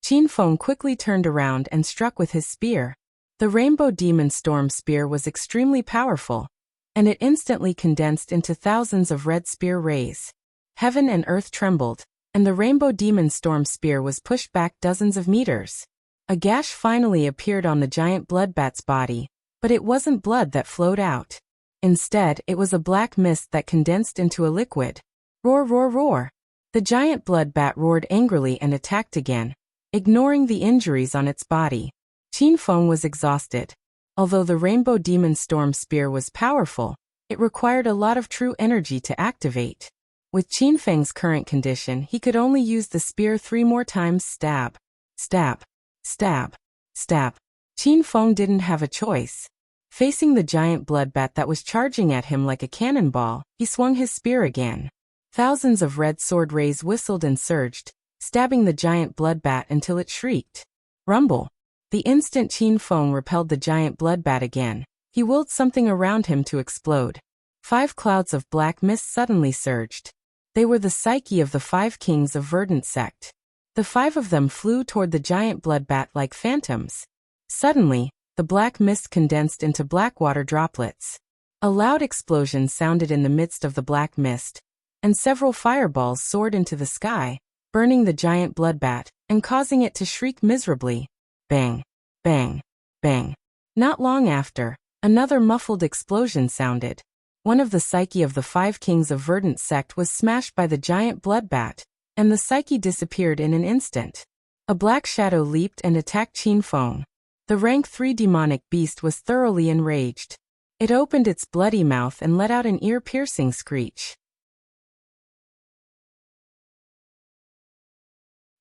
Qin Feng quickly turned around and struck with his spear. The Rainbow Demon Storm Spear was extremely powerful, and it instantly condensed into thousands of red spear rays. Heaven and earth trembled, and the Rainbow Demon Storm Spear was pushed back dozens of meters. A gash finally appeared on the giant blood bat's body, but it wasn't blood that flowed out. Instead, it was a black mist that condensed into a liquid. Roar, roar, roar! The giant blood bat roared angrily and attacked again, ignoring the injuries on its body. Qin Feng was exhausted. Although the Rainbow Demon Storm Spear was powerful, it required a lot of true energy to activate. With Qin Feng's current condition, he could only use the spear 3 more times. Stab, stab, stab, stab. Qin Feng didn't have a choice. Facing the giant blood bat that was charging at him like a cannonball, he swung his spear again. Thousands of red sword rays whistled and surged, stabbing the giant bloodbat until it shrieked. Rumble. The instant Qin Feng repelled the giant bloodbat again, he willed something around him to explode. 5 clouds of black mist suddenly surged. They were the psyche of the 5 kings of verdant sect. The 5 of them flew toward the giant bloodbat like phantoms. Suddenly, the black mist condensed into black water droplets. A loud explosion sounded in the midst of the black mist, and several fireballs soared into the sky, burning the giant bloodbat and causing it to shriek miserably. Bang, bang, bang. Not long after, another muffled explosion sounded. One of the psyche of the 5 kings of verdant sect was smashed by the giant bloodbat, and the psyche disappeared in an instant. A black shadow leaped and attacked Qin Feng. The rank 3 demonic beast was thoroughly enraged. It opened its bloody mouth and let out an ear-piercing screech.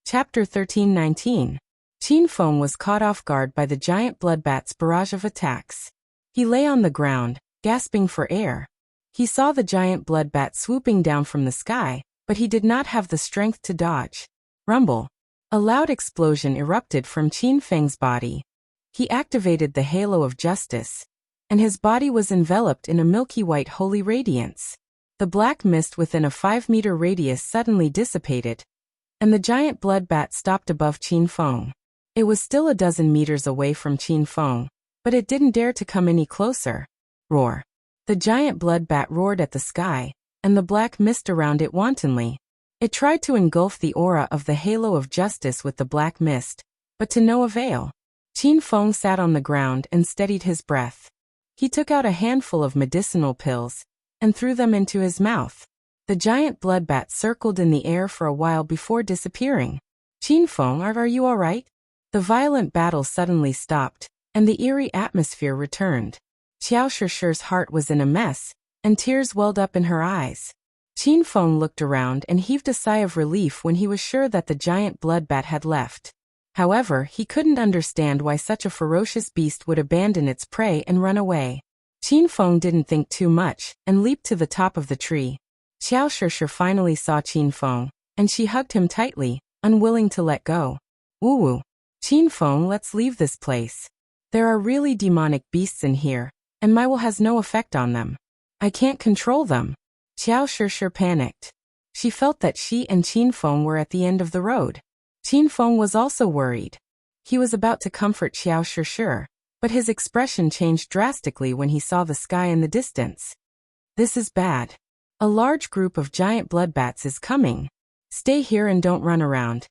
Chapter 13:19. Qin Feng was caught off guard by the giant bloodbat's barrage of attacks. He lay on the ground, gasping for air. He saw the giant bloodbat swooping down from the sky, but he did not have the strength to dodge. Rumble. A loud explosion erupted from Qin Feng's body. He activated the halo of justice, and his body was enveloped in a milky white holy radiance. The black mist within a 5-meter radius suddenly dissipated, and the giant bloodbat stopped above Qin Feng. It was still a dozen meters away from Qin Feng, but it didn't dare to come any closer. Roar. The giant bloodbat roared at the sky, and the black mist around it wantonly. It tried to engulf the aura of the halo of justice with the black mist, but to no avail. Qin Feng sat on the ground and steadied his breath. He took out a handful of medicinal pills and threw them into his mouth. The giant bloodbat circled in the air for a while before disappearing. Qin Feng, are you all right? The violent battle suddenly stopped, and the eerie atmosphere returned. Xiao Shishir's heart was in a mess, and tears welled up in her eyes. Qin Feng looked around and heaved a sigh of relief when he was sure that the giant bloodbat had left. However, he couldn't understand why such a ferocious beast would abandon its prey and run away. Qin Feng didn't think too much, and leaped to the top of the tree. Xiao Shishir finally saw Qin Feng, and she hugged him tightly, unwilling to let go. Woo-woo. Qin Feng, let's leave this place. There are really demonic beasts in here, and my will has no effect on them. I can't control them. Xiao Shishir panicked. She felt that she and Qin Feng were at the end of the road. Qin Feng was also worried. He was about to comfort Xiao Shishir, but his expression changed drastically when he saw the sky in the distance. This is bad. A large group of giant bloodbats is coming. Stay here and don't run around.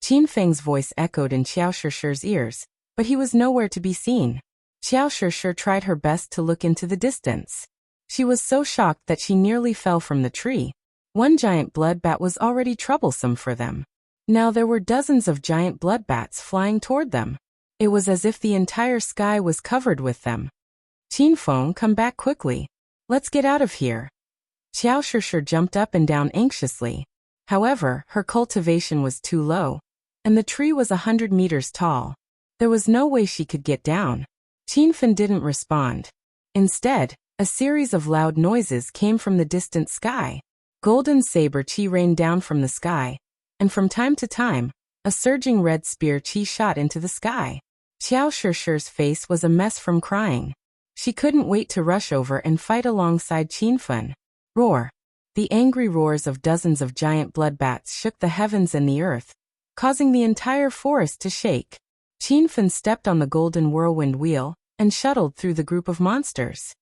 Qin Feng's voice echoed in Xiao Shishir's ears, but he was nowhere to be seen. Xiao Shishir tried her best to look into the distance. She was so shocked that she nearly fell from the tree. One giant bloodbat was already troublesome for them. Now there were dozens of giant bloodbats flying toward them. It was as if the entire sky was covered with them. Qin Feng, come back quickly. Let's get out of here. Xiao Shishir jumped up and down anxiously. However, her cultivation was too low, and the tree was 100 meters tall. There was no way she could get down. Qin Feng didn't respond. Instead, a series of loud noises came from the distant sky. Golden saber chi rained down from the sky, and from time to time, a surging red spear chi shot into the sky. Xiao Shishir's face was a mess from crying. She couldn't wait to rush over and fight alongside Qin Feng. Roar. The angry roars of dozens of giant bloodbats shook the heavens and the earth, causing the entire forest to shake. Qin Feng stepped on the golden whirlwind wheel and shuttled through the group of monsters.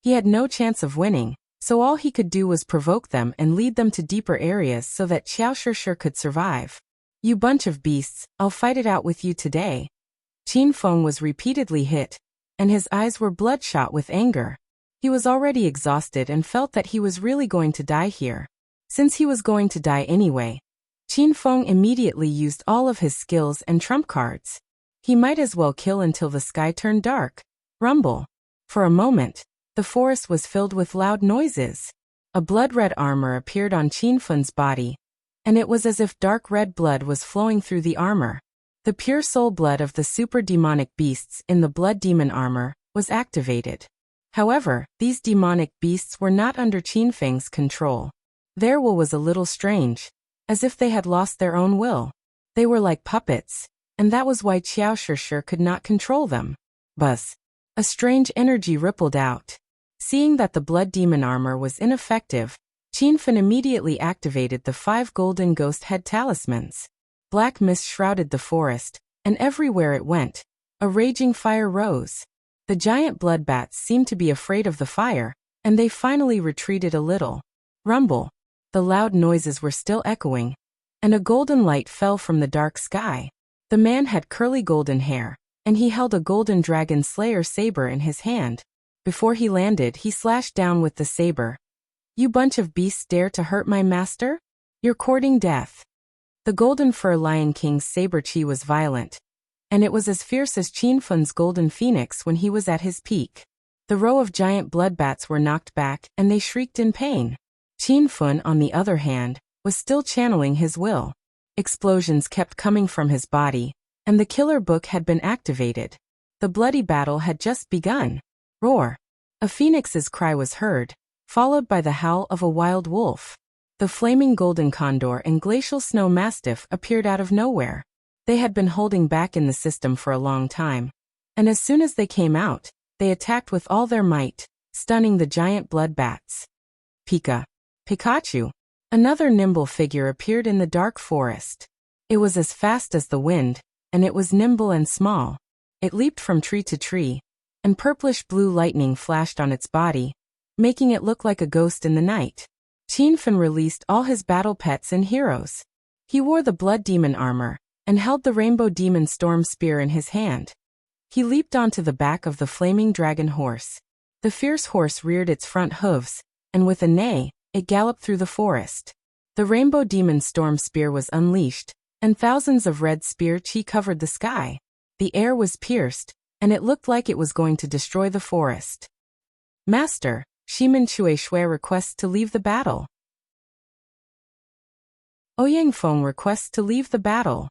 He had no chance of winning, so all he could do was provoke them and lead them to deeper areas so that Xiao Shishir could survive. You bunch of beasts, I'll fight it out with you today. Qin Feng was repeatedly hit, and his eyes were bloodshot with anger. He was already exhausted and felt that he was really going to die here. Since he was going to die anyway, Qin Feng immediately used all of his skills and trump cards. He might as well kill until the sky turned dark. Rumble. For a moment, the forest was filled with loud noises. A blood-red armor appeared on Qin Feng's body, and it was as if dark red blood was flowing through the armor. The pure soul blood of the super demonic beasts in the blood demon armor was activated. However, these demonic beasts were not under Qinfeng's control. Their will was a little strange, as if they had lost their own will. They were like puppets, and that was why Qiao Shishir could not control them. Buzz. A strange energy rippled out. Seeing that the blood demon armor was ineffective, Qinfen immediately activated the 5 golden ghost head talismans. Black mist shrouded the forest, and everywhere it went, a raging fire rose. The giant blood bats seemed to be afraid of the fire, and they finally retreated a little. Rumble. The loud noises were still echoing, and a golden light fell from the dark sky. The man had curly golden hair, and he held a golden dragon slayer saber in his hand. Before he landed, he slashed down with the saber. "You bunch of beasts dare to hurt my master? You're courting death." The golden fur lion king's saber chi was violent, and it was as fierce as Qinfen's golden phoenix when he was at his peak. The row of giant bloodbats were knocked back, and they shrieked in pain. Qinfen, on the other hand, was still channeling his will. Explosions kept coming from his body, and the killer book had been activated. The bloody battle had just begun. Roar! A phoenix's cry was heard, followed by the howl of a wild wolf. The flaming golden condor and glacial snow mastiff appeared out of nowhere. They had been holding back in the system for a long time, and as soon as they came out, they attacked with all their might, stunning the giant blood bats. Pikachu! Another nimble figure appeared in the dark forest. It was as fast as the wind, and it was nimble and small. It leaped from tree to tree, and purplish-blue lightning flashed on its body, making it look like a ghost in the night. Qinfen released all his battle pets and heroes. He wore the blood demon armor, and held the rainbow demon storm spear in his hand. He leaped onto the back of the flaming dragon horse. The fierce horse reared its front hooves, and with a neigh, it galloped through the forest. The rainbow demon storm spear was unleashed, and thousands of red spear chi covered the sky. The air was pierced, and it looked like it was going to destroy the forest. Master, Shimin Chueshui requests to leave the battle. Ouyangfeng requests to leave the battle.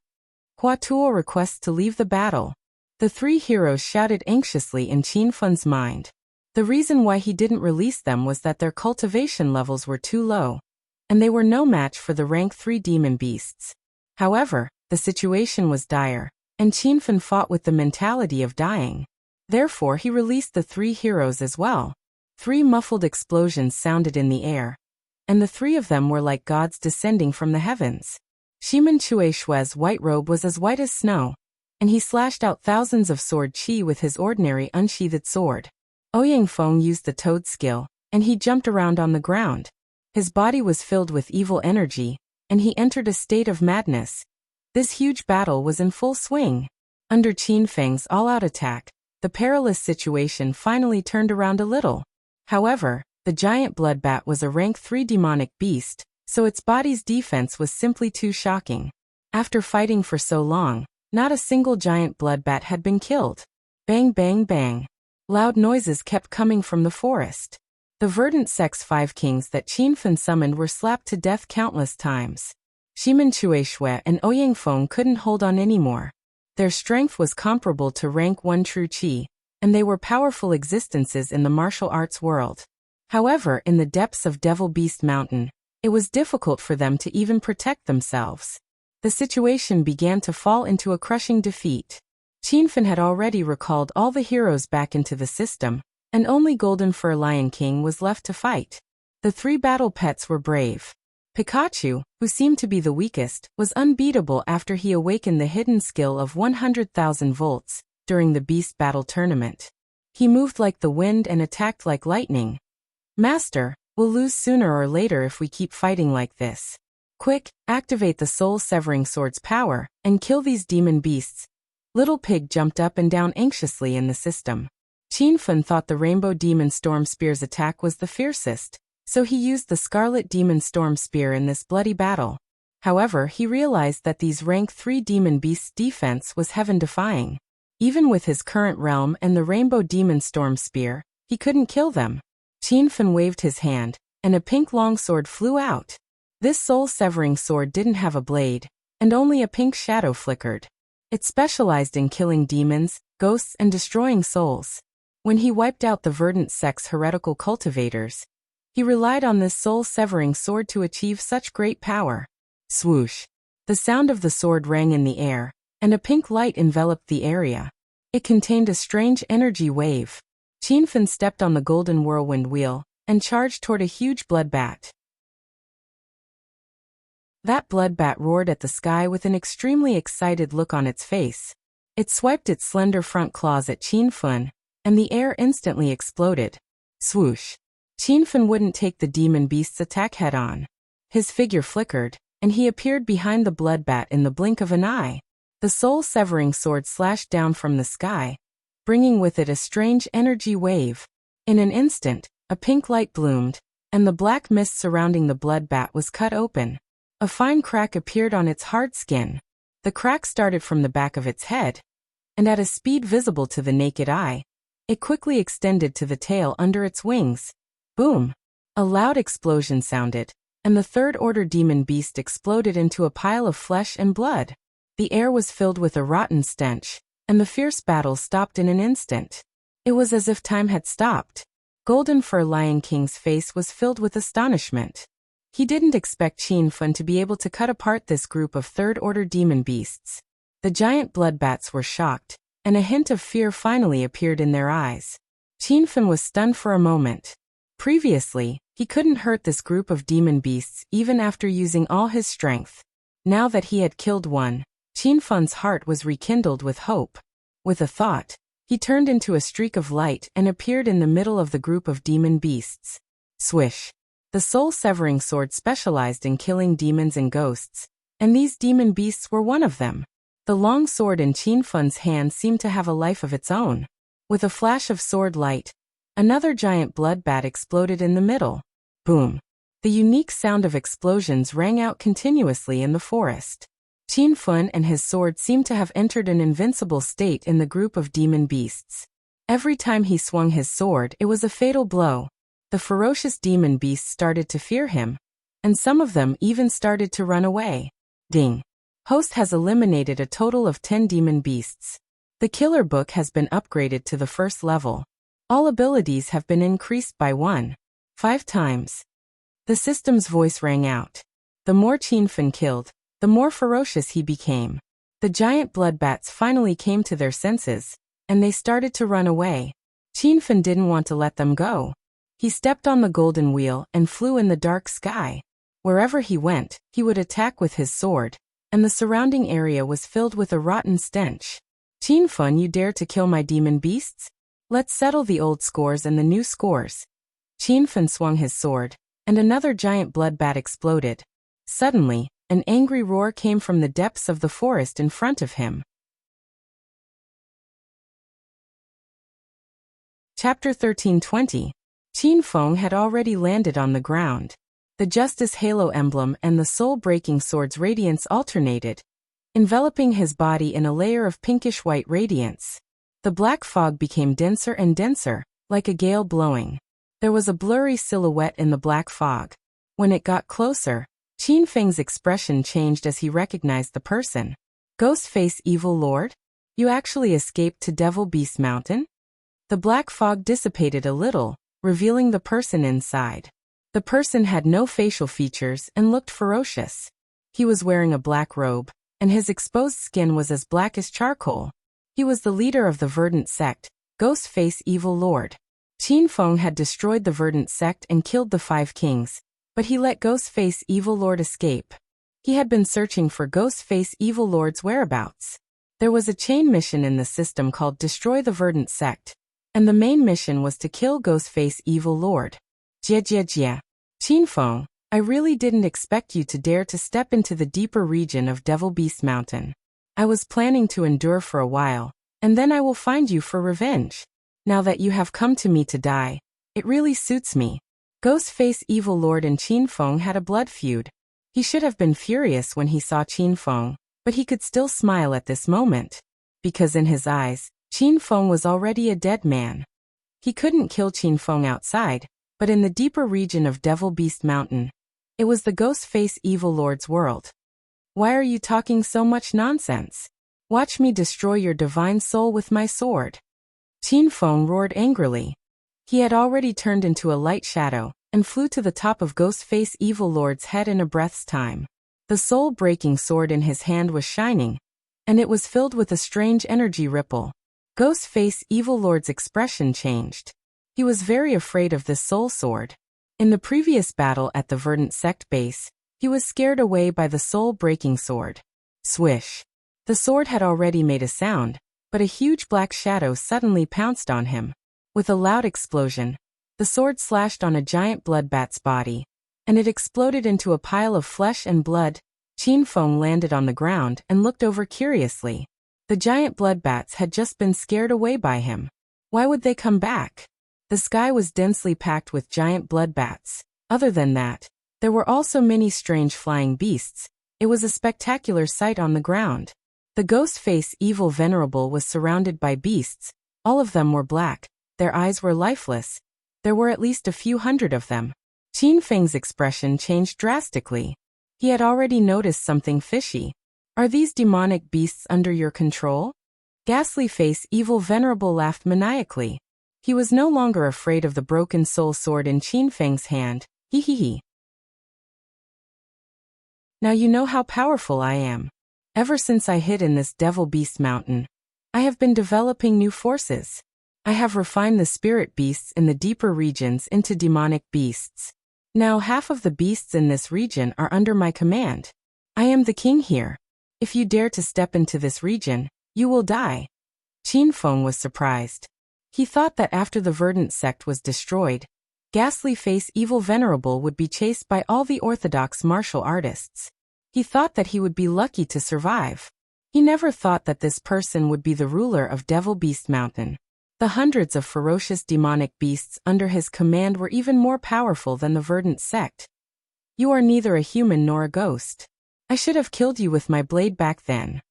Hua Tuo requests to leave the battle. The 3 heroes shouted anxiously in Qinfen's mind. The reason why he didn't release them was that their cultivation levels were too low, and they were no match for the rank 3 demon beasts. However, the situation was dire, and Qinfen fought with the mentality of dying. Therefore he released the 3 heroes as well. 3 muffled explosions sounded in the air, and the 3 of them were like gods descending from the heavens. Shimin Chueshui's white robe was as white as snow, and he slashed out thousands of sword chi with his ordinary unsheathed sword. Ouyangfeng used the toad skill, and he jumped around on the ground. His body was filled with evil energy, and he entered a state of madness. This huge battle was in full swing. Under Qinfeng's all-out attack, the perilous situation finally turned around a little. However, the giant bloodbat was a rank 3 demonic beast, so its body's defense was simply too shocking. After fighting for so long, not a single giant bloodbat had been killed. Bang bang bang. Loud noises kept coming from the forest. The verdant sex 5 kings that Qinfen summoned were slapped to death countless times. Shimin Chueshui and Ouyangfeng couldn't hold on anymore. Their strength was comparable to rank 1 true chi, and they were powerful existences in the martial arts world. However, in the depths of Devil Beast Mountain, it was difficult for them to even protect themselves. The situation began to fall into a crushing defeat. Qinfen had already recalled all the heroes back into the system, and only Golden Fur Lion King was left to fight. The 3 battle pets were brave. Pikachu, who seemed to be the weakest, was unbeatable after he awakened the hidden skill of 100,000 volts during the Beast Battle Tournament. He moved like the wind and attacked like lightning. Master, we'll lose sooner or later if we keep fighting like this. Quick, activate the soul-severing sword's power, and kill these demon beasts. Little Pig jumped up and down anxiously in the system. Qinfen thought the Rainbow Demon Storm Spear's attack was the fiercest, so he used the Scarlet Demon Storm Spear in this bloody battle. However, he realized that these rank 3 demon beasts' defense was heaven-defying. Even with his current realm and the Rainbow Demon Storm Spear, he couldn't kill them. Qinfen waved his hand, and a pink longsword flew out. This soul-severing sword didn't have a blade, and only a pink shadow flickered. It specialized in killing demons, ghosts, and destroying souls. When he wiped out the verdant sect's heretical cultivators, he relied on this soul-severing sword to achieve such great power. Swoosh! The sound of the sword rang in the air, and a pink light enveloped the area. It contained a strange energy wave. Qin Fan stepped on the golden whirlwind wheel and charged toward a huge bloodbat. That bloodbat roared at the sky with an extremely excited look on its face. It swiped its slender front claws at Qin Fan, and the air instantly exploded. Swoosh! Qin Fan wouldn't take the demon beast's attack head-on. His figure flickered, and he appeared behind the bloodbat in the blink of an eye. The soul-severing sword slashed down from the sky, bringing with it a strange energy wave. In an instant, a pink light bloomed, and the black mist surrounding the bloodbat was cut open. A fine crack appeared on its hard skin. The crack started from the back of its head, and at a speed visible to the naked eye, it quickly extended to the tail under its wings. Boom! A loud explosion sounded, and the third-order demon beast exploded into a pile of flesh and blood. The air was filled with a rotten stench, and the fierce battle stopped in an instant. It was as if time had stopped. Golden Fur Lion King's face was filled with astonishment. He didn't expect Qin Fan to be able to cut apart this group of third-order demon beasts. The giant bloodbats were shocked, and a hint of fear finally appeared in their eyes. Qin Fan was stunned for a moment. Previously, he couldn't hurt this group of demon beasts even after using all his strength. Now that he had killed one, Qin Fan's heart was rekindled with hope. With a thought, he turned into a streak of light and appeared in the middle of the group of demon beasts. Swish! The soul-severing sword specialized in killing demons and ghosts, and these demon beasts were one of them. The long sword in Qin Fan's hand seemed to have a life of its own. With a flash of sword light, another giant bloodbat exploded in the middle. Boom! The unique sound of explosions rang out continuously in the forest. Qin Fan and his sword seemed to have entered an invincible state in the group of demon beasts. Every time he swung his sword, it was a fatal blow. The ferocious demon beasts started to fear him, and some of them even started to run away. Ding! Host has eliminated a total of 10 demon beasts. The killer book has been upgraded to the first level. All abilities have been increased by 5 times. The system's voice rang out. The more Qin Fan killed, the more ferocious he became. The giant bloodbats finally came to their senses, and they started to run away. Qin Fan didn't want to let them go. He stepped on the golden wheel and flew in the dark sky. Wherever he went, he would attack with his sword, and the surrounding area was filled with a rotten stench. Qin Fan, you dare to kill my demon beasts? Let's settle the old scores and the new scores. Qin Fan swung his sword, and another giant bloodbat exploded. Suddenly, an angry roar came from the depths of the forest in front of him. Chapter 1320. Qin Fan had already landed on the ground. The Justice Halo emblem and the soul-breaking sword's radiance alternated, enveloping his body in a layer of pinkish-white radiance. The black fog became denser and denser, like a gale blowing. There was a blurry silhouette in the black fog. When it got closer, Qin Fan's expression changed as he recognized the person. Ghostface Evil Lord? You actually escaped to Devil Beast Mountain? The black fog dissipated a little, revealing the person inside. The person had no facial features and looked ferocious. He was wearing a black robe, and his exposed skin was as black as charcoal. He was the leader of the Verdant sect, Ghostface Evil Lord. Qin Fan had destroyed the Verdant sect and killed the 5 kings, but he let Ghostface Evil Lord escape. He had been searching for Ghostface Evil Lord's whereabouts. There was a chain mission in the system called Destroy the Verdant sect, and the main mission was to kill Ghostface Evil Lord. Jia. Qin Fan, I really didn't expect you to dare to step into the deeper region of Devil Beast Mountain. I was planning to endure for a while, and then I will find you for revenge. Now that you have come to me to die, it really suits me. Ghostface Evil Lord and Qin Fan had a blood feud. He should have been furious when he saw Qin Fan, but he could still smile at this moment. Because in his eyes, Qin Fan was already a dead man. He couldn't kill Qin Fan outside, but in the deeper region of Devil Beast Mountain, it was the Ghostface Evil Lord's world. Why are you talking so much nonsense? Watch me destroy your divine soul with my sword. Qin Feng roared angrily. He had already turned into a light shadow, and flew to the top of Ghostface Evil Lord's head in a breath's time. The soul-breaking sword in his hand was shining, and it was filled with a strange energy ripple. Ghostface Evil Lord's expression changed. He was very afraid of this soul sword. In the previous battle at the Verdant Sect base, he was scared away by the soul-breaking sword. Swish! The sword had already made a sound, but a huge black shadow suddenly pounced on him. With a loud explosion, the sword slashed on a giant bloodbat's body, and it exploded into a pile of flesh and blood. Qin Feng landed on the ground and looked over curiously. The giant bloodbats had just been scared away by him. Why would they come back? The sky was densely packed with giant bloodbats. Other than that, there were also many strange flying beasts. It was a spectacular sight on the ground. The Ghostface Evil Venerable was surrounded by beasts. All of them were black. Their eyes were lifeless. There were at least a few hundred of them. Qin Feng's expression changed drastically. He had already noticed something fishy. Are these demonic beasts under your control? Ghastly Face Evil Venerable laughed maniacally. He was no longer afraid of the broken soul sword in Qin Feng's hand. Hee hee hee. Now you know how powerful I am. Ever since I hid in this Devil Beast Mountain, I have been developing new forces. I have refined the spirit beasts in the deeper regions into demonic beasts. Now half of the beasts in this region are under my command. I am the king here. If you dare to step into this region, you will die. Qin Feng was surprised. He thought that after the Verdant Sect was destroyed, Ghastly Face Evil Venerable would be chased by all the orthodox martial artists. He thought that he would be lucky to survive. He never thought that this person would be the ruler of Devil Beast Mountain. The hundreds of ferocious demonic beasts under his command were even more powerful than the Verdant Sect. You are neither a human nor a ghost. I should have killed you with my blade back then.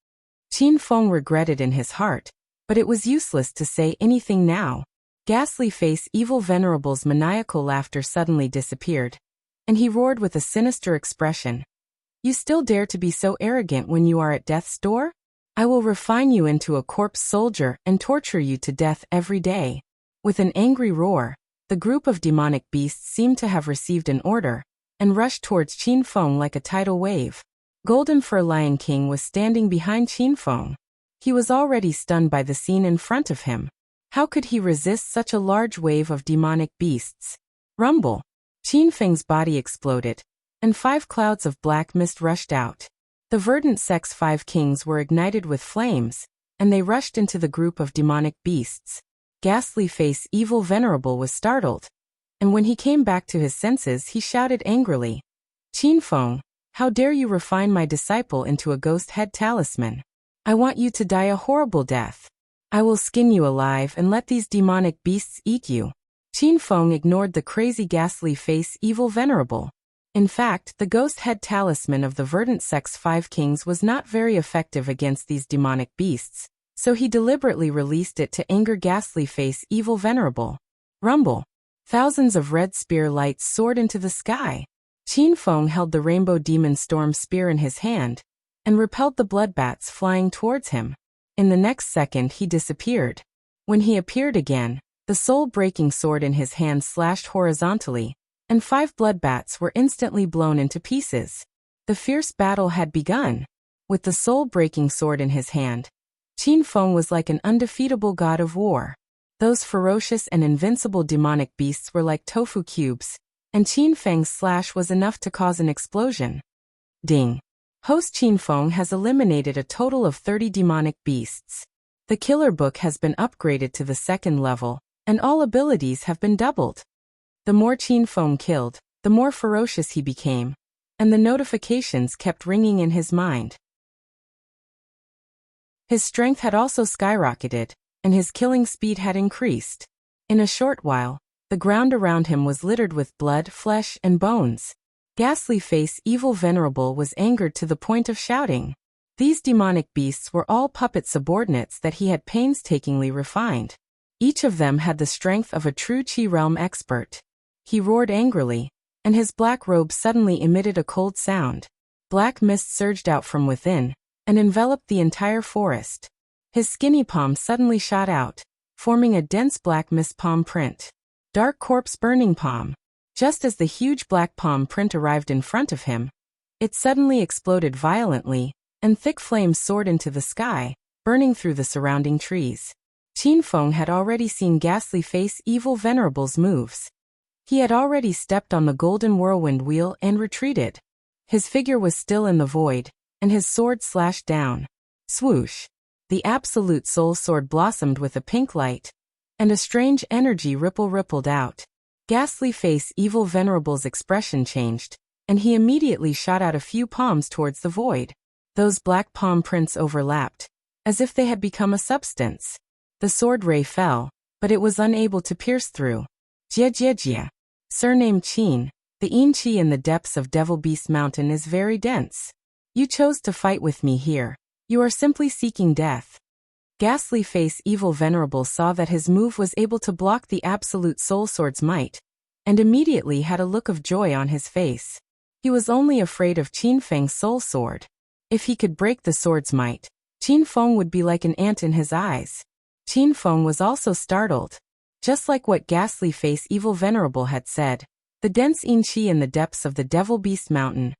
Qin Feng regretted in his heart, but it was useless to say anything now. Ghastly Face Evil Venerable's maniacal laughter suddenly disappeared, and he roared with a sinister expression. You still dare to be so arrogant when you are at death's door? I will refine you into a corpse soldier and torture you to death every day. With an angry roar, the group of demonic beasts seemed to have received an order, and rushed towards Qin Feng like a tidal wave. Golden Fur Lion King was standing behind Qin Feng. He was already stunned by the scene in front of him. How could he resist such a large wave of demonic beasts? Rumble! Qin Feng's body exploded, and 5 clouds of black mist rushed out. The Verdant Sect's 5 kings were ignited with flames, and they rushed into the group of demonic beasts. Ghastly Face Evil Venerable was startled, and when he came back to his senses he shouted angrily, Qin Feng, how dare you refine my disciple into a ghost head talisman? I want you to die a horrible death. I will skin you alive and let these demonic beasts eat you. Qin Feng ignored the crazy Ghastly Face Evil Venerable. In fact, the ghost head talisman of the Verdant Sect's 5 kings was not very effective against these demonic beasts, so he deliberately released it to anger Ghastly Face Evil Venerable. Rumble! Thousands of red spear lights soared into the sky. Qin Feng held the Rainbow Demon Storm Spear in his hand, and repelled the bloodbats flying towards him. In the next second he disappeared. When he appeared again, the soul-breaking sword in his hand slashed horizontally, and 5 bloodbats were instantly blown into pieces. The fierce battle had begun. With the soul-breaking sword in his hand, Qin Feng was like an undefeatable god of war. Those ferocious and invincible demonic beasts were like tofu cubes, and Qin Feng's slash was enough to cause an explosion. Ding! Host Qin Feng has eliminated a total of 30 demonic beasts. The killer book has been upgraded to the 2nd level, and all abilities have been doubled. The more Qin Feng killed, the more ferocious he became, and the notifications kept ringing in his mind. His strength had also skyrocketed, and his killing speed had increased. In a short while, the ground around him was littered with blood, flesh, and bones. Ghastly Face Evil Venerable was angered to the point of shouting. These demonic beasts were all puppet subordinates that he had painstakingly refined. Each of them had the strength of a true Qi realm expert. He roared angrily, and his black robe suddenly emitted a cold sound. Black mist surged out from within, and enveloped the entire forest. His skinny palm suddenly shot out, forming a dense black mist palm print. Dark corpse burning palm. Just as the huge black palm print arrived in front of him, it suddenly exploded violently, and thick flames soared into the sky, burning through the surrounding trees. Qin Feng had already seen Ghastly Face Evil Venerable's moves. He had already stepped on the golden whirlwind wheel and retreated. His figure was still in the void, and his sword slashed down. Swoosh! The absolute soul sword blossomed with a pink light, and a strange energy rippled out. Ghastly Face Evil Venerable's expression changed, and he immediately shot out a few palms towards the void. Those black palm prints overlapped, as if they had become a substance. The sword ray fell, but it was unable to pierce through. Jia. Surnamed Qin, the Yin Qi in the depths of Devil Beast Mountain is very dense. You chose to fight with me here. You are simply seeking death. Ghastly Face Evil Venerable saw that his move was able to block the absolute soul sword's might, and immediately had a look of joy on his face. He was only afraid of Qin Feng's soul sword. If he could break the sword's might, Qin Feng would be like an ant in his eyes. Qin Feng was also startled. Just like what Ghastly Face Evil Venerable had said, the dense Yin Qi in the depths of the Devil Beast Mountain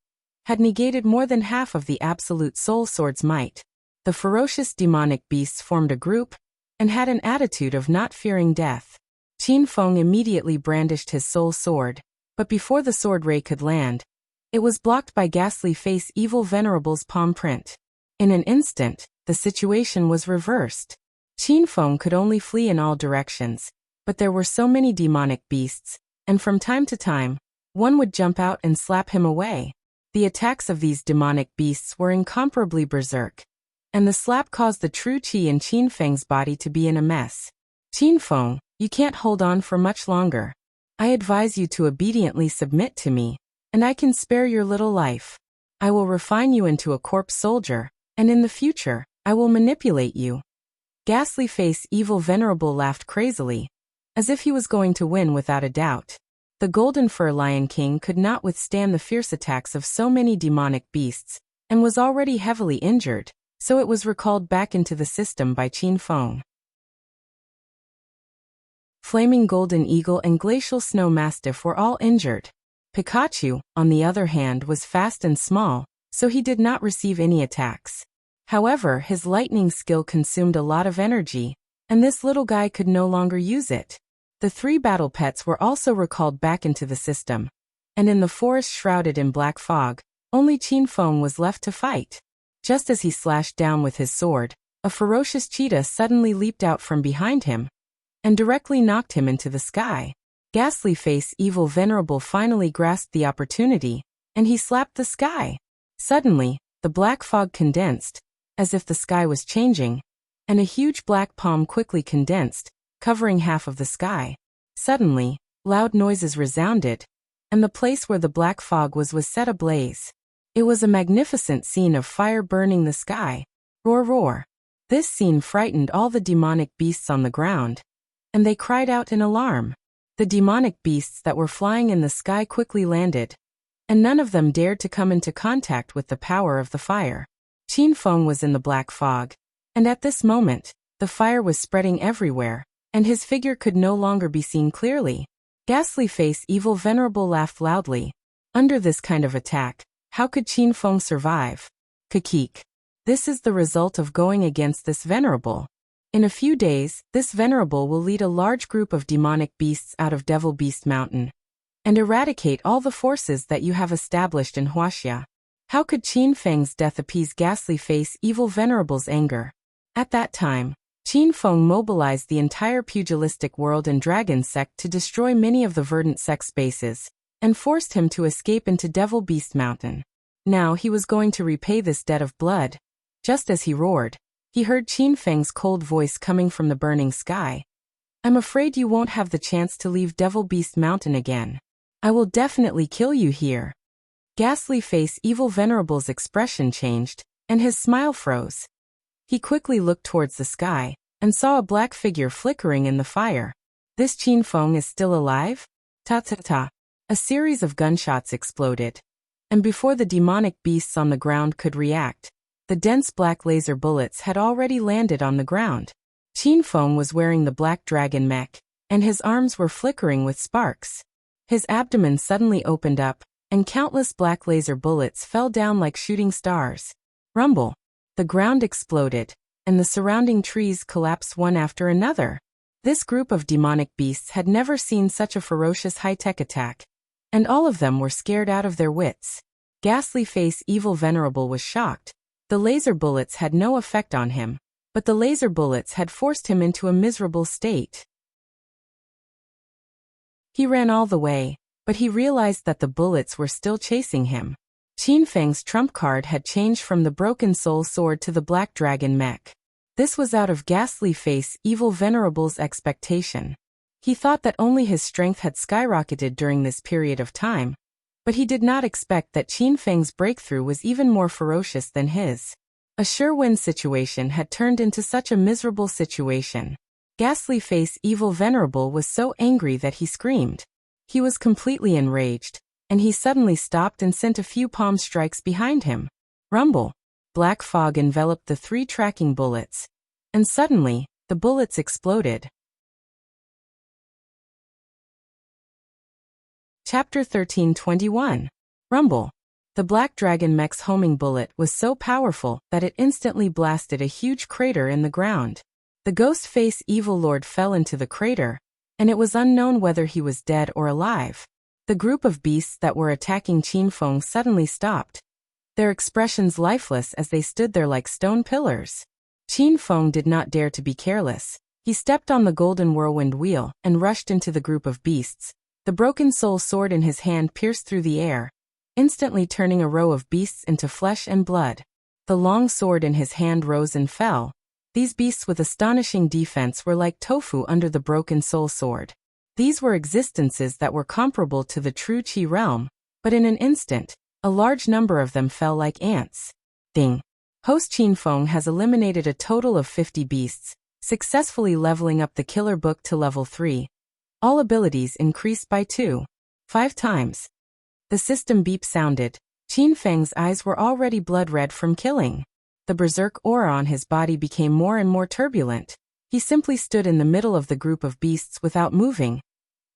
had negated more than half of the absolute soul sword's might. The ferocious demonic beasts formed a group, and had an attitude of not fearing death. Qin Feng immediately brandished his soul sword, but before the sword ray could land, it was blocked by Ghastly Face Evil Venerable's palm print. In an instant, the situation was reversed. Qin Feng could only flee in all directions, but there were so many demonic beasts, and from time to time, one would jump out and slap him away. The attacks of these demonic beasts were incomparably berserk, and the slap caused the true qi in Qin Feng's body to be in a mess. Qin Feng, you can't hold on for much longer. I advise you to obediently submit to me, and I can spare your little life. I will refine you into a corpse soldier, and in the future, I will manipulate you. Ghastly Face Evil Venerable laughed crazily, as if he was going to win without a doubt. The Golden Fur Lion King could not withstand the fierce attacks of so many demonic beasts, and was already heavily injured, so it was recalled back into the system by Qin Feng. Flaming Golden Eagle and Glacial Snow Mastiff were all injured. Pikachu, on the other hand, was fast and small, so he did not receive any attacks. However, his lightning skill consumed a lot of energy, and this little guy could no longer use it. The 3 battle pets were also recalled back into the system, and in the forest shrouded in black fog, only Qin Feng was left to fight. Just as he slashed down with his sword, a ferocious cheetah suddenly leaped out from behind him, and directly knocked him into the sky. Ghastly Face Evil Venerable finally grasped the opportunity, and he slapped the sky. Suddenly, the black fog condensed, as if the sky was changing, and a huge black palm quickly condensed, covering half of the sky. Suddenly, loud noises resounded, and the place where the black fog was set ablaze. It was a magnificent scene of fire burning the sky. Roar, roar. This scene frightened all the demonic beasts on the ground, and they cried out in alarm. The demonic beasts that were flying in the sky quickly landed, and none of them dared to come into contact with the power of the fire. Qin Feng was in the black fog, and at this moment, the fire was spreading everywhere, and his figure could no longer be seen clearly. Ghastly Face Evil Venerable laughed loudly. Under this kind of attack, how could Qin Feng survive? Kakik. This is the result of going against this venerable. In a few days, this venerable will lead a large group of demonic beasts out of Devil Beast Mountain, and eradicate all the forces that you have established in Wuxia. How could Qin Feng's death appease Ghastly Face Evil Venerable's anger? At that time, Qin Feng mobilized the entire pugilistic world and dragon sect to destroy many of the verdant sect's bases, and forced him to escape into Devil Beast Mountain. Now he was going to repay this debt of blood. Just as he roared, he heard Qin Feng's cold voice coming from the burning sky. I'm afraid you won't have the chance to leave Devil Beast Mountain again. I will definitely kill you here. Ghastly Face Evil Venerable's expression changed, and his smile froze. He quickly looked towards the sky, and saw a black figure flickering in the fire. This Qin Feng is still alive? Ta-ta-ta. A series of gunshots exploded, and before the demonic beasts on the ground could react, the dense black laser bullets had already landed on the ground. Qin Feng was wearing the black dragon mech, and his arms were flickering with sparks. His abdomen suddenly opened up, and countless black laser bullets fell down like shooting stars. Rumble. The ground exploded, and the surrounding trees collapsed one after another. This group of demonic beasts had never seen such a ferocious high-tech attack, and all of them were scared out of their wits. Ghastly Face Evil Venerable was shocked. The laser bullets had no effect on him, but the laser bullets had forced him into a miserable state. He ran all the way, but he realized that the bullets were still chasing him. Qin Feng's trump card had changed from the Broken Soul Sword to the Black Dragon Mech. This was out of Ghastly Face Evil Venerable's expectation. He thought that only his strength had skyrocketed during this period of time, but he did not expect that Qin Feng's breakthrough was even more ferocious than his. A sure-win situation had turned into such a miserable situation. Ghastly Face Evil Venerable was so angry that he screamed. He was completely enraged, and he suddenly stopped and sent a few palm strikes behind him. Rumble. Black fog enveloped the 3 tracking bullets, and suddenly, the bullets exploded. Chapter 1321. Rumble. The Black Dragon Mech's homing bullet was so powerful that it instantly blasted a huge crater in the ground. The Ghost Face Evil Lord fell into the crater, and it was unknown whether he was dead or alive. The group of beasts that were attacking Qin Feng suddenly stopped, their expressions lifeless as they stood there like stone pillars. Qin Feng did not dare to be careless. He stepped on the golden whirlwind wheel and rushed into the group of beasts. The Broken Soul Sword in his hand pierced through the air, instantly turning a row of beasts into flesh and blood. The long sword in his hand rose and fell. These beasts with astonishing defense were like tofu under the Broken Soul Sword. These were existences that were comparable to the true Qi realm, but in an instant, a large number of them fell like ants. Ding. Host Qin Feng has eliminated a total of 50 beasts, successfully leveling up the killer book to level 3. All abilities increased by 5 times. The system beep sounded. Qin Feng's eyes were already blood red from killing. The berserk aura on his body became more and more turbulent. He simply stood in the middle of the group of beasts without moving.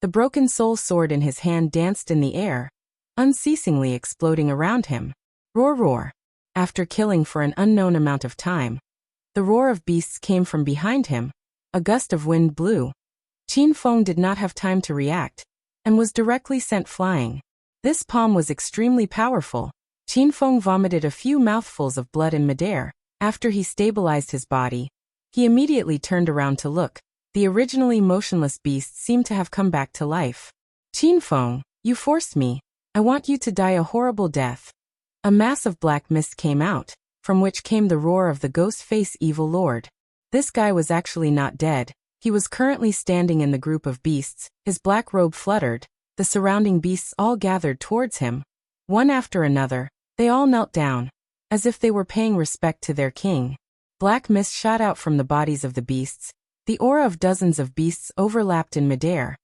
The Broken Soul Sword in his hand danced in the air, unceasingly exploding around him. Roar roar. After killing for an unknown amount of time, the roar of beasts came from behind him. A gust of wind blew. Qin Feng did not have time to react, and was directly sent flying. This palm was extremely powerful. Qin Feng vomited a few mouthfuls of blood in midair. After he stabilized his body, he immediately turned around to look. The originally motionless beast seemed to have come back to life. Qin Feng, you forced me. I want you to die a horrible death. A mass of black mist came out, from which came the roar of the Ghost Face Evil Lord. This guy was actually not dead. He was currently standing in the group of beasts. His black robe fluttered. The surrounding beasts all gathered towards him. One after another, they all knelt down, as if they were paying respect to their king. Black mist shot out from the bodies of the beasts. The aura of dozens of beasts overlapped in midair.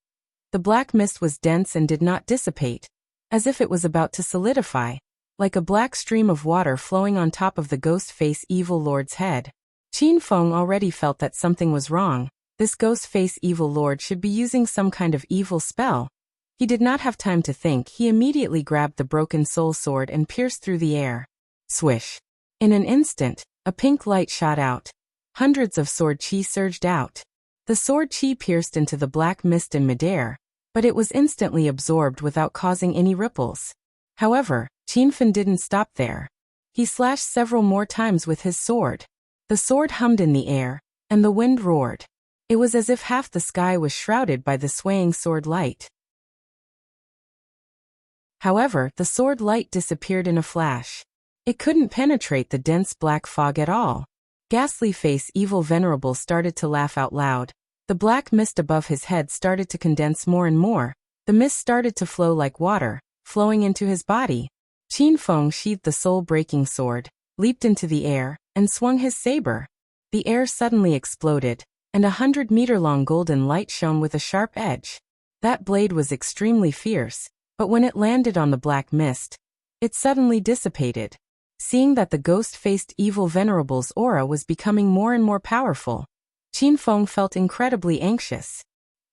The black mist was dense and did not dissipate, as if it was about to solidify, like a black stream of water flowing on top of the Ghost Face Evil Lord's head. Qin Feng already felt that something was wrong. This Ghost Face Evil Lord should be using some kind of evil spell. He did not have time to think. He immediately grabbed the Broken Soul Sword and pierced through the air. Swish. In an instant, a pink light shot out. Hundreds of sword chi surged out. The sword chi pierced into the black mist in midair, but it was instantly absorbed without causing any ripples. However, Qin Feng didn't stop there. He slashed several more times with his sword. The sword hummed in the air, and the wind roared. It was as if half the sky was shrouded by the swaying sword light. However, the sword light disappeared in a flash. It couldn't penetrate the dense black fog at all. Ghastly Face Evil Venerable started to laugh out loud. The black mist above his head started to condense more and more. The mist started to flow like water, flowing into his body. Qin Feng sheathed the soul-breaking sword, leaped into the air, and swung his saber. The air suddenly exploded, and 100-meter-long golden light shone with a sharp edge. That blade was extremely fierce, but when it landed on the black mist, it suddenly dissipated. Seeing that the ghost-faced Evil Venerable's aura was becoming more and more powerful, Qin Feng felt incredibly anxious.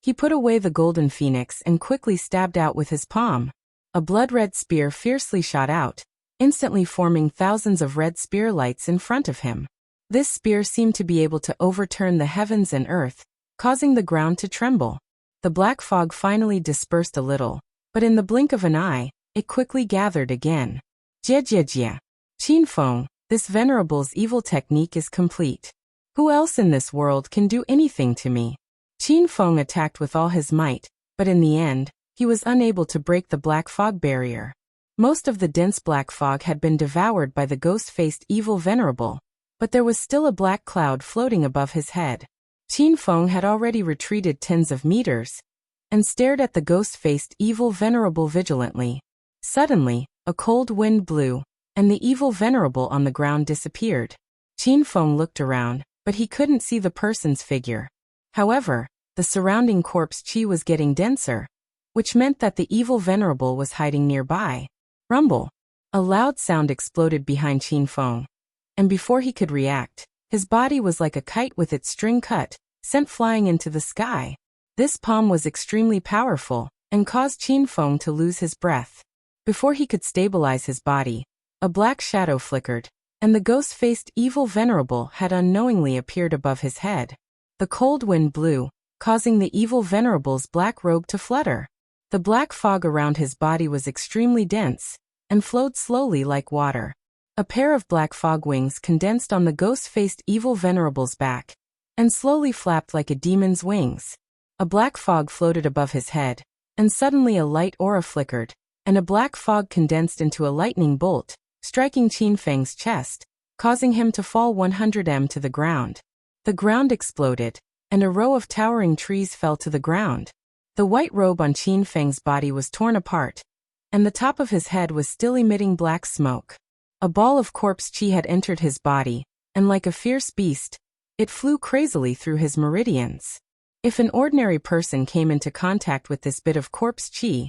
He put away the golden phoenix and quickly stabbed out with his palm. A blood-red spear fiercely shot out, instantly forming thousands of red spear lights in front of him. This spear seemed to be able to overturn the heavens and earth, causing the ground to tremble. The black fog finally dispersed a little, but in the blink of an eye, it quickly gathered again. Jia. Qin Feng, this venerable's evil technique is complete. Who else in this world can do anything to me? Qin Feng attacked with all his might, but in the end, he was unable to break the black fog barrier. Most of the dense black fog had been devoured by the ghost-faced evil venerable, but there was still a black cloud floating above his head. Qin Feng had already retreated tens of meters and stared at the ghost-faced evil venerable vigilantly. Suddenly, a cold wind blew, and the evil venerable on the ground disappeared. Qin Feng looked around, but he couldn't see the person's figure. However, the surrounding corpse chi was getting denser, which meant that the evil venerable was hiding nearby. Rumble! A loud sound exploded behind Qin Feng, and before he could react, his body was like a kite with its string cut, sent flying into the sky. This palm was extremely powerful, and caused Qin Feng to lose his breath. Before he could stabilize his body, a black shadow flickered, and the ghost-faced evil venerable had unknowingly appeared above his head. The cold wind blew, causing the evil venerable's black robe to flutter. The black fog around his body was extremely dense, and flowed slowly like water. A pair of black fog wings condensed on the ghost-faced evil venerable's back, and slowly flapped like a demon's wings. A black fog floated above his head, and suddenly a light aura flickered, and a black fog condensed into a lightning bolt, striking Qin Feng's chest, causing him to fall 100 m to the ground. The ground exploded, and a row of towering trees fell to the ground. The white robe on Qin Feng's body was torn apart, and the top of his head was still emitting black smoke. A ball of corpse chi had entered his body, and like a fierce beast, it flew crazily through his meridians. If an ordinary person came into contact with this bit of corpse chi,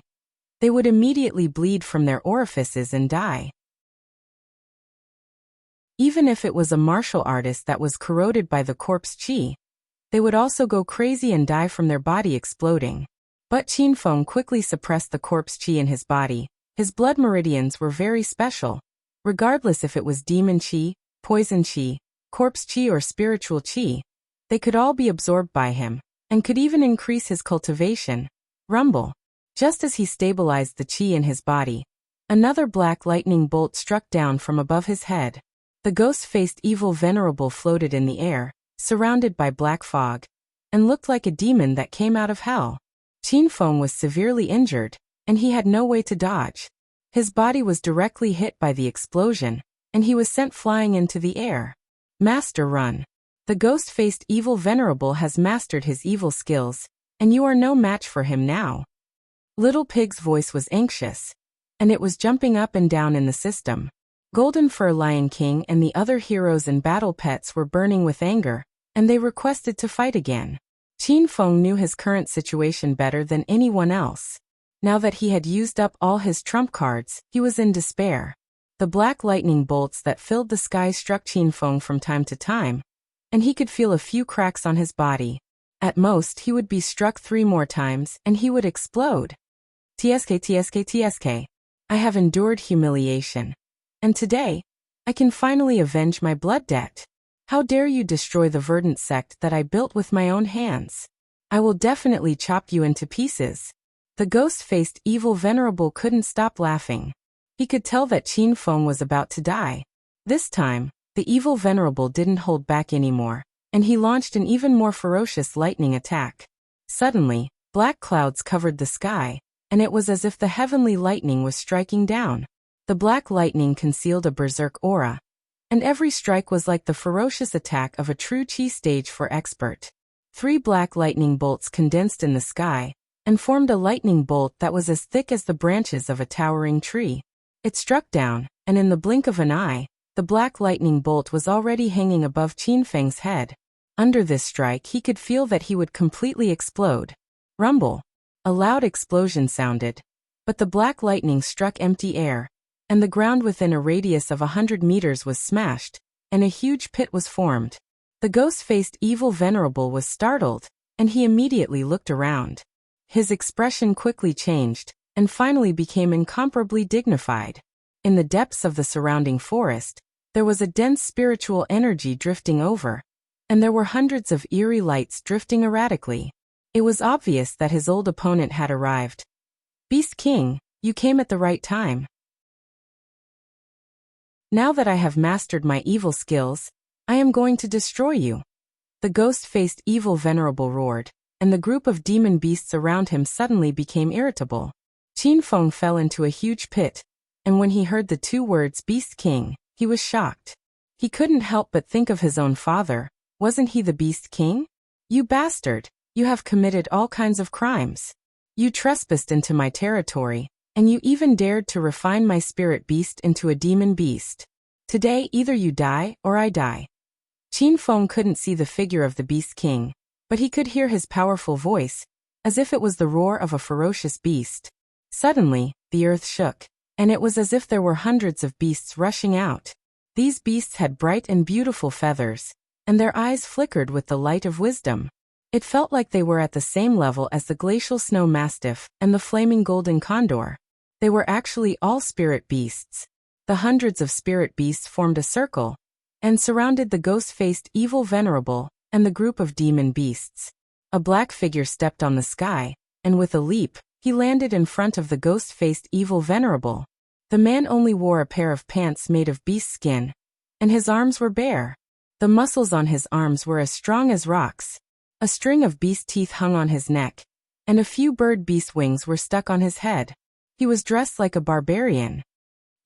they would immediately bleed from their orifices and die. Even if it was a martial artist that was corroded by the corpse chi, they would also go crazy and die from their body exploding. But Qin Feng quickly suppressed the corpse chi in his body. His blood meridians were very special. Regardless if it was demon chi, poison chi, corpse chi or spiritual chi, they could all be absorbed by him, and could even increase his cultivation. Rumble! Just as he stabilized the chi in his body, another black lightning bolt struck down from above his head. The ghost-faced evil venerable floated in the air, surrounded by black fog, and looked like a demon that came out of hell. Qin Feng was severely injured, and he had no way to dodge. His body was directly hit by the explosion, and he was sent flying into the air. Master Run! The ghost-faced evil venerable has mastered his evil skills, and you are no match for him now. Little Pig's voice was anxious, and it was jumping up and down in the system. Golden Fur Lion King and the other heroes and battle pets were burning with anger, and they requested to fight again. Qin Feng knew his current situation better than anyone else. Now that he had used up all his trump cards, he was in despair. The black lightning bolts that filled the sky struck Qin Feng from time to time, and he could feel a few cracks on his body. At most, he would be struck 3 more times, and he would explode. TSK. I have endured humiliation. And today, I can finally avenge my blood debt. How dare you destroy the verdant sect that I built with my own hands? I will definitely chop you into pieces. The ghost-faced evil venerable couldn't stop laughing. He could tell that Qin Feng was about to die. This time, the evil venerable didn't hold back anymore, and he launched an even more ferocious lightning attack. Suddenly, black clouds covered the sky, and it was as if the heavenly lightning was striking down. The black lightning concealed a berserk aura, and every strike was like the ferocious attack of a true chi stage for expert. 3 black lightning bolts condensed in the sky, and formed a lightning bolt that was as thick as the branches of a towering tree. It struck down, and in the blink of an eye, the black lightning bolt was already hanging above Qin Feng's head. Under this strike he could feel that he would completely explode. Rumble! A loud explosion sounded, but the black lightning struck empty air, and the ground within a radius of 100 meters was smashed, and a huge pit was formed. The ghost-faced evil venerable was startled, and he immediately looked around. His expression quickly changed, and finally became incomparably dignified. In the depths of the surrounding forest, there was a dense spiritual energy drifting over, and there were hundreds of eerie lights drifting erratically. It was obvious that his old opponent had arrived. Beast King, you came at the right time. Now that I have mastered my evil skills, I am going to destroy you. The ghost-faced evil venerable roared, and the group of demon beasts around him suddenly became irritable. Qin Feng fell into a huge pit, and when he heard the two words Beast King, he was shocked. He couldn't help but think of his own father. Wasn't he the Beast King? You bastard, you have committed all kinds of crimes. You trespassed into my territory, and you even dared to refine my spirit beast into a demon beast. Today either you die or I die. Qin Feng couldn't see the figure of the Beast King, but he could hear his powerful voice, as if it was the roar of a ferocious beast. Suddenly, the earth shook, and it was as if there were hundreds of beasts rushing out. These beasts had bright and beautiful feathers, and their eyes flickered with the light of wisdom. It felt like they were at the same level as the glacial snow mastiff and the flaming golden condor. They were actually all spirit beasts. The hundreds of spirit beasts formed a circle, and surrounded the ghost-faced evil venerable and the group of demon beasts. A black figure stepped on the sky, and with a leap, he landed in front of the ghost-faced evil venerable. The man only wore a pair of pants made of beast skin, and his arms were bare. The muscles on his arms were as strong as rocks. A string of beast teeth hung on his neck, and a few bird beast wings were stuck on his head. He was dressed like a barbarian.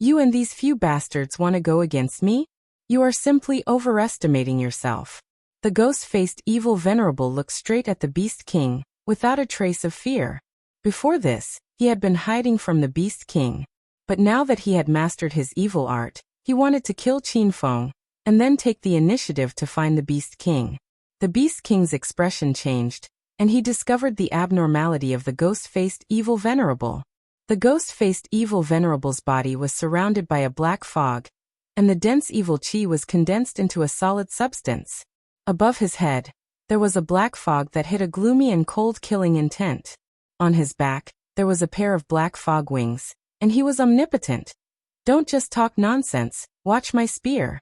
You and these few bastards want to go against me? You are simply overestimating yourself. The ghost-faced evil venerable looked straight at the Beast King, without a trace of fear. Before this, he had been hiding from the Beast King, but now that he had mastered his evil art, he wanted to kill Qin Feng, and then take the initiative to find the Beast King. The Beast King's expression changed, and he discovered the abnormality of the ghost-faced evil venerable. The ghost-faced evil venerable's body was surrounded by a black fog, and the dense evil qi was condensed into a solid substance. Above his head, there was a black fog that hid a gloomy and cold-killing intent. On his back, there was a pair of black fog wings, and he was omnipotent. Don't just talk nonsense, watch my spear.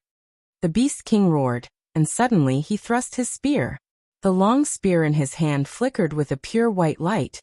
The Beast King roared, and suddenly he thrust his spear. The long spear in his hand flickered with a pure white light,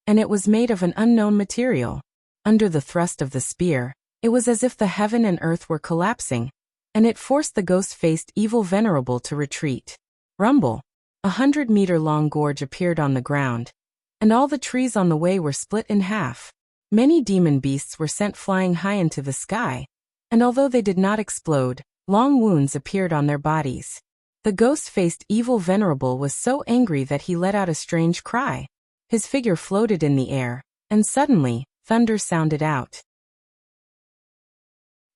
and it was made of an unknown material. Under the thrust of the spear, it was as if the heaven and earth were collapsing, and it forced the ghost-faced evil venerable to retreat. Rumble! 100-meter-long gorge appeared on the ground, and all the trees on the way were split in half. Many demon beasts were sent flying high into the sky, and although they did not explode, long wounds appeared on their bodies. The ghost-faced evil venerable was so angry that he let out a strange cry. His figure floated in the air, and suddenly, thunder sounded out.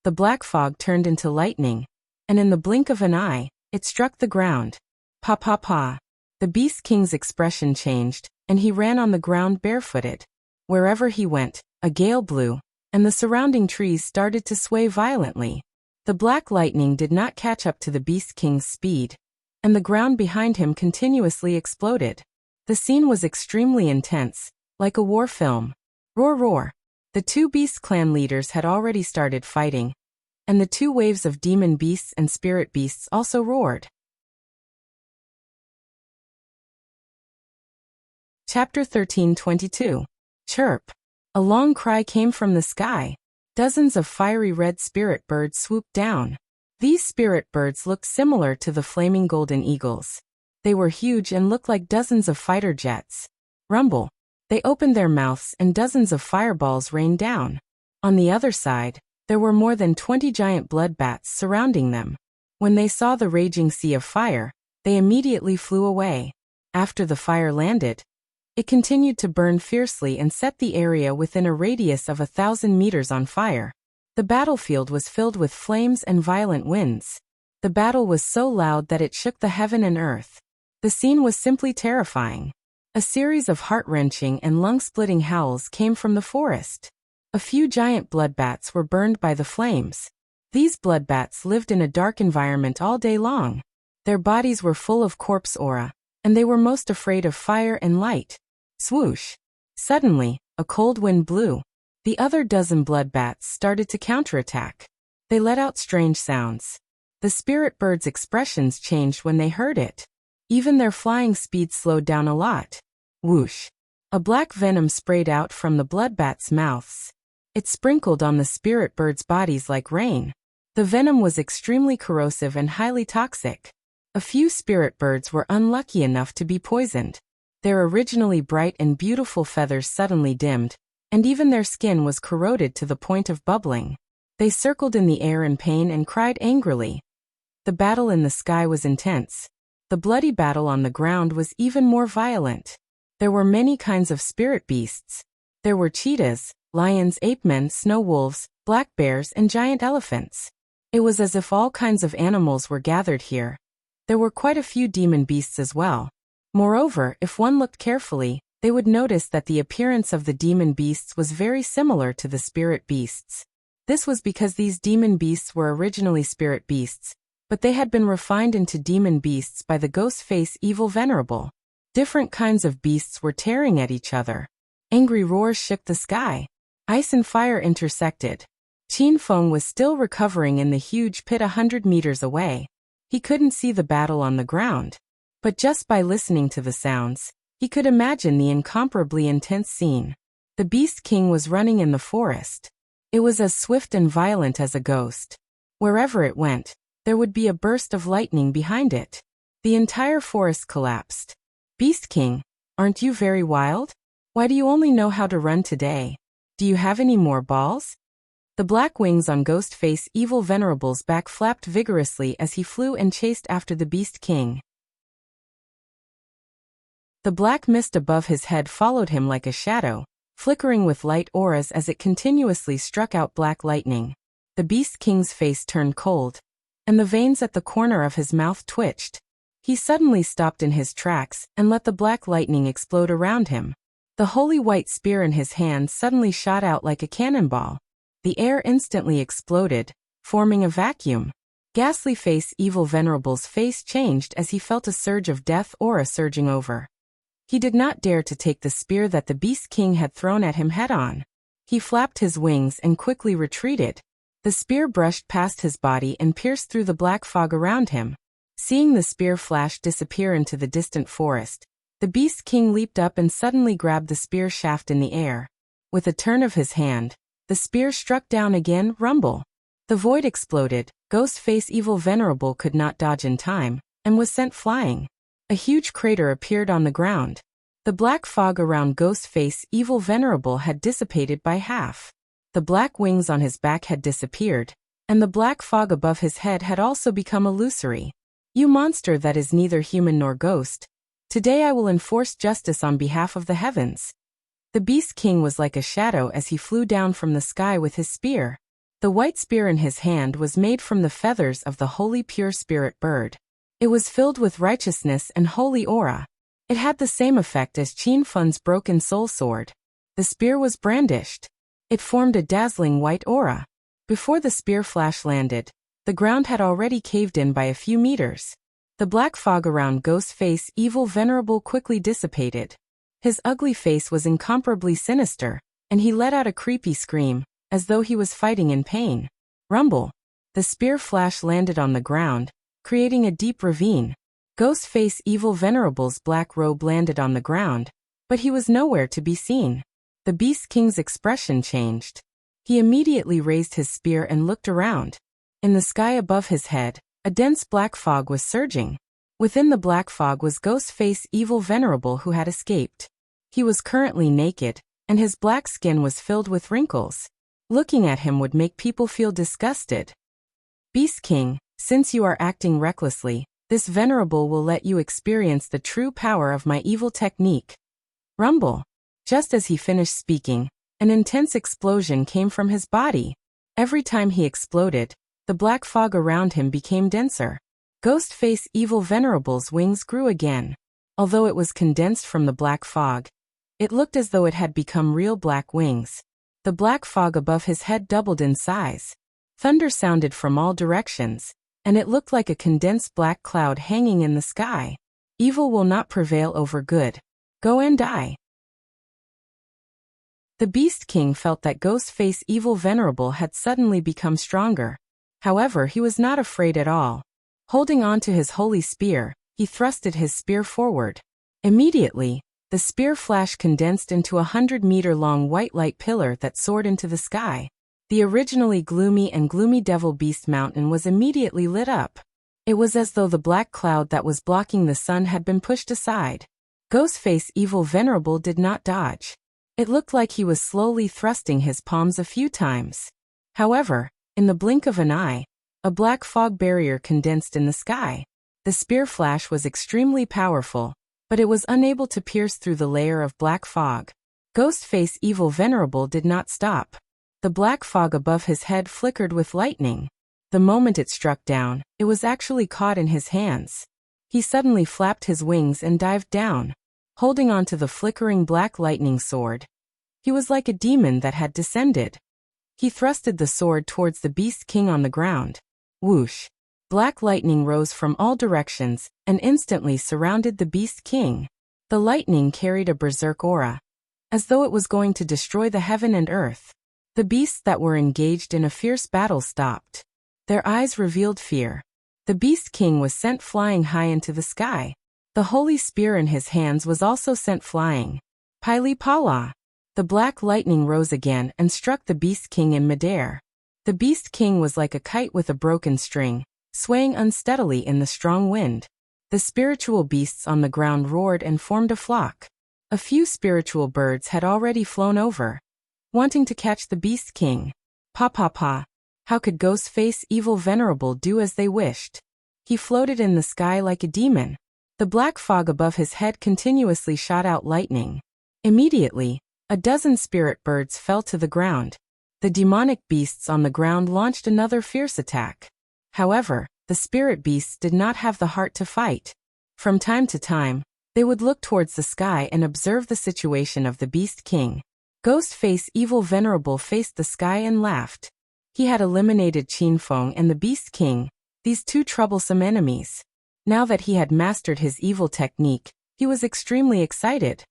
The black fog turned into lightning, and in the blink of an eye, it struck the ground. Pa pa pa. The Beast King's expression changed, and he ran on the ground barefooted. Wherever he went, a gale blew, and the surrounding trees started to sway violently. The black lightning did not catch up to the Beast King's speed, and the ground behind him continuously exploded. The scene was extremely intense, like a war film. Roar roar. The two beast clan leaders had already started fighting, and the two waves of demon beasts and spirit beasts also roared. Chapter 13:22. Chirp. A long cry came from the sky. Dozens of fiery red spirit birds swooped down. These spirit birds looked similar to the flaming golden eagles. They were huge and looked like dozens of fighter jets. Rumble. They opened their mouths and dozens of fireballs rained down. On the other side, there were more than 20 giant blood bats surrounding them. When they saw the raging sea of fire, they immediately flew away. After the fire landed, it continued to burn fiercely and set the area within a radius of 1,000 meters on fire. The battlefield was filled with flames and violent winds. The battle was so loud that it shook the heaven and earth. The scene was simply terrifying. A series of heart-wrenching and lung-splitting howls came from the forest. A few giant bloodbats were burned by the flames. These bloodbats lived in a dark environment all day long. Their bodies were full of corpse aura, and they were most afraid of fire and light. Swoosh! Suddenly, a cold wind blew. The other dozen blood bats started to counterattack. They let out strange sounds. The spirit birds' expressions changed when they heard it. Even their flying speed slowed down a lot. Whoosh! A black venom sprayed out from the blood bats' mouths. It sprinkled on the spirit birds' bodies like rain. The venom was extremely corrosive and highly toxic. A few spirit birds were unlucky enough to be poisoned. Their originally bright and beautiful feathers suddenly dimmed, and even their skin was corroded to the point of bubbling. They circled in the air in pain and cried angrily. The battle in the sky was intense. The bloody battle on the ground was even more violent. There were many kinds of spirit beasts. There were cheetahs, lions, ape-men, snow wolves, black bears, and giant elephants. It was as if all kinds of animals were gathered here. There were quite a few demon beasts as well. Moreover, if one looked carefully, they would notice that the appearance of the demon beasts was very similar to the spirit beasts. This was because these demon beasts were originally spirit beasts, but they had been refined into demon beasts by the ghost face evil venerable. Different kinds of beasts were tearing at each other. Angry roars shook the sky. Ice and fire intersected. Qin Feng was still recovering in the huge pit 100 meters away. He couldn't see the battle on the ground, but just by listening to the sounds, he could imagine the incomparably intense scene. The Beast King was running in the forest. It was as swift and violent as a ghost. Wherever it went, there would be a burst of lightning behind it. The entire forest collapsed. Beast King, aren't you very wild? Why do you only know how to run today? Do you have any more balls? The black wings on Ghostface Evil Venerable's back flapped vigorously as he flew and chased after the Beast King. The black mist above his head followed him like a shadow, flickering with light auras as it continuously struck out black lightning. The Beast King's face turned cold, and the veins at the corner of his mouth twitched. He suddenly stopped in his tracks and let the black lightning explode around him. The holy white spear in his hand suddenly shot out like a cannonball. The air instantly exploded, forming a vacuum. Ghastly Face Evil Venerable's face changed as he felt a surge of death aura surging over. He did not dare to take the spear that the Beast King had thrown at him head-on. He flapped his wings and quickly retreated. The spear brushed past his body and pierced through the black fog around him. Seeing the spear flash disappear into the distant forest, the Beast King leaped up and suddenly grabbed the spear shaft in the air. With a turn of his hand, the spear struck down again, rumble. The void exploded. Ghostface Evil Venerable could not dodge in time, and was sent flying. A huge crater appeared on the ground. The black fog around Ghostface Evil Venerable had dissipated by half. The black wings on his back had disappeared, and the black fog above his head had also become illusory. You monster that is neither human nor ghost, today I will enforce justice on behalf of the heavens. The Beast King was like a shadow as he flew down from the sky with his spear. The white spear in his hand was made from the feathers of the holy pure spirit bird. It was filled with righteousness and holy aura. It had the same effect as Qin Feng's broken soul sword. The spear was brandished. It formed a dazzling white aura. Before the spear flash landed, the ground had already caved in by a few meters. The black fog around Ghostface Evil Venerable quickly dissipated. His ugly face was incomparably sinister, and he let out a creepy scream, as though he was fighting in pain. Rumble! The spear flash landed on the ground, creating a deep ravine. Ghostface Evil Venerable's black robe landed on the ground, but he was nowhere to be seen. The Beast King's expression changed. He immediately raised his spear and looked around. In the sky above his head, a dense black fog was surging. Within the black fog was Ghostface Evil Venerable who had escaped. He was currently naked, and his black skin was filled with wrinkles. Looking at him would make people feel disgusted. Beast King, since you are acting recklessly, this venerable will let you experience the true power of my evil technique. Rumble! Just as he finished speaking, an intense explosion came from his body. Every time he exploded, the black fog around him became denser. Ghostface Evil Venerable's wings grew again. Although it was condensed from the black fog, it looked as though it had become real black wings. The black fog above his head doubled in size. Thunder sounded from all directions, and it looked like a condensed black cloud hanging in the sky. Evil will not prevail over good. Go and die. The Beast King felt that Ghostface Evil Venerable had suddenly become stronger. However, he was not afraid at all. Holding on to his holy spear, he thrusted his spear forward. Immediately, the spear flash condensed into a 100-meter-long white light pillar that soared into the sky. The originally gloomy Devil Beast Mountain was immediately lit up. It was as though the black cloud that was blocking the sun had been pushed aside. Ghostface Evil Venerable did not dodge. It looked like he was slowly thrusting his palms a few times. However, in the blink of an eye, a black fog barrier condensed in the sky. The spear flash was extremely powerful, but it was unable to pierce through the layer of black fog. Ghostface Evil Venerable did not stop. The black fog above his head flickered with lightning. The moment it struck down, it was actually caught in his hands. He suddenly flapped his wings and dived down, holding onto the flickering black lightning sword. He was like a demon that had descended. He thrusted the sword towards the Beast King on the ground. Whoosh! Black lightning rose from all directions and instantly surrounded the Beast King. The lightning carried a berserk aura, as though it was going to destroy the heaven and earth. The beasts that were engaged in a fierce battle stopped. Their eyes revealed fear. The Beast King was sent flying high into the sky. The holy spear in his hands was also sent flying. Pili Pala! The black lightning rose again and struck the Beast King in midair. The Beast King was like a kite with a broken string, swaying unsteadily in the strong wind. The spiritual beasts on the ground roared and formed a flock. A few spiritual birds had already flown over, wanting to catch the Beast King. Pa! How could Ghostface Evil Venerable do as they wished? He floated in the sky like a demon. The black fog above his head continuously shot out lightning. Immediately, a dozen spirit birds fell to the ground. The demonic beasts on the ground launched another fierce attack. However, the spirit beasts did not have the heart to fight. From time to time, they would look towards the sky and observe the situation of the Beast King. Ghostface Evil Venerable faced the sky and laughed. He had eliminated Qinfeng and the Beast King, these two troublesome enemies. Now that he had mastered his evil technique, he was extremely excited.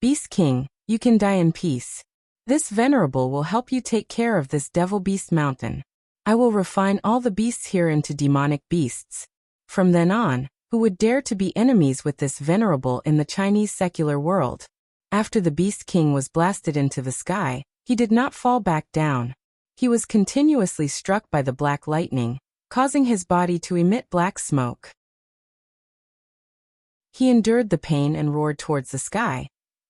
Beast King, you can die in peace. This Venerable will help you take care of this Devil Beast Mountain. I will refine all the beasts here into demonic beasts. From then on, who would dare to be enemies with this Venerable in the Chinese secular world? After the Beast King was blasted into the sky, he did not fall back down. He was continuously struck by the black lightning, causing his body to emit black smoke. He endured the pain and roared towards the sky.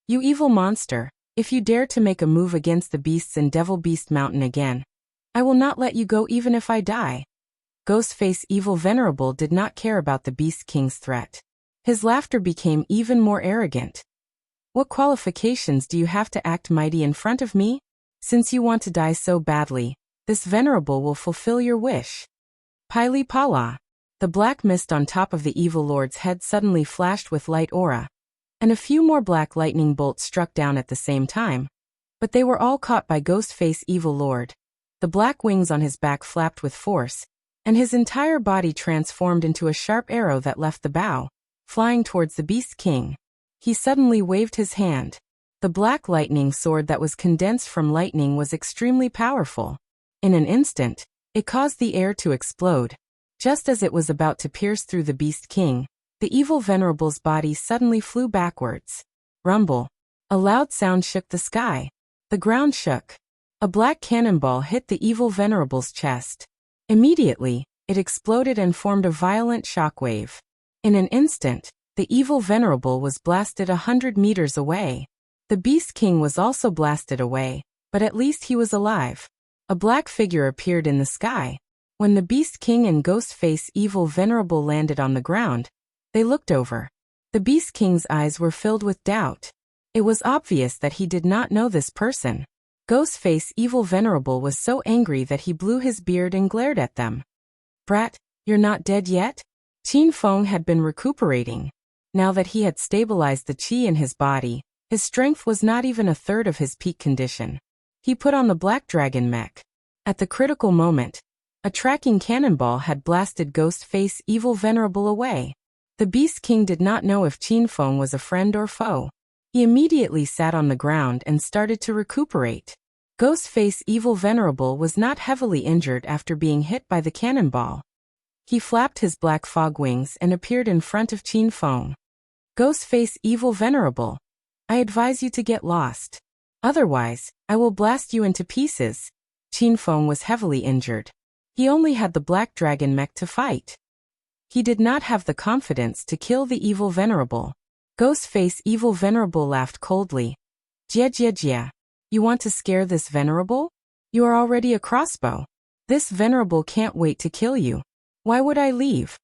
You evil monster, if you dare to make a move against the beasts in Devil Beast Mountain again, I will not let you go even if I die. Ghostface Evil Venerable did not care about the Beast King's threat. His laughter became even more arrogant. What qualifications do you have to act mighty in front of me? Since you want to die so badly, this Venerable will fulfill your wish. Pili Pala! The black mist on top of the evil lord's head suddenly flashed with light aura, and a few more black lightning bolts struck down at the same time. But they were all caught by Ghostface Evil Lord. The black wings on his back flapped with force, and his entire body transformed into a sharp arrow that left the bow, flying towards the Beast King. He suddenly waved his hand. The black lightning sword that was condensed from lightning was extremely powerful. In an instant, it caused the air to explode. Just as it was about to pierce through the Beast King, the Evil Venerable's body suddenly flew backwards. Rumble! A loud sound shook the sky. The ground shook. A black cannonball hit the Evil Venerable's chest. Immediately, it exploded and formed a violent shockwave. In an instant, the Evil Venerable was blasted 100 meters away. The Beast King was also blasted away, but at least he was alive. A black figure appeared in the sky. When the Beast King and Ghostface Evil Venerable landed on the ground, they looked over. The Beast King's eyes were filled with doubt. It was obvious that he did not know this person. Ghostface Evil Venerable was so angry that he blew his beard and glared at them. Brat, you're not dead yet? Qinfeng had been recuperating. Now that he had stabilized the qi in his body, his strength was not even a third of his peak condition. He put on the Black Dragon mech. At the critical moment, A tracking cannonball had blasted Ghostface Evil Venerable away. The Beast King did not know if Qinfeng was a friend or foe. He immediately sat on the ground and started to recuperate. Ghostface Evil Venerable was not heavily injured after being hit by the cannonball. He flapped his black fog wings and appeared in front of Qinfeng. Ghostface Evil Venerable, I advise you to get lost. Otherwise, I will blast you into pieces. Qinfeng was heavily injured. He only had the Black Dragon mech to fight. He did not have the confidence to kill the Evil Venerable. Ghostface Evil Venerable laughed coldly. Jia. You want to scare this Venerable? You are already a crossbow. This Venerable can't wait to kill you. Why would I leave?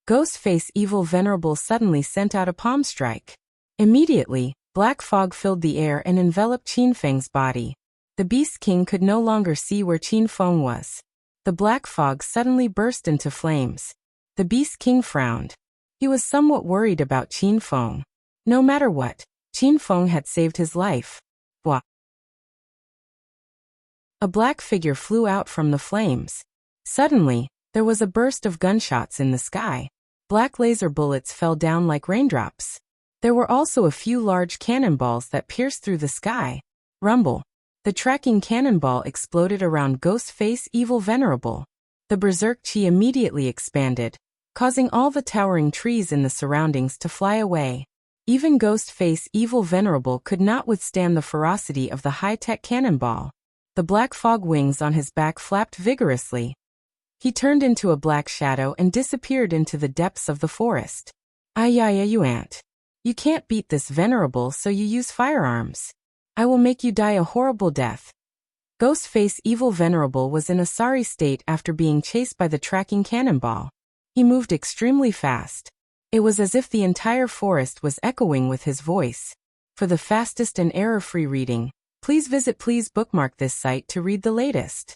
Ghostface Evil Venerable suddenly sent out a palm strike. Immediately, black fog filled the air and enveloped Qinfeng's body. The Beast King could no longer see where Qinfeng was. The black fog suddenly burst into flames. The Beast King frowned. He was somewhat worried about Qinfeng. No matter what, Qinfeng had saved his life. Blah. A black figure flew out from the flames. Suddenly, there was a burst of gunshots in the sky. Black laser bullets fell down like raindrops. There were also a few large cannonballs that pierced through the sky. Rumble. The tracking cannonball exploded around Ghostface Evil Venerable. The berserk chi immediately expanded, causing all the towering trees in the surroundings to fly away. Even Ghostface Evil Venerable could not withstand the ferocity of the high-tech cannonball. The black fog wings on his back flapped vigorously. He turned into a black shadow and disappeared into the depths of the forest. You ant. You can't beat this Venerable, so you use firearms. I will make you die a horrible death. Ghostface Evil Venerable was in a sorry state after being chased by the tracking cannonball. He moved extremely fast. It was as if the entire forest was echoing with his voice. For the fastest and error-free reading, please bookmark this site to read the latest.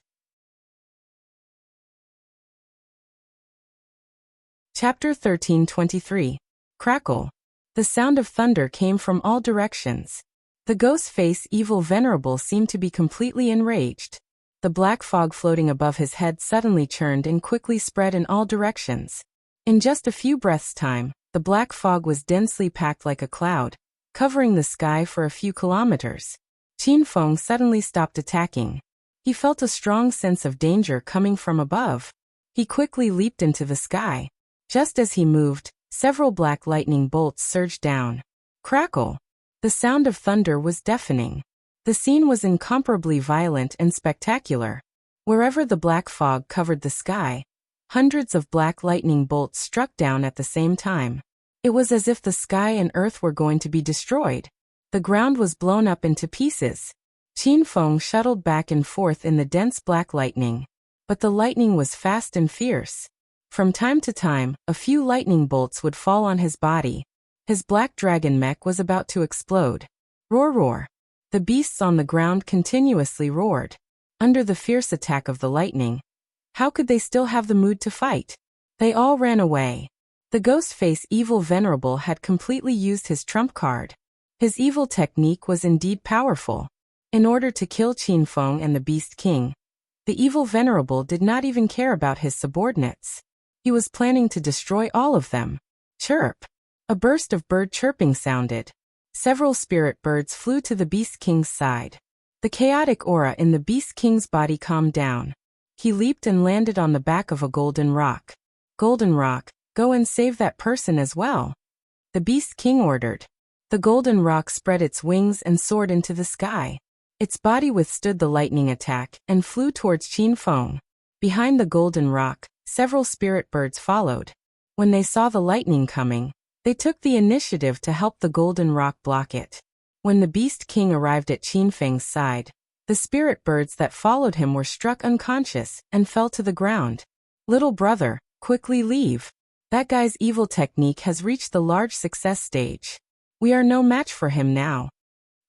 Chapter 1323. Crackle. The sound of thunder came from all directions. The Ghostface Evil Venerable seemed to be completely enraged. The black fog floating above his head suddenly churned and quickly spread in all directions. In just a few breaths' time, the black fog was densely packed like a cloud, covering the sky for a few kilometers. Qinfeng suddenly stopped attacking. He felt a strong sense of danger coming from above. He quickly leaped into the sky. Just as he moved, several black lightning bolts surged down. Crackle! The sound of thunder was deafening. The scene was incomparably violent and spectacular. Wherever the black fog covered the sky, hundreds of black lightning bolts struck down at the same time. It was as if the sky and earth were going to be destroyed. The ground was blown up into pieces. Qinfeng shuttled back and forth in the dense black lightning. But the lightning was fast and fierce. From time to time, a few lightning bolts would fall on his body. His black dragon mech was about to explode. Roar, roar. The beasts on the ground continuously roared. Under the fierce attack of the lightning, how could they still have the mood to fight? They all ran away. The Ghostface Evil Venerable had completely used his trump card. His evil technique was indeed powerful. In order to kill Qinfeng and the Beast King, the Evil Venerable did not even care about his subordinates. He was planning to destroy all of them. Chirp! A burst of bird chirping sounded. Several spirit birds flew to the Beast King's side. The chaotic aura in the Beast King's body calmed down. He leaped and landed on the back of a golden rock. Golden rock, go and save that person as well. The Beast King ordered. The golden rock spread its wings and soared into the sky. Its body withstood the lightning attack and flew towards Qinfeng. Behind the golden rock, several spirit birds followed. When they saw the lightning coming, they took the initiative to help the golden rock block it. When the Beast King arrived at Qinfeng's side, the spirit birds that followed him were struck unconscious and fell to the ground. Little brother, quickly leave. That guy's evil technique has reached the large success stage. We are no match for him now.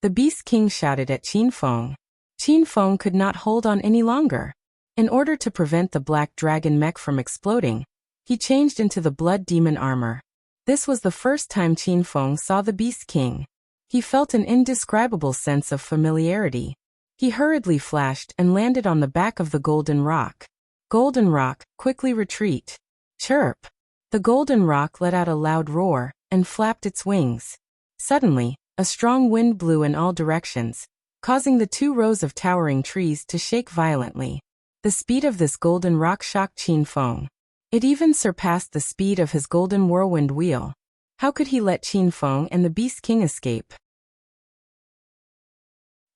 The Beast King shouted at Qinfeng. Qinfeng could not hold on any longer. In order to prevent the black dragon mech from exploding, he changed into the blood demon armor. This was the first time Qinfeng saw the Beast King. He felt an indescribable sense of familiarity. He hurriedly flashed and landed on the back of the golden rock. Golden Rock, quickly retreat. Chirp. The Golden Rock let out a loud roar and flapped its wings. Suddenly, a strong wind blew in all directions, causing the 2 rows of towering trees to shake violently. The speed of this Golden Rock shocked Qin Feng. It even surpassed the speed of his golden whirlwind wheel. How could he let Qin Feng and the Beast King escape?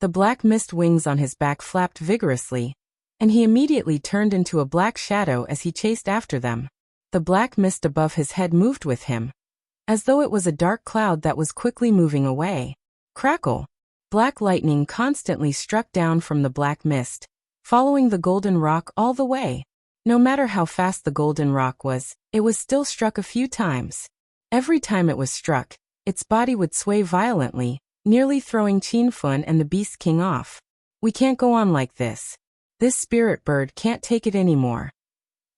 The black mist wings on his back flapped vigorously, and he immediately turned into a black shadow as he chased after them. The black mist above his head moved with him, as though it was a dark cloud that was quickly moving away. Crackle! Black lightning constantly struck down from the black mist, following the Golden Rock all the way. No matter how fast the Golden Rock was, it was still struck a few times. Every time it was struck, its body would sway violently, nearly throwing Qin Feng and the Beast King off. We can't go on like this. This spirit bird can't take it anymore.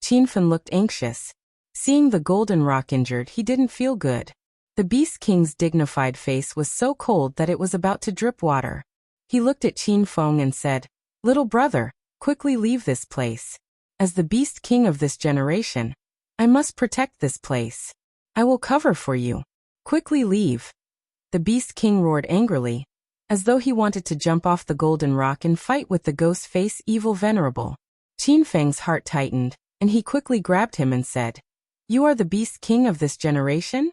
Qin Feng looked anxious. Seeing the Golden Rock injured, he didn't feel good. The Beast King's dignified face was so cold that it was about to drip water. He looked at Qin Feng and said, "Little brother, quickly leave this place. As the Beast King of this generation, I must protect this place. I will cover for you. Quickly leave." The Beast King roared angrily, as though he wanted to jump off the Golden Rock and fight with the ghost face evil venerable. Qin Feng's heart tightened, and he quickly grabbed him and said, "You are the Beast King of this generation?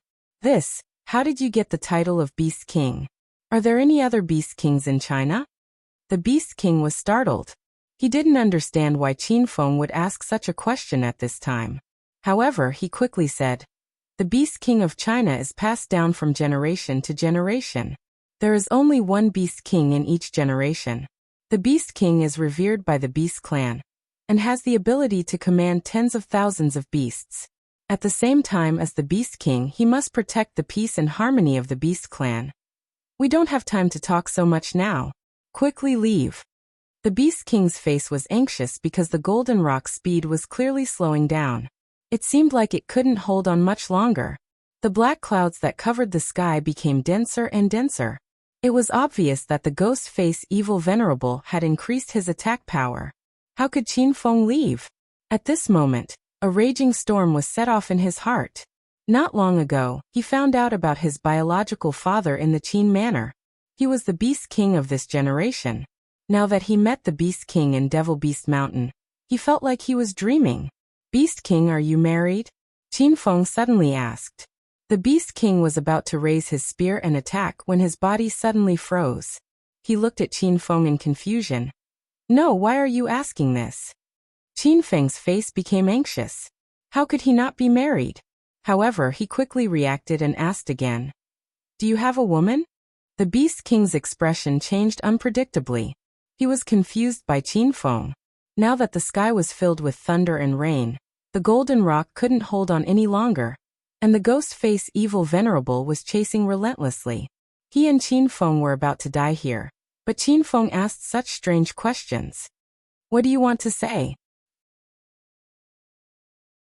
How did you get the title of Beast King? Are there any other Beast Kings in China?" The Beast King was startled. He didn't understand why Qin Feng would ask such a question at this time. However, he quickly said, "The Beast King of China is passed down from generation to generation. There is only one Beast King in each generation. The Beast King is revered by the Beast clan, and has the ability to command tens of thousands of beasts. At the same time as the Beast King, he must protect the peace and harmony of the Beast clan. We don't have time to talk so much now. Quickly leave." The Beast King's face was anxious because the Golden Rock's speed was clearly slowing down. It seemed like it couldn't hold on much longer. The black clouds that covered the sky became denser and denser. It was obvious that the ghost face evil venerable had increased his attack power. How could Qin Feng leave? At this moment, a raging storm was set off in his heart. Not long ago, he found out about his biological father in the Qin Manor. He was the Beast King of this generation. Now that he met the Beast King in Devil Beast Mountain, he felt like he was dreaming. "Beast King, are you married?" Qin Feng suddenly asked. The Beast King was about to raise his spear and attack when his body suddenly froze. He looked at Qin Feng in confusion. "No, why are you asking this?" Qin Feng's face became anxious. How could he not be married? However, he quickly reacted and asked again, "Do you have a woman?" The Beast King's expression changed unpredictably. He was confused by Qin Feng. Now that the sky was filled with thunder and rain, the Golden Rock couldn't hold on any longer, and the ghost face evil venerable was chasing relentlessly. He and Qin Feng were about to die here, but Qin Feng asked such strange questions. "What do you want to say?"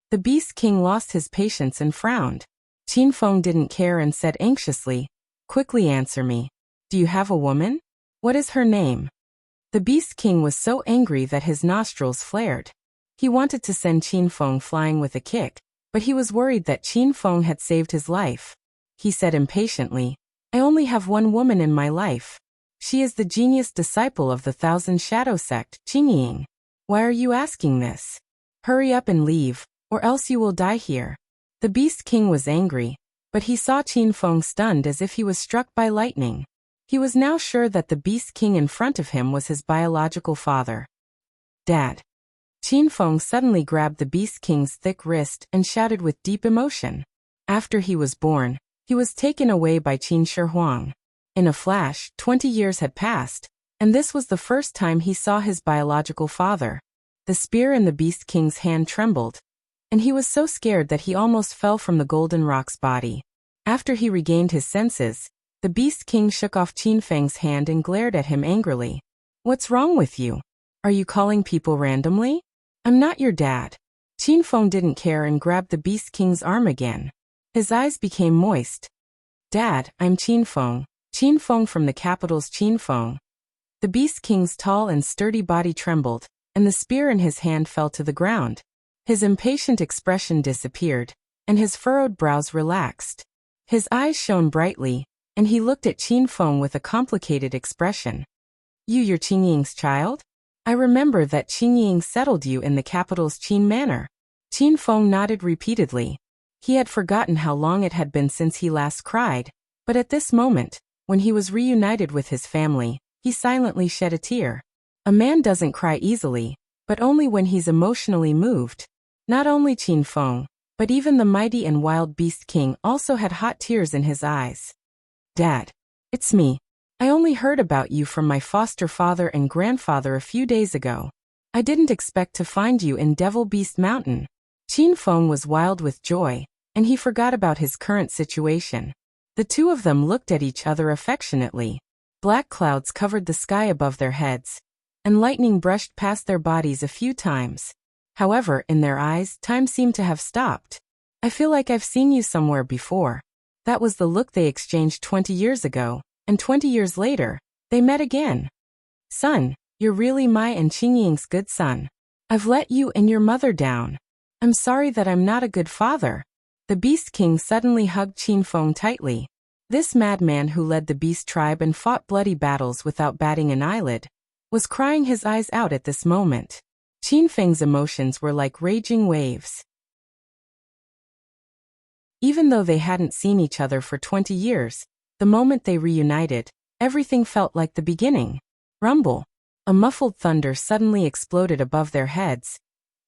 The Beast King lost his patience and frowned. Qin Feng didn't care and said anxiously, "Quickly answer me. Do you have a woman? What is her name?" The Beast King was so angry that his nostrils flared. He wanted to send Qin Feng flying with a kick, but he was worried that Qin Feng had saved his life. He said impatiently, "I only have one woman in my life. She is the genius disciple of the Thousand Shadow Sect, Qingying. Why are you asking this? Hurry up and leave, or else you will die here." The Beast King was angry, but he saw Qin Feng stunned as if he was struck by lightning. He was now sure that the Beast King in front of him was his biological father. "Dad." Qin Feng suddenly grabbed the Beast King's thick wrist and shouted with deep emotion. After he was born, he was taken away by Qin Shi Huang. In a flash, 20 years had passed, and this was the first time he saw his biological father. The spear in the Beast King's hand trembled, and he was so scared that he almost fell from the Golden Rock's body. After he regained his senses, the Beast King shook off Qin Feng's hand and glared at him angrily. "What's wrong with you? Are you calling people randomly? I'm not your dad." Qin Feng didn't care and grabbed the Beast King's arm again. His eyes became moist. "Dad, I'm Qin Feng from the capital's Qin Feng." The Beast King's tall and sturdy body trembled, and the spear in his hand fell to the ground. His impatient expression disappeared, and his furrowed brows relaxed. His eyes shone brightly, and he looked at Qin Feng with a complicated expression. You're Qin Ying's child? I remember that Qin Ying settled you in the capital's Qin manor. Qin Feng nodded repeatedly. He had forgotten how long it had been since he last cried, but at this moment, when he was reunited with his family, he silently shed a tear. A man doesn't cry easily, but only when he's emotionally moved. Not only Qin Feng, but even the mighty and wild beast king also had hot tears in his eyes. Dad. It's me. I only heard about you from my foster father and grandfather a few days ago. I didn't expect to find you in Devil Beast Mountain. Qin Feng was wild with joy, and he forgot about his current situation. The two of them looked at each other affectionately. Black clouds covered the sky above their heads, and lightning brushed past their bodies a few times. However, in their eyes, time seemed to have stopped. I feel like I've seen you somewhere before. That was the look they exchanged 20 years ago, and 20 years later, they met again. Son, you're really my and Qin Ying's good son. I've let you and your mother down. I'm sorry that I'm not a good father. The Beast King suddenly hugged Qin Feng tightly. This madman who led the Beast tribe and fought bloody battles without batting an eyelid, was crying his eyes out at this moment. Qin Feng's emotions were like raging waves. Even though they hadn't seen each other for 20 years, the moment they reunited, everything felt like the beginning. Rumble. A muffled thunder suddenly exploded above their heads,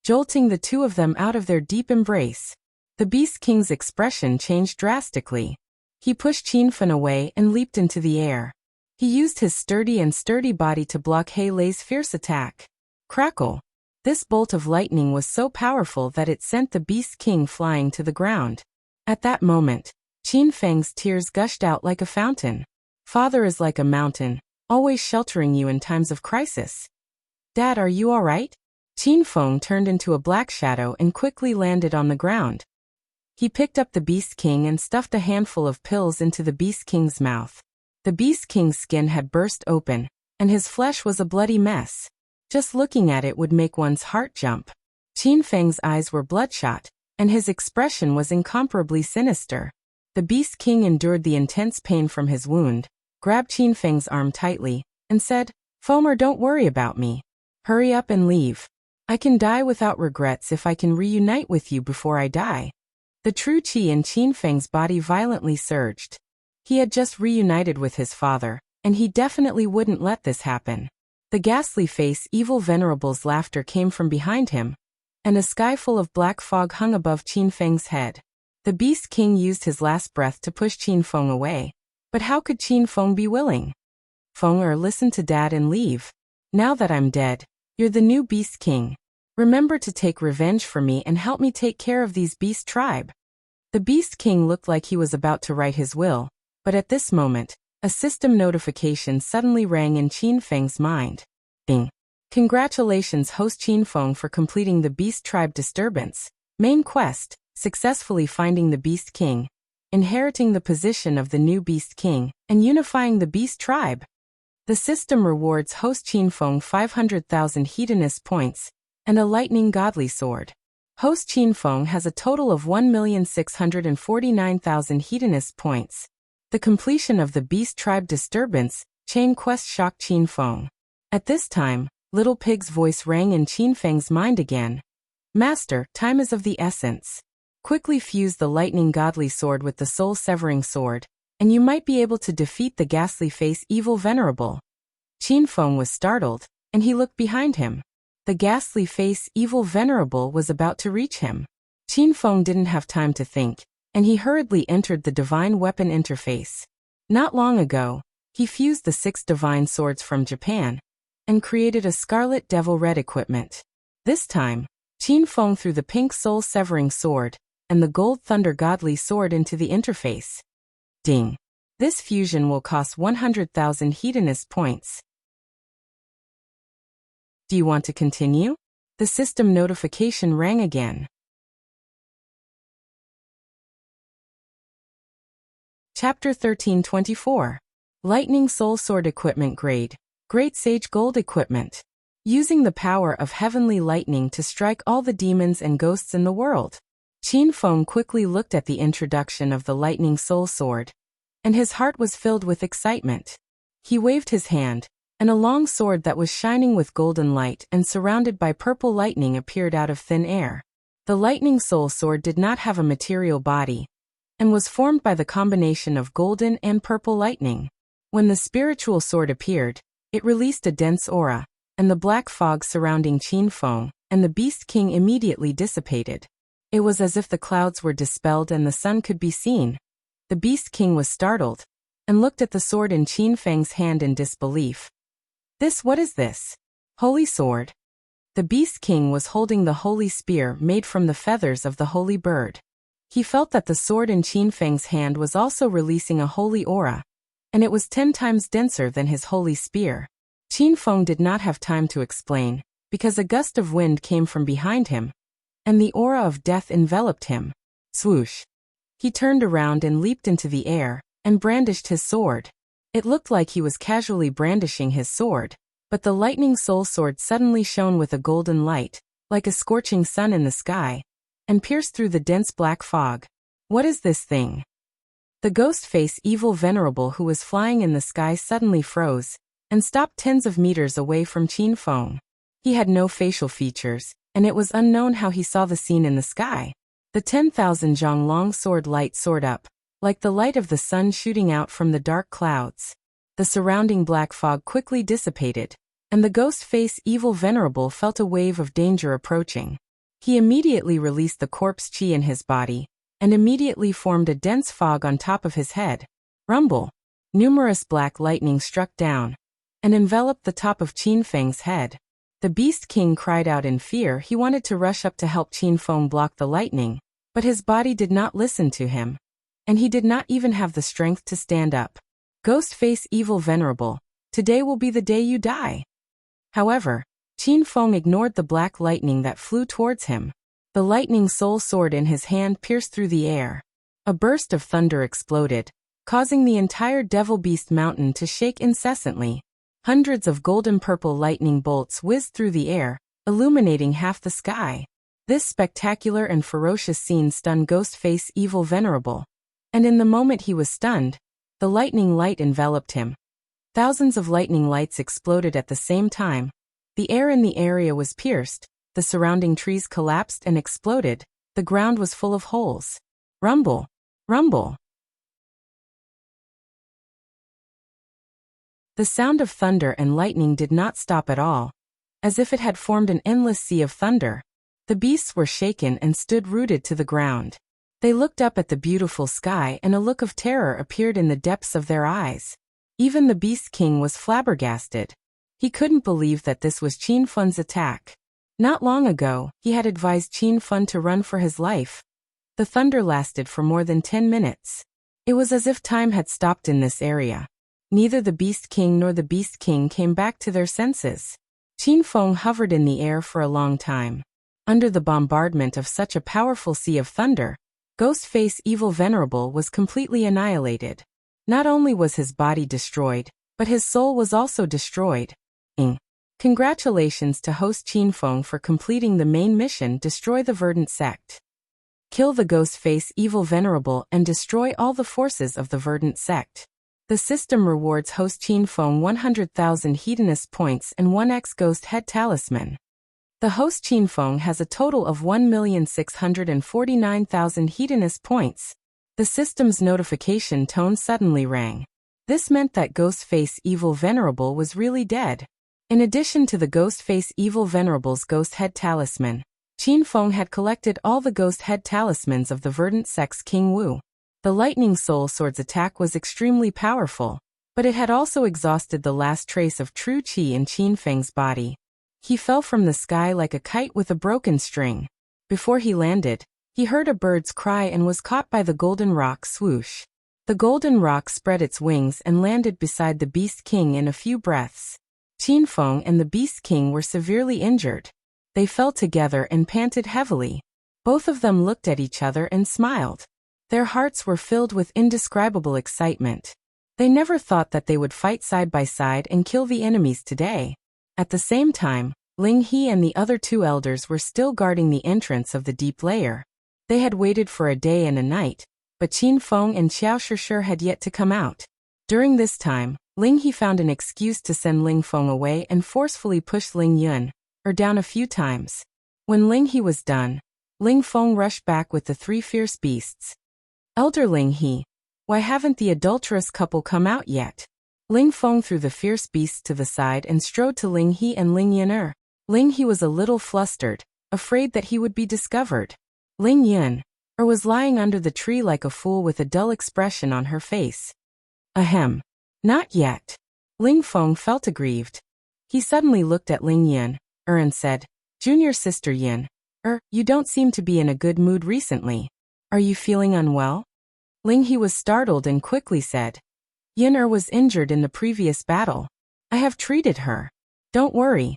jolting the two of them out of their deep embrace. The Beast King's expression changed drastically. He pushed Qin Feng away and leaped into the air. He used his sturdy body to block He Lei's fierce attack. Crackle. This bolt of lightning was so powerful that it sent the Beast King flying to the ground. At that moment, Qin Feng's tears gushed out like a fountain. Father is like a mountain, always sheltering you in times of crisis. Dad, are you all right? Qin Feng turned into a black shadow and quickly landed on the ground. He picked up the Beast King and stuffed a handful of pills into the Beast King's mouth. The Beast King's skin had burst open, and his flesh was a bloody mess. Just looking at it would make one's heart jump. Qin Feng's eyes were bloodshot, and his expression was incomparably sinister. The Beast King endured the intense pain from his wound, grabbed Qin Feng's arm tightly, and said, "Fomer, don't worry about me. Hurry up and leave. I can die without regrets if I can reunite with you before I die." The true qi in Qin Feng's body violently surged. He had just reunited with his father, and he definitely wouldn't let this happen. The ghastly face Evil Venerable's laughter came from behind him, and a sky full of black fog hung above Qin Feng's head. The Beast King used his last breath to push Qin Feng away, but how could Qin Feng be willing? "Fenger, listen to Dad and leave. Now that I'm dead, you're the new Beast King. Remember to take revenge for me and help me take care of these beast tribe." The Beast King looked like he was about to write his will, but at this moment, a system notification suddenly rang in Qin Feng's mind. Bing. Congratulations, host Qin Feng, for completing the Beast Tribe disturbance. Main quest, successfully finding the Beast King, inheriting the position of the new Beast King, and unifying the Beast Tribe. The system rewards host Qin Feng 500,000 Hedonist points, and a lightning godly sword. Host Qin Feng has a total of 1,649,000 Hedonist points. The completion of the Beast Tribe disturbance, chain quest shocked Qin Feng. At this time, Little Pig's voice rang in Qin Feng's mind again. "Master, time is of the essence. Quickly fuse the lightning godly sword with the soul-severing sword, and you might be able to defeat the ghastly face Evil Venerable." Qin Feng was startled, and he looked behind him. The ghastly face Evil Venerable was about to reach him. Qin Feng didn't have time to think, and he hurriedly entered the Divine Weapon interface. Not long ago, he fused the 6 divine swords from Japan, and created a Scarlet Devil Red equipment. This time, Qin Feng threw the pink soul-severing sword, and the Gold Thunder Godly sword into the interface. Ding! This fusion will cost 100,000 Hedonist points. Do you want to continue? The system notification rang again. Chapter 1324. Lightning Soul Sword Equipment Grade. Great Sage Gold Equipment. using the power of heavenly lightning to strike all the demons and ghosts in the world. Qin Feng quickly looked at the introduction of the lightning soul sword, and his heart was filled with excitement. He waved his hand, and a long sword that was shining with golden light and surrounded by purple lightning appeared out of thin air. The lightning soul sword did not have a material body, and was formed by the combination of golden and purple lightning. When the spiritual sword appeared, it released a dense aura, and the black fog surrounding Qin Feng and the Beast King immediately dissipated. It was as if the clouds were dispelled and the sun could be seen. The Beast King was startled, and looked at the sword in Qin Feng's hand in disbelief. What is this? Holy sword? The Beast King was holding the holy spear made from the feathers of the holy bird. He felt that the sword in Qin Feng's hand was also releasing a holy aura, and it was 10 times denser than his holy spear. Qin Feng did not have time to explain, because a gust of wind came from behind him, and the aura of death enveloped him. Swoosh! He turned around and leaped into the air, and brandished his sword. It looked like he was casually brandishing his sword, but the lightning soul sword suddenly shone with a golden light, like a scorching sun in the sky, and pierced through the dense black fog. What is this thing? The ghost face evil venerable who was flying in the sky suddenly froze, and stopped tens of meters away from Qin Feng. He had no facial features, and it was unknown how he saw the scene in the sky. The 10,000 zhang long sword light soared up, like the light of the sun shooting out from the dark clouds. The surrounding black fog quickly dissipated, and the ghost face evil venerable felt a wave of danger approaching. He immediately released the corpse chi in his body, and immediately formed a dense fog on top of his head. Rumble! Numerous black lightning struck down, and enveloped the top of Qin Feng's head. The Beast King cried out in fear. He wanted to rush up to help Qin Feng block the lightning, but his body did not listen to him, and he did not even have the strength to stand up. Ghost face evil venerable, today will be the day you die. However, Qin Feng ignored the black lightning that flew towards him. The lightning soul sword in his hand pierced through the air. A burst of thunder exploded, causing the entire Devil Beast Mountain to shake incessantly. Hundreds of golden-purple lightning bolts whizzed through the air, illuminating half the sky. This spectacular and ferocious scene stunned Ghostface Evil Venerable, and in the moment he was stunned, the lightning light enveloped him. Thousands of lightning lights exploded at the same time. The air in the area was pierced, the surrounding trees collapsed and exploded, the ground was full of holes. Rumble! Rumble! The sound of thunder and lightning did not stop at all. As if it had formed an endless sea of thunder, the beasts were shaken and stood rooted to the ground. They looked up at the beautiful sky and a look of terror appeared in the depths of their eyes. Even the Beast King was flabbergasted. He couldn't believe that this was Qin Feng's attack. Not long ago, he had advised Qin Feng to run for his life. The thunder lasted for more than 10 minutes. It was as if time had stopped in this area. Neither the Beast King nor the Beast King came back to their senses. Qin Feng hovered in the air for a long time. Under the bombardment of such a powerful sea of thunder, Ghostface Evil Venerable was completely annihilated. Not only was his body destroyed, but his soul was also destroyed. Congratulations to host Qin Feng for completing the main mission: destroy the Verdant Sect. Kill the Ghostface Evil Venerable and destroy all the forces of the Verdant Sect. The system rewards host Qin Feng 100,000 Hedonist points and 1x Ghost Head Talisman. The host Qin Feng has a total of 1,649,000 Hedonist points. The system's notification tone suddenly rang. This meant that Ghostface Evil Venerable was really dead. In addition to the Ghostface Evil Venerable's Ghost Head Talisman, Qin Feng had collected all the Ghost Head Talismans of the Verdant Sect's King Wu. The Lightning Soul Sword's attack was extremely powerful, but it had also exhausted the last trace of true qi in Qin Feng's body. He fell from the sky like a kite with a broken string. Before he landed, he heard a bird's cry and was caught by the golden rock. Swoosh! The golden rock spread its wings and landed beside the Beast King in a few breaths. Qin Feng and the Beast King were severely injured. They fell together and panted heavily. Both of them looked at each other and smiled. Their hearts were filled with indescribable excitement. They never thought that they would fight side by side and kill the enemies today. At the same time, Ling He and the other two elders were still guarding the entrance of the deep layer. They had waited for a day and a night, but Qin Feng and Qiao Shishir had yet to come out. During this time, Ling He found an excuse to send Ling Feng away and forcefully pushed Ling Yun down a few times. When Ling He was done, Ling Feng rushed back with the three fierce beasts. Elder Ling He, why haven't the adulterous couple come out yet? Ling Feng threw the fierce beasts to the side and strode to Ling He and Ling Yun. Ling He was a little flustered, afraid that he would be discovered. Ling Yun was lying under the tree like a fool with a dull expression on her face. Ahem. Not yet. Ling Feng felt aggrieved. He suddenly looked at Ling Yun and said, Junior sister Yin, you don't seem to be in a good mood recently. Are you feeling unwell? Ling He was startled and quickly said, Yin was injured in the previous battle. I have treated her. Don't worry.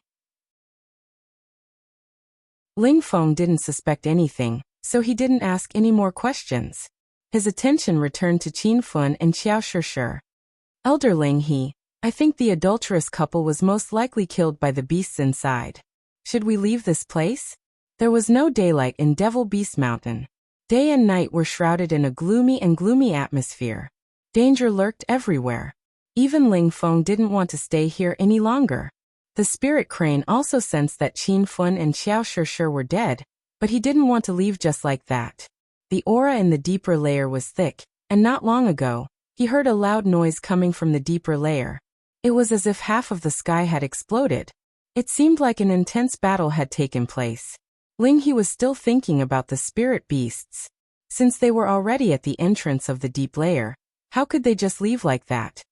Ling Feng didn't suspect anything, so he didn't ask any more questions. His attention returned to Qin Feng and Qiao Shishir. Elder Ling He, I think the adulterous couple was most likely killed by the beasts inside. Should we leave this place? There was no daylight in Devil Beast Mountain. Day and night were shrouded in a gloomy atmosphere. Danger lurked everywhere. Even Ling Feng didn't want to stay here any longer. The spirit crane also sensed that Qin Feng and Qiao Shishir were dead, but he didn't want to leave just like that. The aura in the deeper layer was thick, and not long ago, he heard a loud noise coming from the deeper layer. It was as if half of the sky had exploded. It seemed like an intense battle had taken place. Ling He was still thinking about the spirit beasts. Since they were already at the entrance of the deep layer, how could they just leave like that?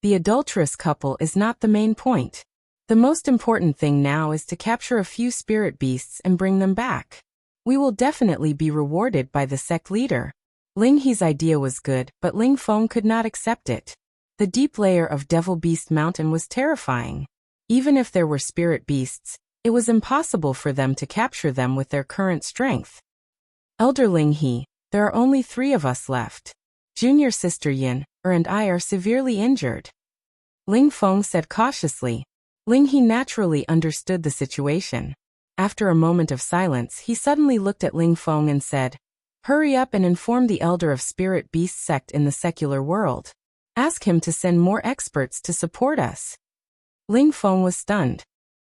The adulterous couple is not the main point. The most important thing now is to capture a few spirit beasts and bring them back. We will definitely be rewarded by the sect leader. Ling He's idea was good, but Ling Feng could not accept it. The deep layer of Devil Beast Mountain was terrifying. Even if there were spirit beasts, it was impossible for them to capture them with their current strength. Elder Ling He, there are only 3 of us left. Junior sister Yin and I are severely injured. Ling Feng said cautiously. Ling He naturally understood the situation. After a moment of silence, he suddenly looked at Ling Feng and said, Hurry up and inform the elder of Spirit Beast sect in the secular world. Ask him to send more experts to support us. Ling Feng was stunned.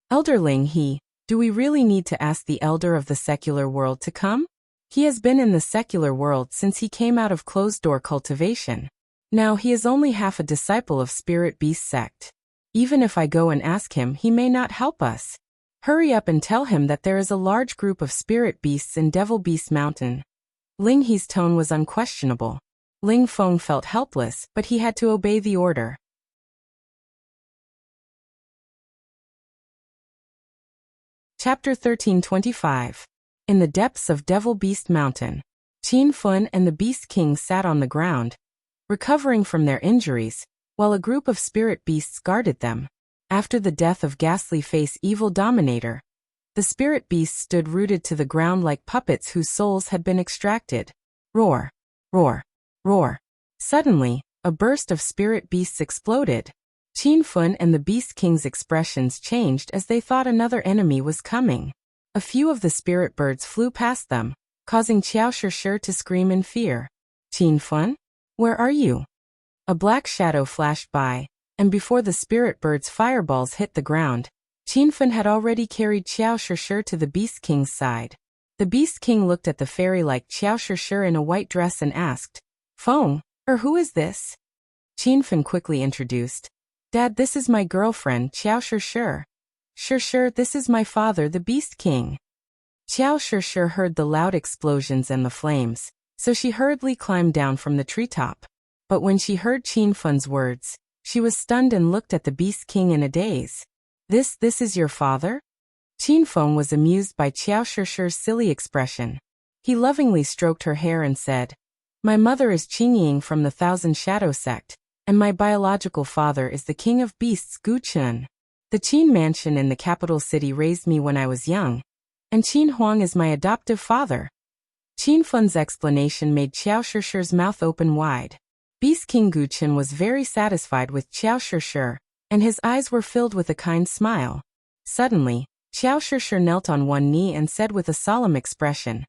Elder Ling He, do we really need to ask the elder of the secular world to come? He has been in the secular world since he came out of closed-door cultivation. Now he is only half a disciple of Spirit Beast sect. Even if I go and ask him, he may not help us. Hurry up and tell him that there is a large group of spirit beasts in Devil Beast Mountain. Ling He's tone was unquestionable. Ling Feng felt helpless, but he had to obey the order. Chapter 1325. In the depths of Devil Beast Mountain, Qin Feng and the Beast King sat on the ground, recovering from their injuries, while a group of spirit beasts guarded them. After the death of Ghastly Face Evil Dominator, the spirit beasts stood rooted to the ground like puppets whose souls had been extracted. Roar! Roar! Roar! Suddenly, a burst of spirit beasts exploded. Qin Feng and the Beast King's expressions changed as they thought another enemy was coming. A few of the spirit birds flew past them, causing Qiao Shishir to scream in fear. Qin Feng? Where are you? A black shadow flashed by, and before the spirit bird's fireballs hit the ground, Qin Feng had already carried Qiao Shishir to the Beast King's side. The Beast King looked at the fairy-like Qiao Shishir in a white dress and asked, Feng, who is this? Qin Feng quickly introduced, Dad, this is my girlfriend, Qiao Shishir. Shishir, this is my father, the Beast King. Qiao Shishir heard the loud explosions and the flames, so she hurriedly climbed down from the treetop. But when she heard Qin Feng's words, she was stunned and looked at the Beast King in a daze. This is your father? Qin Feng was amused by Qiao Shishir's silly expression. He lovingly stroked her hair and said, My mother is Qingying from the Thousand Shadow sect, and my biological father is the King of Beasts Gu Chun. The Qin mansion in the capital city raised me when I was young, and Qin Huang is my adoptive father. Qin Feng's explanation made Qiao Shishir's mouth open wide. Beast King Gu Chun was very satisfied with Qiao Shishir, and his eyes were filled with a kind smile. Suddenly, Qiao Shishir knelt on one knee and said with a solemn expression,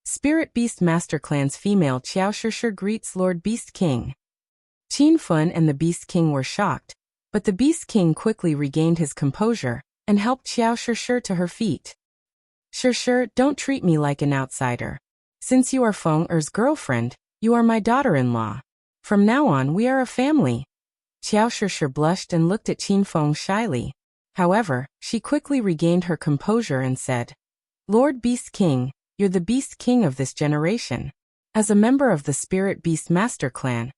Spirit Beast Master Clan's female Qiao Shishir greets Lord Beast King. Qin Fun and the Beast King were shocked, but the Beast King quickly regained his composure and helped Qiao Shishir to her feet. Shishir, don't treat me like an outsider. Since you are Feng Er's girlfriend, you are my daughter-in-law. From now on we are a family. Qiao Shishir blushed and looked at Qin Feng shyly. However, she quickly regained her composure and said, Lord Beast King, you're the Beast King of this generation. As a member of the Spirit Beast Master Clan,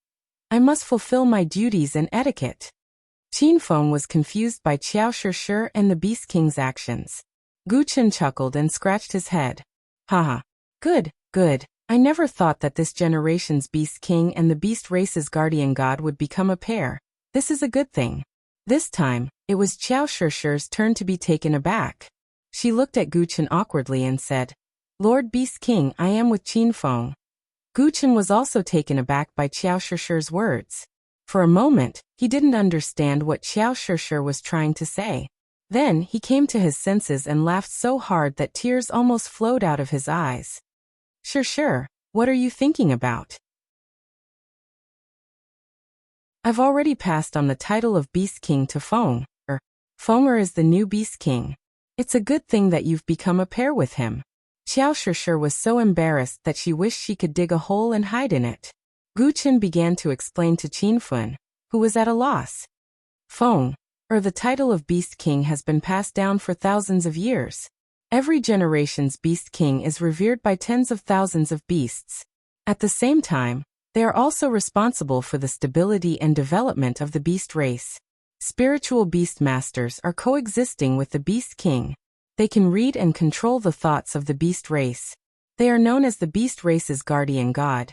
I must fulfill my duties and etiquette. Qin Feng was confused by Qiao Shishir and the Beast King's actions. Gu Chen chuckled and scratched his head. Haha. Good, good. I never thought that this generation's Beast King and the Beast race's guardian god would become a pair. This is a good thing. This time, it was Qiao Shishir's turn to be taken aback. She looked at Gu Chen awkwardly and said, Lord Beast King, I am with Qin Feng. Gu Chen was also taken aback by Qiao Shishir's words. For a moment, he didn't understand what Qiao Shishir was trying to say. Then, he came to his senses and laughed so hard that tears almost flowed out of his eyes. Shishir, what are you thinking about? I've already passed on the title of Beast King to Feng Er. Feng Er is the new Beast King. It's a good thing that you've become a pair with him. Qiao Shishir was so embarrassed that she wished she could dig a hole and hide in it. Gu Chen began to explain to Qin Fun, who was at a loss. Feng Er, the title of Beast King has been passed down for thousands of years. Every generation's Beast King is revered by tens of thousands of beasts. At the same time, they are also responsible for the stability and development of the beast race. Spiritual beast masters are coexisting with the Beast King. They can read and control the thoughts of the beast race. They are known as the beast race's guardian god.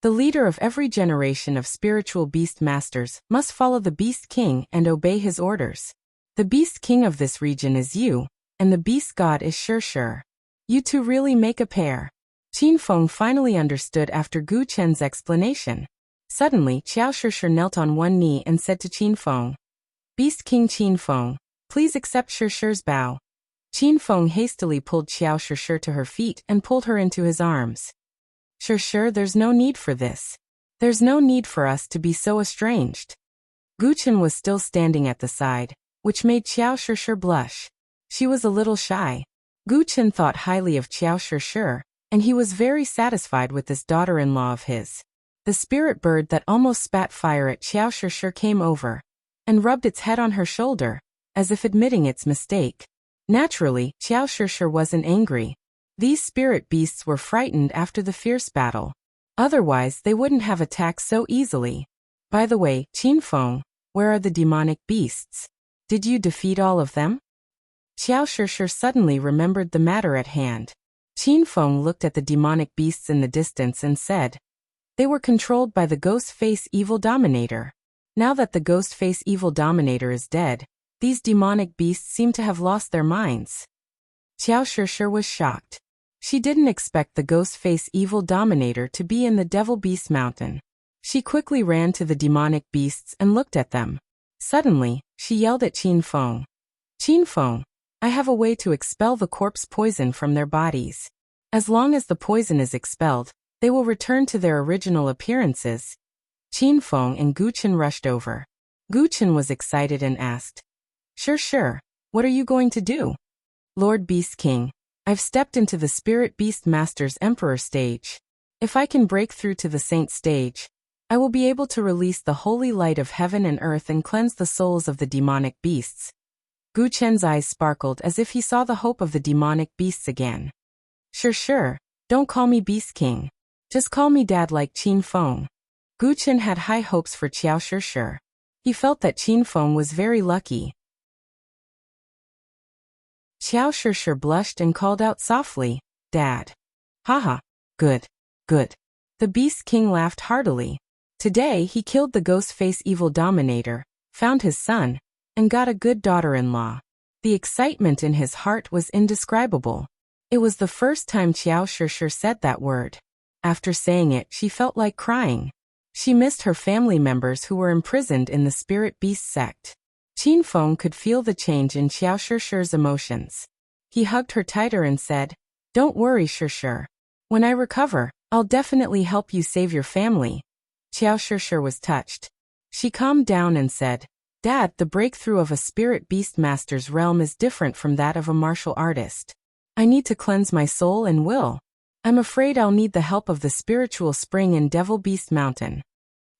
The leader of every generation of spiritual beast masters must follow the Beast King and obey his orders. The Beast King of this region is you, and the beast god is Shishir. You two really make a pair. Qin Feng finally understood after Gu Chen's explanation. Suddenly, Qiao Shishir knelt on one knee and said to Qin Feng, Beast King Qin Feng, please accept Shishir's bow. Qin Feng hastily pulled Qiao Shishir to her feet and pulled her into his arms. Shishir, there's no need for this. There's no need for us to be so estranged. Gu Chen was still standing at the side, which made Qiao Shishir blush. She was a little shy. Gu Chen thought highly of Qiao Shishir, and he was very satisfied with this daughter-in-law of his. The spirit bird that almost spat fire at Qiao Shishir came over and rubbed its head on her shoulder, as if admitting its mistake. Naturally, Qiao Shishir wasn't angry. These spirit beasts were frightened after the fierce battle. Otherwise, they wouldn't have attacked so easily. By the way, Qin Feng, where are the demonic beasts? Did you defeat all of them? Qiao Shishir suddenly remembered the matter at hand. Qin Feng looked at the demonic beasts in the distance and said, they were controlled by the Ghost Face Evil Dominator. Now that the Ghost Face Evil Dominator is dead, these demonic beasts seem to have lost their minds. Qiao Shishir was shocked. She didn't expect the Ghost Face Evil Dominator to be in the Devil Beast Mountain. She quickly ran to the demonic beasts and looked at them. Suddenly, she yelled at Qin Feng. Qin Feng, I have a way to expel the corpse poison from their bodies. As long as the poison is expelled, they will return to their original appearances. Qin Feng and Gu Chen rushed over. Gu Chen was excited and asked, Sure, what are you going to do? Lord Beast King, I've stepped into the Spirit Beast Master's Emperor stage. If I can break through to the Saint stage, I will be able to release the holy light of heaven and earth and cleanse the souls of the demonic beasts. Gu Chen's eyes sparkled as if he saw the hope of the demonic beasts again. Sure, don't call me Beast King. Just call me Dad like Qin Feng. Gu Chen had high hopes for Qiao Shishir. He felt that Qin Feng was very lucky. Qiao Shishir blushed and called out softly, Dad. Haha, good. The Beast King laughed heartily. Today he killed the Ghost Face Evil Dominator, found his son, and got a good daughter-in-law. The excitement in his heart was indescribable. It was the first time Qiao Shishir said that word. After saying it, she felt like crying. She missed her family members who were imprisoned in the Spirit Beast sect. Qin Feng could feel the change in Qiao Shishir's emotions. He hugged her tighter and said, "Don't worry, Shir. When I recover, I'll definitely help you save your family." Xiao Shir was touched. She calmed down and said, "Dad, the breakthrough of a spirit beast master's realm is different from that of a martial artist. I need to cleanse my soul and will. I'm afraid I'll need the help of the spiritual spring in Devil Beast Mountain."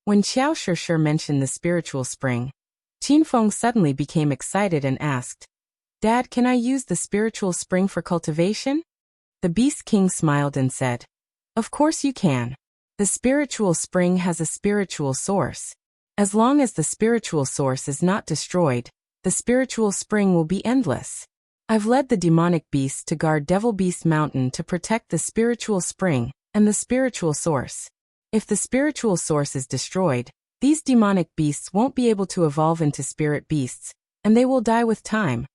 When Xiao Shir mentioned the spiritual spring, Qinfeng suddenly became excited and asked, "Dad, can I use the spiritual spring for cultivation?" The Beast King smiled and said, "Of course you can. The spiritual spring has a spiritual source. As long as the spiritual source is not destroyed, the spiritual spring will be endless. I've led the demonic beasts to guard Devil Beast Mountain to protect the spiritual spring and the spiritual source. If the spiritual source is destroyed, these demonic beasts won't be able to evolve into spirit beasts, and they will die with time."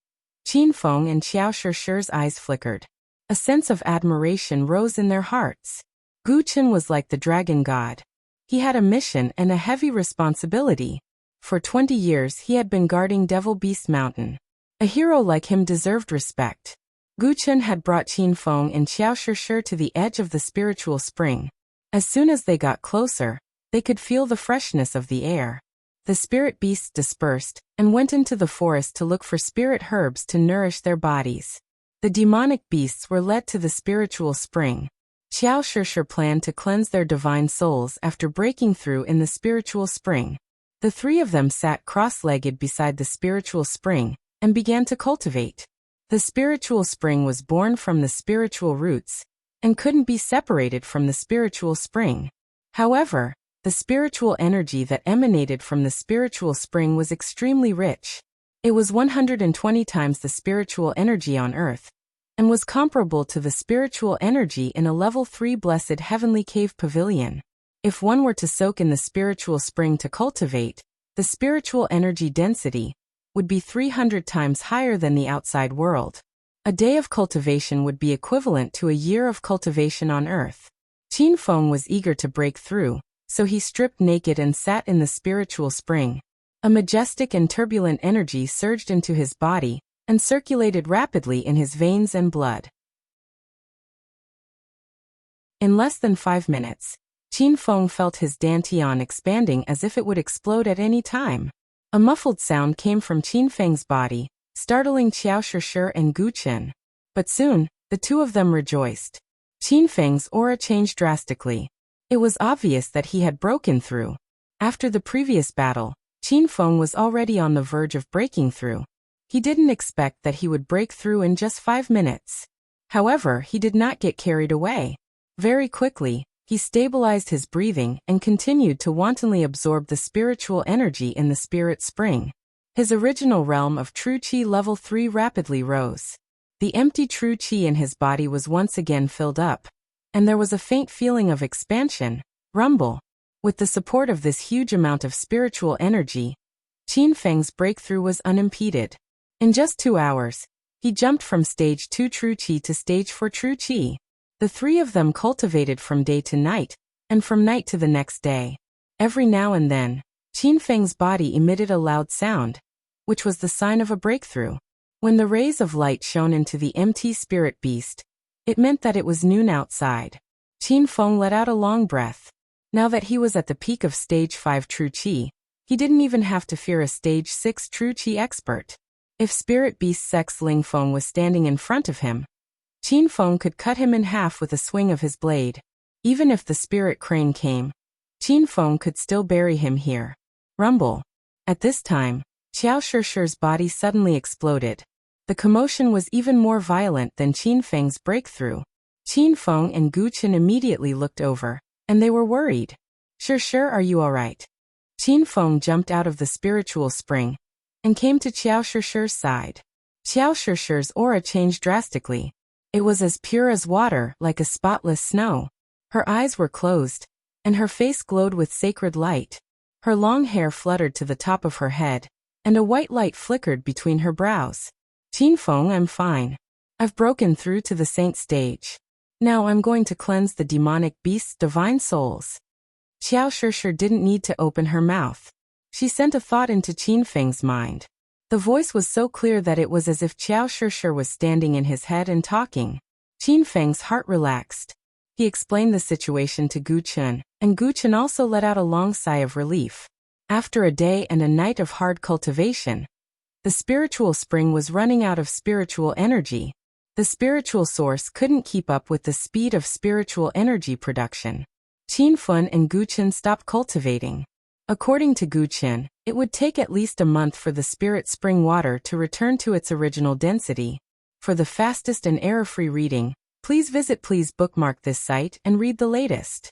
Qinfeng and Xiao Shir's eyes flickered. A sense of admiration rose in their hearts. Guchen was like the dragon god. He had a mission and a heavy responsibility. For 20 years he had been guarding Devil Beast Mountain. A hero like him deserved respect. Guchen had brought Qinfeng and Xiao Shir to the edge of the spiritual spring. As soon as they got closer, they could feel the freshness of the air. The spirit beasts dispersed and went into the forest to look for spirit herbs to nourish their bodies. The demonic beasts were led to the spiritual spring. Xiao Shir planned to cleanse their divine souls after breaking through in the spiritual spring. The three of them sat cross-legged beside the spiritual spring and began to cultivate. The spiritual spring was born from the spiritual roots and couldn't be separated from the spiritual spring. However, the spiritual energy that emanated from the spiritual spring was extremely rich. It was 120 times the spiritual energy on Earth, and was comparable to the spiritual energy in a level 3 blessed heavenly cave pavilion. If one were to soak in the spiritual spring to cultivate, the spiritual energy density would be 300 times higher than the outside world. A day of cultivation would be equivalent to a year of cultivation on Earth. Qinfeng was eager to break through, so he stripped naked and sat in the spiritual spring. A majestic and turbulent energy surged into his body and circulated rapidly in his veins and blood. In less than 5 minutes, Qinfeng felt his dantian expanding as if it would explode at any time. A muffled sound came from Qinfeng's body, startling Xiao Shir and Guchen. But soon, the two of them rejoiced. Qinfeng's aura changed drastically. It was obvious that he had broken through. After the previous battle, Qinfeng was already on the verge of breaking through. He didn't expect that he would break through in just 5 minutes. However, he did not get carried away. Very quickly, he stabilized his breathing and continued to wantonly absorb the spiritual energy in the spirit spring. His original realm of true qi level 3 rapidly rose. The empty true qi in his body was once again filled up, and there was a faint feeling of expansion, rumble. With the support of this huge amount of spiritual energy, Qinfeng's breakthrough was unimpeded. In just 2 hours, he jumped from stage 2 true qi to stage 4 true qi. The three of them cultivated from day to night, and from night to the next day. Every now and then, Qinfeng's body emitted a loud sound, which was the sign of a breakthrough. When the rays of light shone into the empty spirit beast, it meant that it was noon outside. Qinfeng let out a long breath. Now that he was at the peak of stage 5 true qi, he didn't even have to fear a stage 6 true qi expert. If spirit beast Sex Lingfeng was standing in front of him, Qinfeng could cut him in half with a swing of his blade. Even if the spirit crane came, Qinfeng could still bury him here. Rumble. At this time, Xiao Shir's body suddenly exploded. The commotion was even more violent than Qinfeng's breakthrough. Qinfeng and Guchen immediately looked over, and they were worried. Shir, are you alright? Qinfeng jumped out of the spiritual spring and came to Xiao Shir's side. Xiao Shir's aura changed drastically. It was as pure as water, like a spotless snow. Her eyes were closed, and her face glowed with sacred light. Her long hair fluttered to the top of her head, and a white light flickered between her brows. Qinfeng, I'm fine. I've broken through to the saint stage. Now I'm going to cleanse the demonic beast's divine souls. Xiao Shir didn't need to open her mouth. She sent a thought into Qinfeng's mind. The voice was so clear that it was as if Qiao Shishir was standing in his head and talking. Qin Feng's heart relaxed. He explained the situation to Gu Chen, and Gu Chen also let out a long sigh of relief. After a day and a night of hard cultivation, the spiritual spring was running out of spiritual energy. The spiritual source couldn't keep up with the speed of spiritual energy production. Qin Feng and Gu Chen stopped cultivating. According to Gu Chen, it would take at least a month for the spirit spring water to return to its original density. For the fastest and error-free reading, please bookmark this site and read the latest.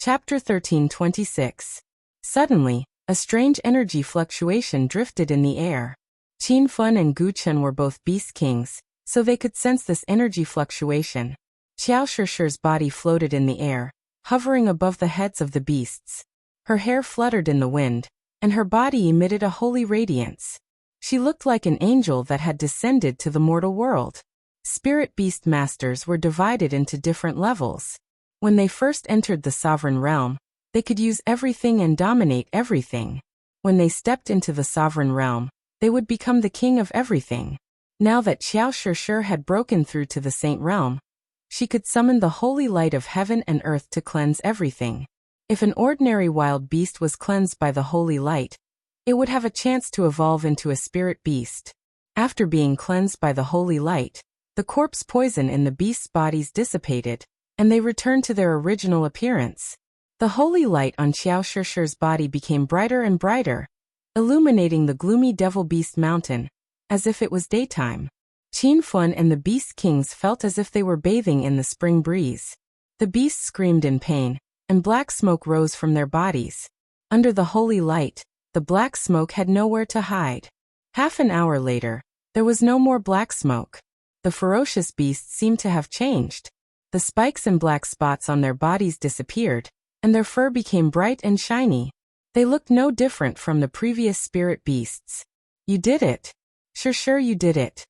Chapter 13:26. Suddenly, a strange energy fluctuation drifted in the air. Qin Feng and Gu Chen were both beast kings, so they could sense this energy fluctuation. Qiao Shishir's body floated in the air, hovering above the heads of the beasts. Her hair fluttered in the wind, and her body emitted a holy radiance. She looked like an angel that had descended to the mortal world. Spirit beast masters were divided into different levels. When they first entered the sovereign realm, they could use everything and dominate everything. When they stepped into the sovereign realm, they would become the king of everything. Now that Qiao Shishir had broken through to the saint realm, she could summon the holy light of heaven and earth to cleanse everything. If an ordinary wild beast was cleansed by the holy light, it would have a chance to evolve into a spirit beast. After being cleansed by the holy light, the corpse poison in the beast's bodies dissipated, and they returned to their original appearance. The holy light on Qiao Shishir's body became brighter and brighter, illuminating the gloomy devil beast mountain, as if it was daytime. Qin Feng and the beast kings felt as if they were bathing in the spring breeze. The beasts screamed in pain, and black smoke rose from their bodies. Under the holy light, the black smoke had nowhere to hide. Half an hour later, there was no more black smoke. The ferocious beasts seemed to have changed. The spikes and black spots on their bodies disappeared, and their fur became bright and shiny. They looked no different from the previous spirit beasts. "You did it. Sure, you did it."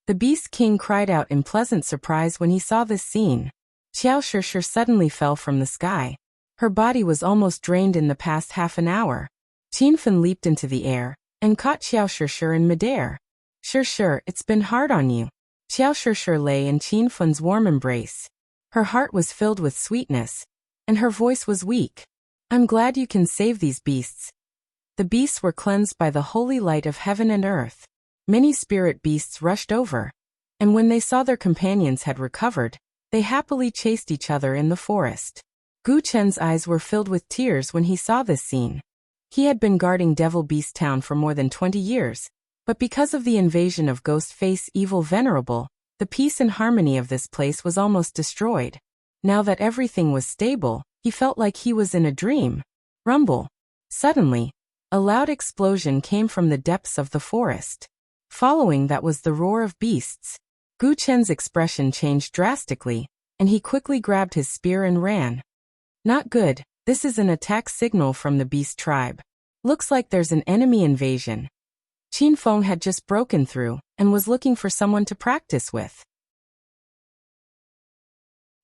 The Beast King cried out in pleasant surprise when he saw this scene. Qiao Shishir suddenly fell from the sky. Her body was almost drained in the past half an hour. Qin Feng leaped into the air and caught Qiao Shishir in midair. Shishir, it's been hard on you." Qiao Shishir lay in Qin Feng's warm embrace. Her heart was filled with sweetness, and her voice was weak. "I'm glad you can save these beasts." The beasts were cleansed by the holy light of heaven and earth. Many spirit beasts rushed over, and when they saw their companions had recovered, they happily chased each other in the forest. Gu Chen's eyes were filled with tears when he saw this scene. He had been guarding Devil Beast Town for more than 20 years, but because of the invasion of Ghostface Evil Venerable, the peace and harmony of this place was almost destroyed. Now that everything was stable, he felt like he was in a dream. Rumble. Suddenly, a loud explosion came from the depths of the forest. Following that was the roar of beasts. Gu Chen's expression changed drastically, and he quickly grabbed his spear and ran. "Not good, this is an attack signal from the beast tribe. Looks like there's an enemy invasion." Qin Feng had just broken through, and was looking for someone to practice with.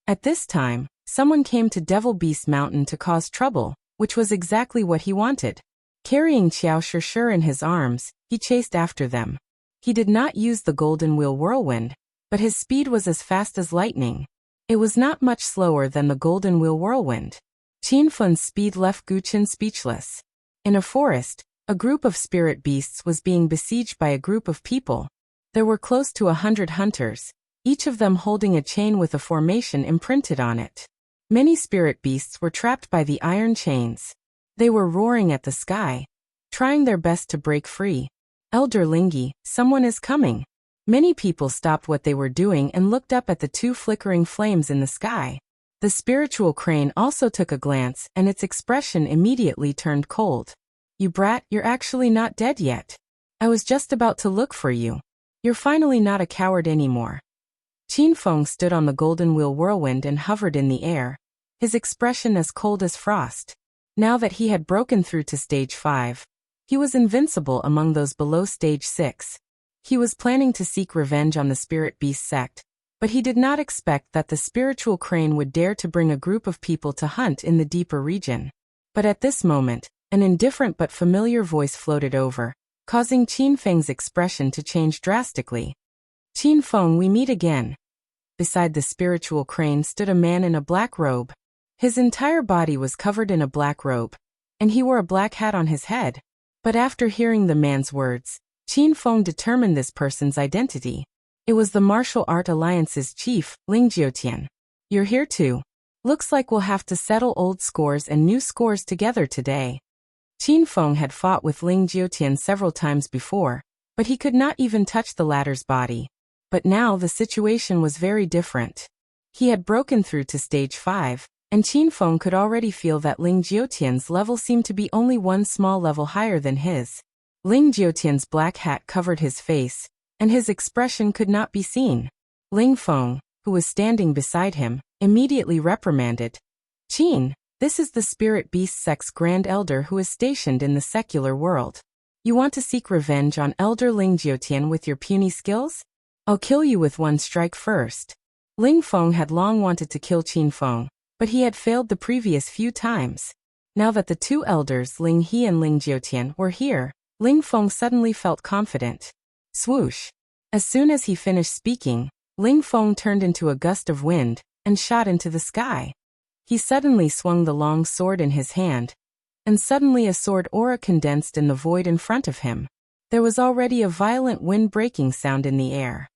At this time, someone came to Devil Beast Mountain to cause trouble, which was exactly what he wanted. Carrying Qiao Shishir in his arms, he chased after them. He did not use the Golden Wheel Whirlwind, but his speed was as fast as lightning. It was not much slower than the Golden Wheel Whirlwind. Qin Feng's speed left Gu Chen speechless. In a forest, a group of spirit beasts was being besieged by a group of people. There were close to 100 hunters, each of them holding a chain with a formation imprinted on it. Many spirit beasts were trapped by the iron chains. They were roaring at the sky, trying their best to break free. "Elder Lingi, someone is coming." Many people stopped what they were doing and looked up at the two flickering flames in the sky. The spiritual crane also took a glance, and its expression immediately turned cold. "You brat, you're actually not dead yet. I was just about to look for you. You're finally not a coward anymore." Qin Feng stood on the Golden Wheel Whirlwind and hovered in the air, his expression as cold as frost. Now that he had broken through to Stage 5, he was invincible among those below Stage 6. He was planning to seek revenge on the Spirit Beast sect, but he did not expect that the spiritual crane would dare to bring a group of people to hunt in the deeper region. But at this moment, an indifferent but familiar voice floated over, causing Qin Feng's expression to change drastically. Qin Feng, we meet again. Beside the spiritual crane stood a man in a black robe. His entire body was covered in a black robe, and he wore a black hat on his head. But after hearing the man's words, Qin Feng determined this person's identity. It was the Martial Art Alliance's chief, Ling Jiotian. You're here too. Looks like we'll have to settle old scores and new scores together today. Qin Feng had fought with Ling Jiotian several times before, but he could not even touch the latter's body. But now the situation was very different. He had broken through to stage 5, and Qin Feng could already feel that Ling Jiotian's level seemed to be only one small level higher than his. Ling Jiotian's black hat covered his face, and his expression could not be seen. Ling Feng, who was standing beside him, immediately reprimanded. Qin, this is the spirit beast sect's Grand Elder who is stationed in the secular world. You want to seek revenge on Elder Ling Jiotian with your puny skills? I'll kill you with one strike first. Ling Feng had long wanted to kill Qin Feng, but he had failed the previous few times. Now that the two elders Ling He and Ling Jiotian were here, Ling Feng suddenly felt confident. Swoosh! As soon as he finished speaking, Ling Feng turned into a gust of wind and shot into the sky. He suddenly swung the long sword in his hand, and suddenly a sword aura condensed in the void in front of him. There was already a violent wind-breaking sound in the air.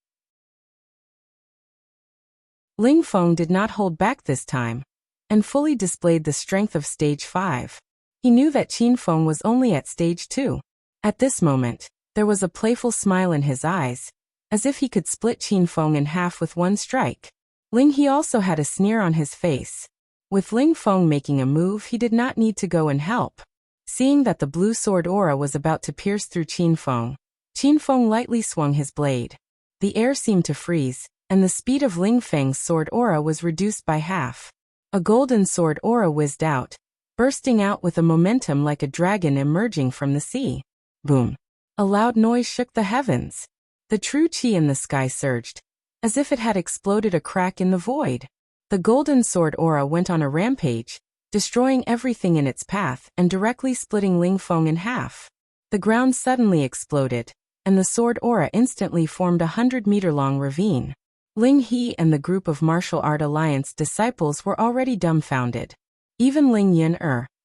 Ling Feng did not hold back this time, and fully displayed the strength of stage 5. He knew that Qin Feng was only at stage 2. At this moment, there was a playful smile in his eyes, as if he could split Qin Feng in half with one strike. Ling He also had a sneer on his face. With Ling Feng making a move, he did not need to go and help. Seeing that the blue sword aura was about to pierce through Qin Feng lightly swung his blade. The air seemed to freeze, and the speed of Ling Feng's sword aura was reduced by half. A golden sword aura whizzed out, bursting out with a momentum like a dragon emerging from the sea. Boom! A loud noise shook the heavens. The true qi in the sky surged, as if it had exploded a crack in the void. The golden sword aura went on a rampage, destroying everything in its path and directly splitting Ling Feng in half. The ground suddenly exploded, and the sword aura instantly formed a 100-meter-long ravine. Ling He and the group of Martial Art Alliance disciples were already dumbfounded. Even Ling Yin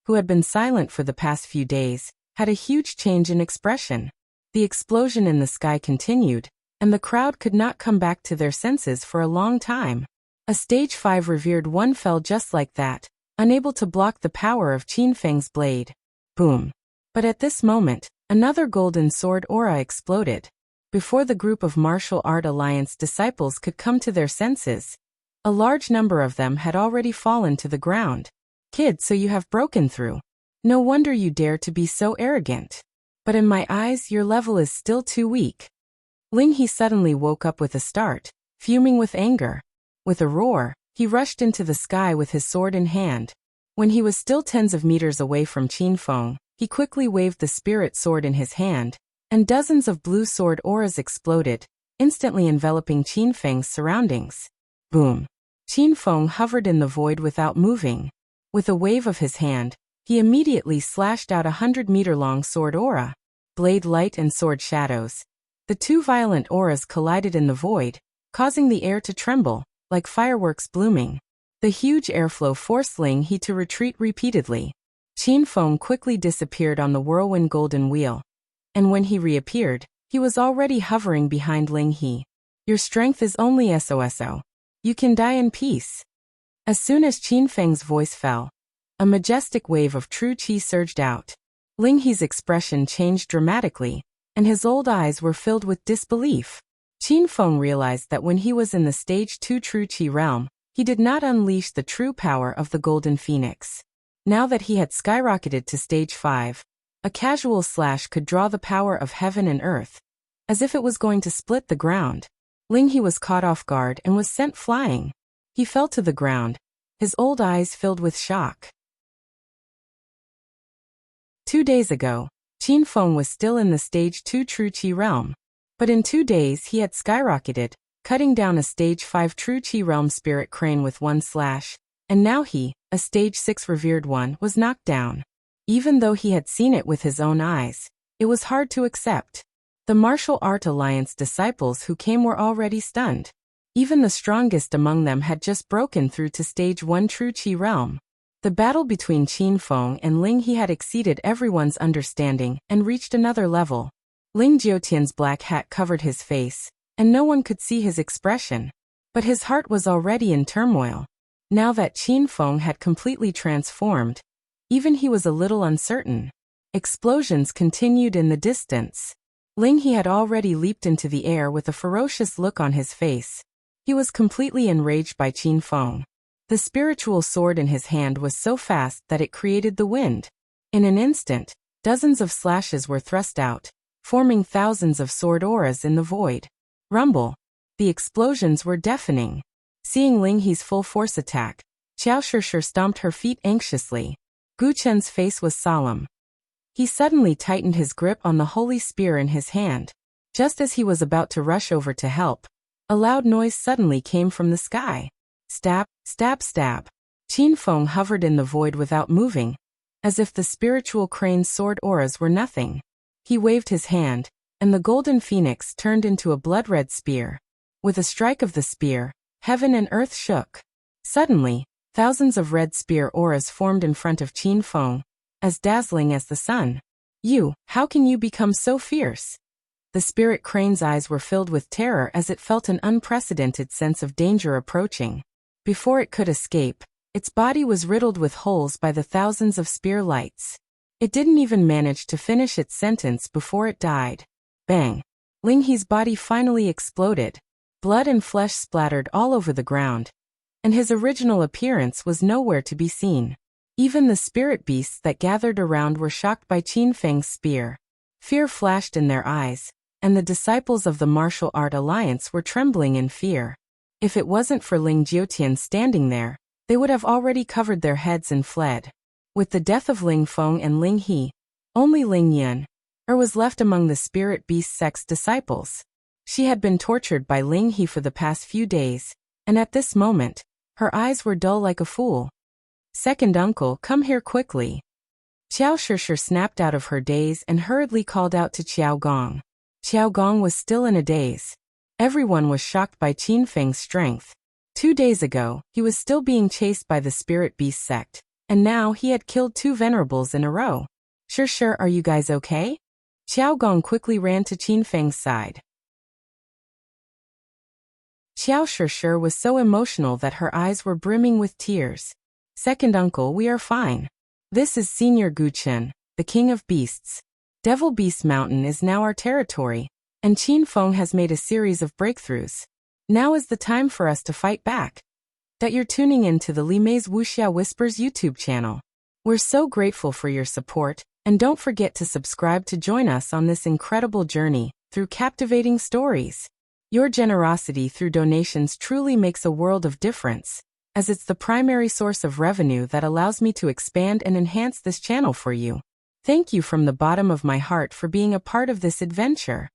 who had been silent for the past few days, had a huge change in expression. The explosion in the sky continued, and the crowd could not come back to their senses for a long time. A stage 5 revered one fell just like that, unable to block the power of Qin Feng's blade. Boom! But at this moment, another golden sword aura exploded. Before the group of Martial Art Alliance disciples could come to their senses, a large number of them had already fallen to the ground. Kid, so you have broken through. No wonder you dare to be so arrogant. But in my eyes, your level is still too weak. Ling He suddenly woke up with a start, fuming with anger. With a roar, he rushed into the sky with his sword in hand. When he was still tens of meters away from Qin Feng, he quickly waved the spirit sword in his hand, and dozens of blue sword auras exploded, instantly enveloping Qin Feng's surroundings. Boom! Qin Feng hovered in the void without moving. With a wave of his hand, he immediately slashed out a 100-meter-long sword aura. Blade light and sword shadows. The two violent auras collided in the void, causing the air to tremble, like fireworks blooming. The huge airflow forced Ling He to retreat repeatedly. Qin Feng quickly disappeared on the whirlwind golden wheel, and when he reappeared, he was already hovering behind Ling He. Your strength is only SOSO. You can die in peace. As soon as Qin Feng's voice fell, a majestic wave of true qi surged out. Ling He's expression changed dramatically, and his old eyes were filled with disbelief. Qin Feng realized that when he was in the stage 2 true qi realm, he did not unleash the true power of the Golden Phoenix. Now that he had skyrocketed to stage 5, a casual slash could draw the power of heaven and earth, as if it was going to split the ground. Ling He was caught off guard and was sent flying. He fell to the ground, his old eyes filled with shock. 2 days ago, Qin Feng was still in the stage 2 true qi realm, but in 2 days he had skyrocketed, cutting down a stage 5 true qi realm spirit crane with one slash, And now he, a stage 6 revered one, was knocked down. Even though he had seen it with his own eyes, it was hard to accept. The Martial Art Alliance disciples who came were already stunned. Even the strongest among them had just broken through to stage 1 true Qi realm. The battle between Qin Feng and Ling He had exceeded everyone's understanding and reached another level. Ling Jiutian's black hat covered his face, and no one could see his expression. But his heart was already in turmoil. Now that Qin Feng had completely transformed, even he was a little uncertain. Explosions continued in the distance. Ling He had already leaped into the air with a ferocious look on his face. He was completely enraged by Qin Feng. The spiritual sword in his hand was so fast that it created the wind. In an instant, dozens of slashes were thrust out, forming thousands of sword auras in the void. Rumble. The explosions were deafening. Seeing Ling He's full force attack, Qiao Shishir stomped her feet anxiously. Gu Chen's face was solemn. He suddenly tightened his grip on the holy spear in his hand. Just as he was about to rush over to help, a loud noise suddenly came from the sky. Stab, stab, stab. Qin Feng hovered in the void without moving, as if the spiritual crane's sword auras were nothing. He waved his hand, and the golden phoenix turned into a blood-red spear. With a strike of the spear, heaven and earth shook. Suddenly, thousands of red spear auras formed in front of Qin Feng, as dazzling as the sun. You, how can you become so fierce? The spirit crane's eyes were filled with terror as it felt an unprecedented sense of danger approaching. Before it could escape, its body was riddled with holes by the thousands of spear lights. It didn't even manage to finish its sentence before it died. Bang! Ling He's body finally exploded. Blood and flesh splattered all over the ground, and his original appearance was nowhere to be seen. Even the spirit beasts that gathered around were shocked by Qin Feng's spear. Fear flashed in their eyes, and the disciples of the Martial Art Alliance were trembling in fear. If it wasn't for Ling Jiutian standing there, they would have already covered their heads and fled. With the death of Ling Feng and Ling He, only Ling Yan was left among the spirit beast sect's disciples. She had been tortured by Ling He for the past few days, and at this moment, her eyes were dull like a fool. Second uncle, come here quickly. Qiao Shishir snapped out of her daze and hurriedly called out to Qiao Gong. Qiao Gong was still in a daze. Everyone was shocked by Qin Feng's strength. 2 days ago, he was still being chased by the spirit beast sect, and now he had killed 2 venerables in a row. Shishir, are you guys okay? Qiao Gong quickly ran to Qin Feng's side. Qiao Shishir was so emotional that her eyes were brimming with tears. Second uncle, we are fine. This is Senior Gu Chen, the king of beasts. Devil Beast Mountain is now our territory, and Qin Feng has made a series of breakthroughs. Now is the time for us to fight back. That you're tuning in to the Li Mei's Wuxia Whispers YouTube channel. We're so grateful for your support, and don't forget to subscribe to join us on this incredible journey through captivating stories. Your generosity through donations truly makes a world of difference, as it's the primary source of revenue that allows me to expand and enhance this channel for you. Thank you from the bottom of my heart for being a part of this adventure.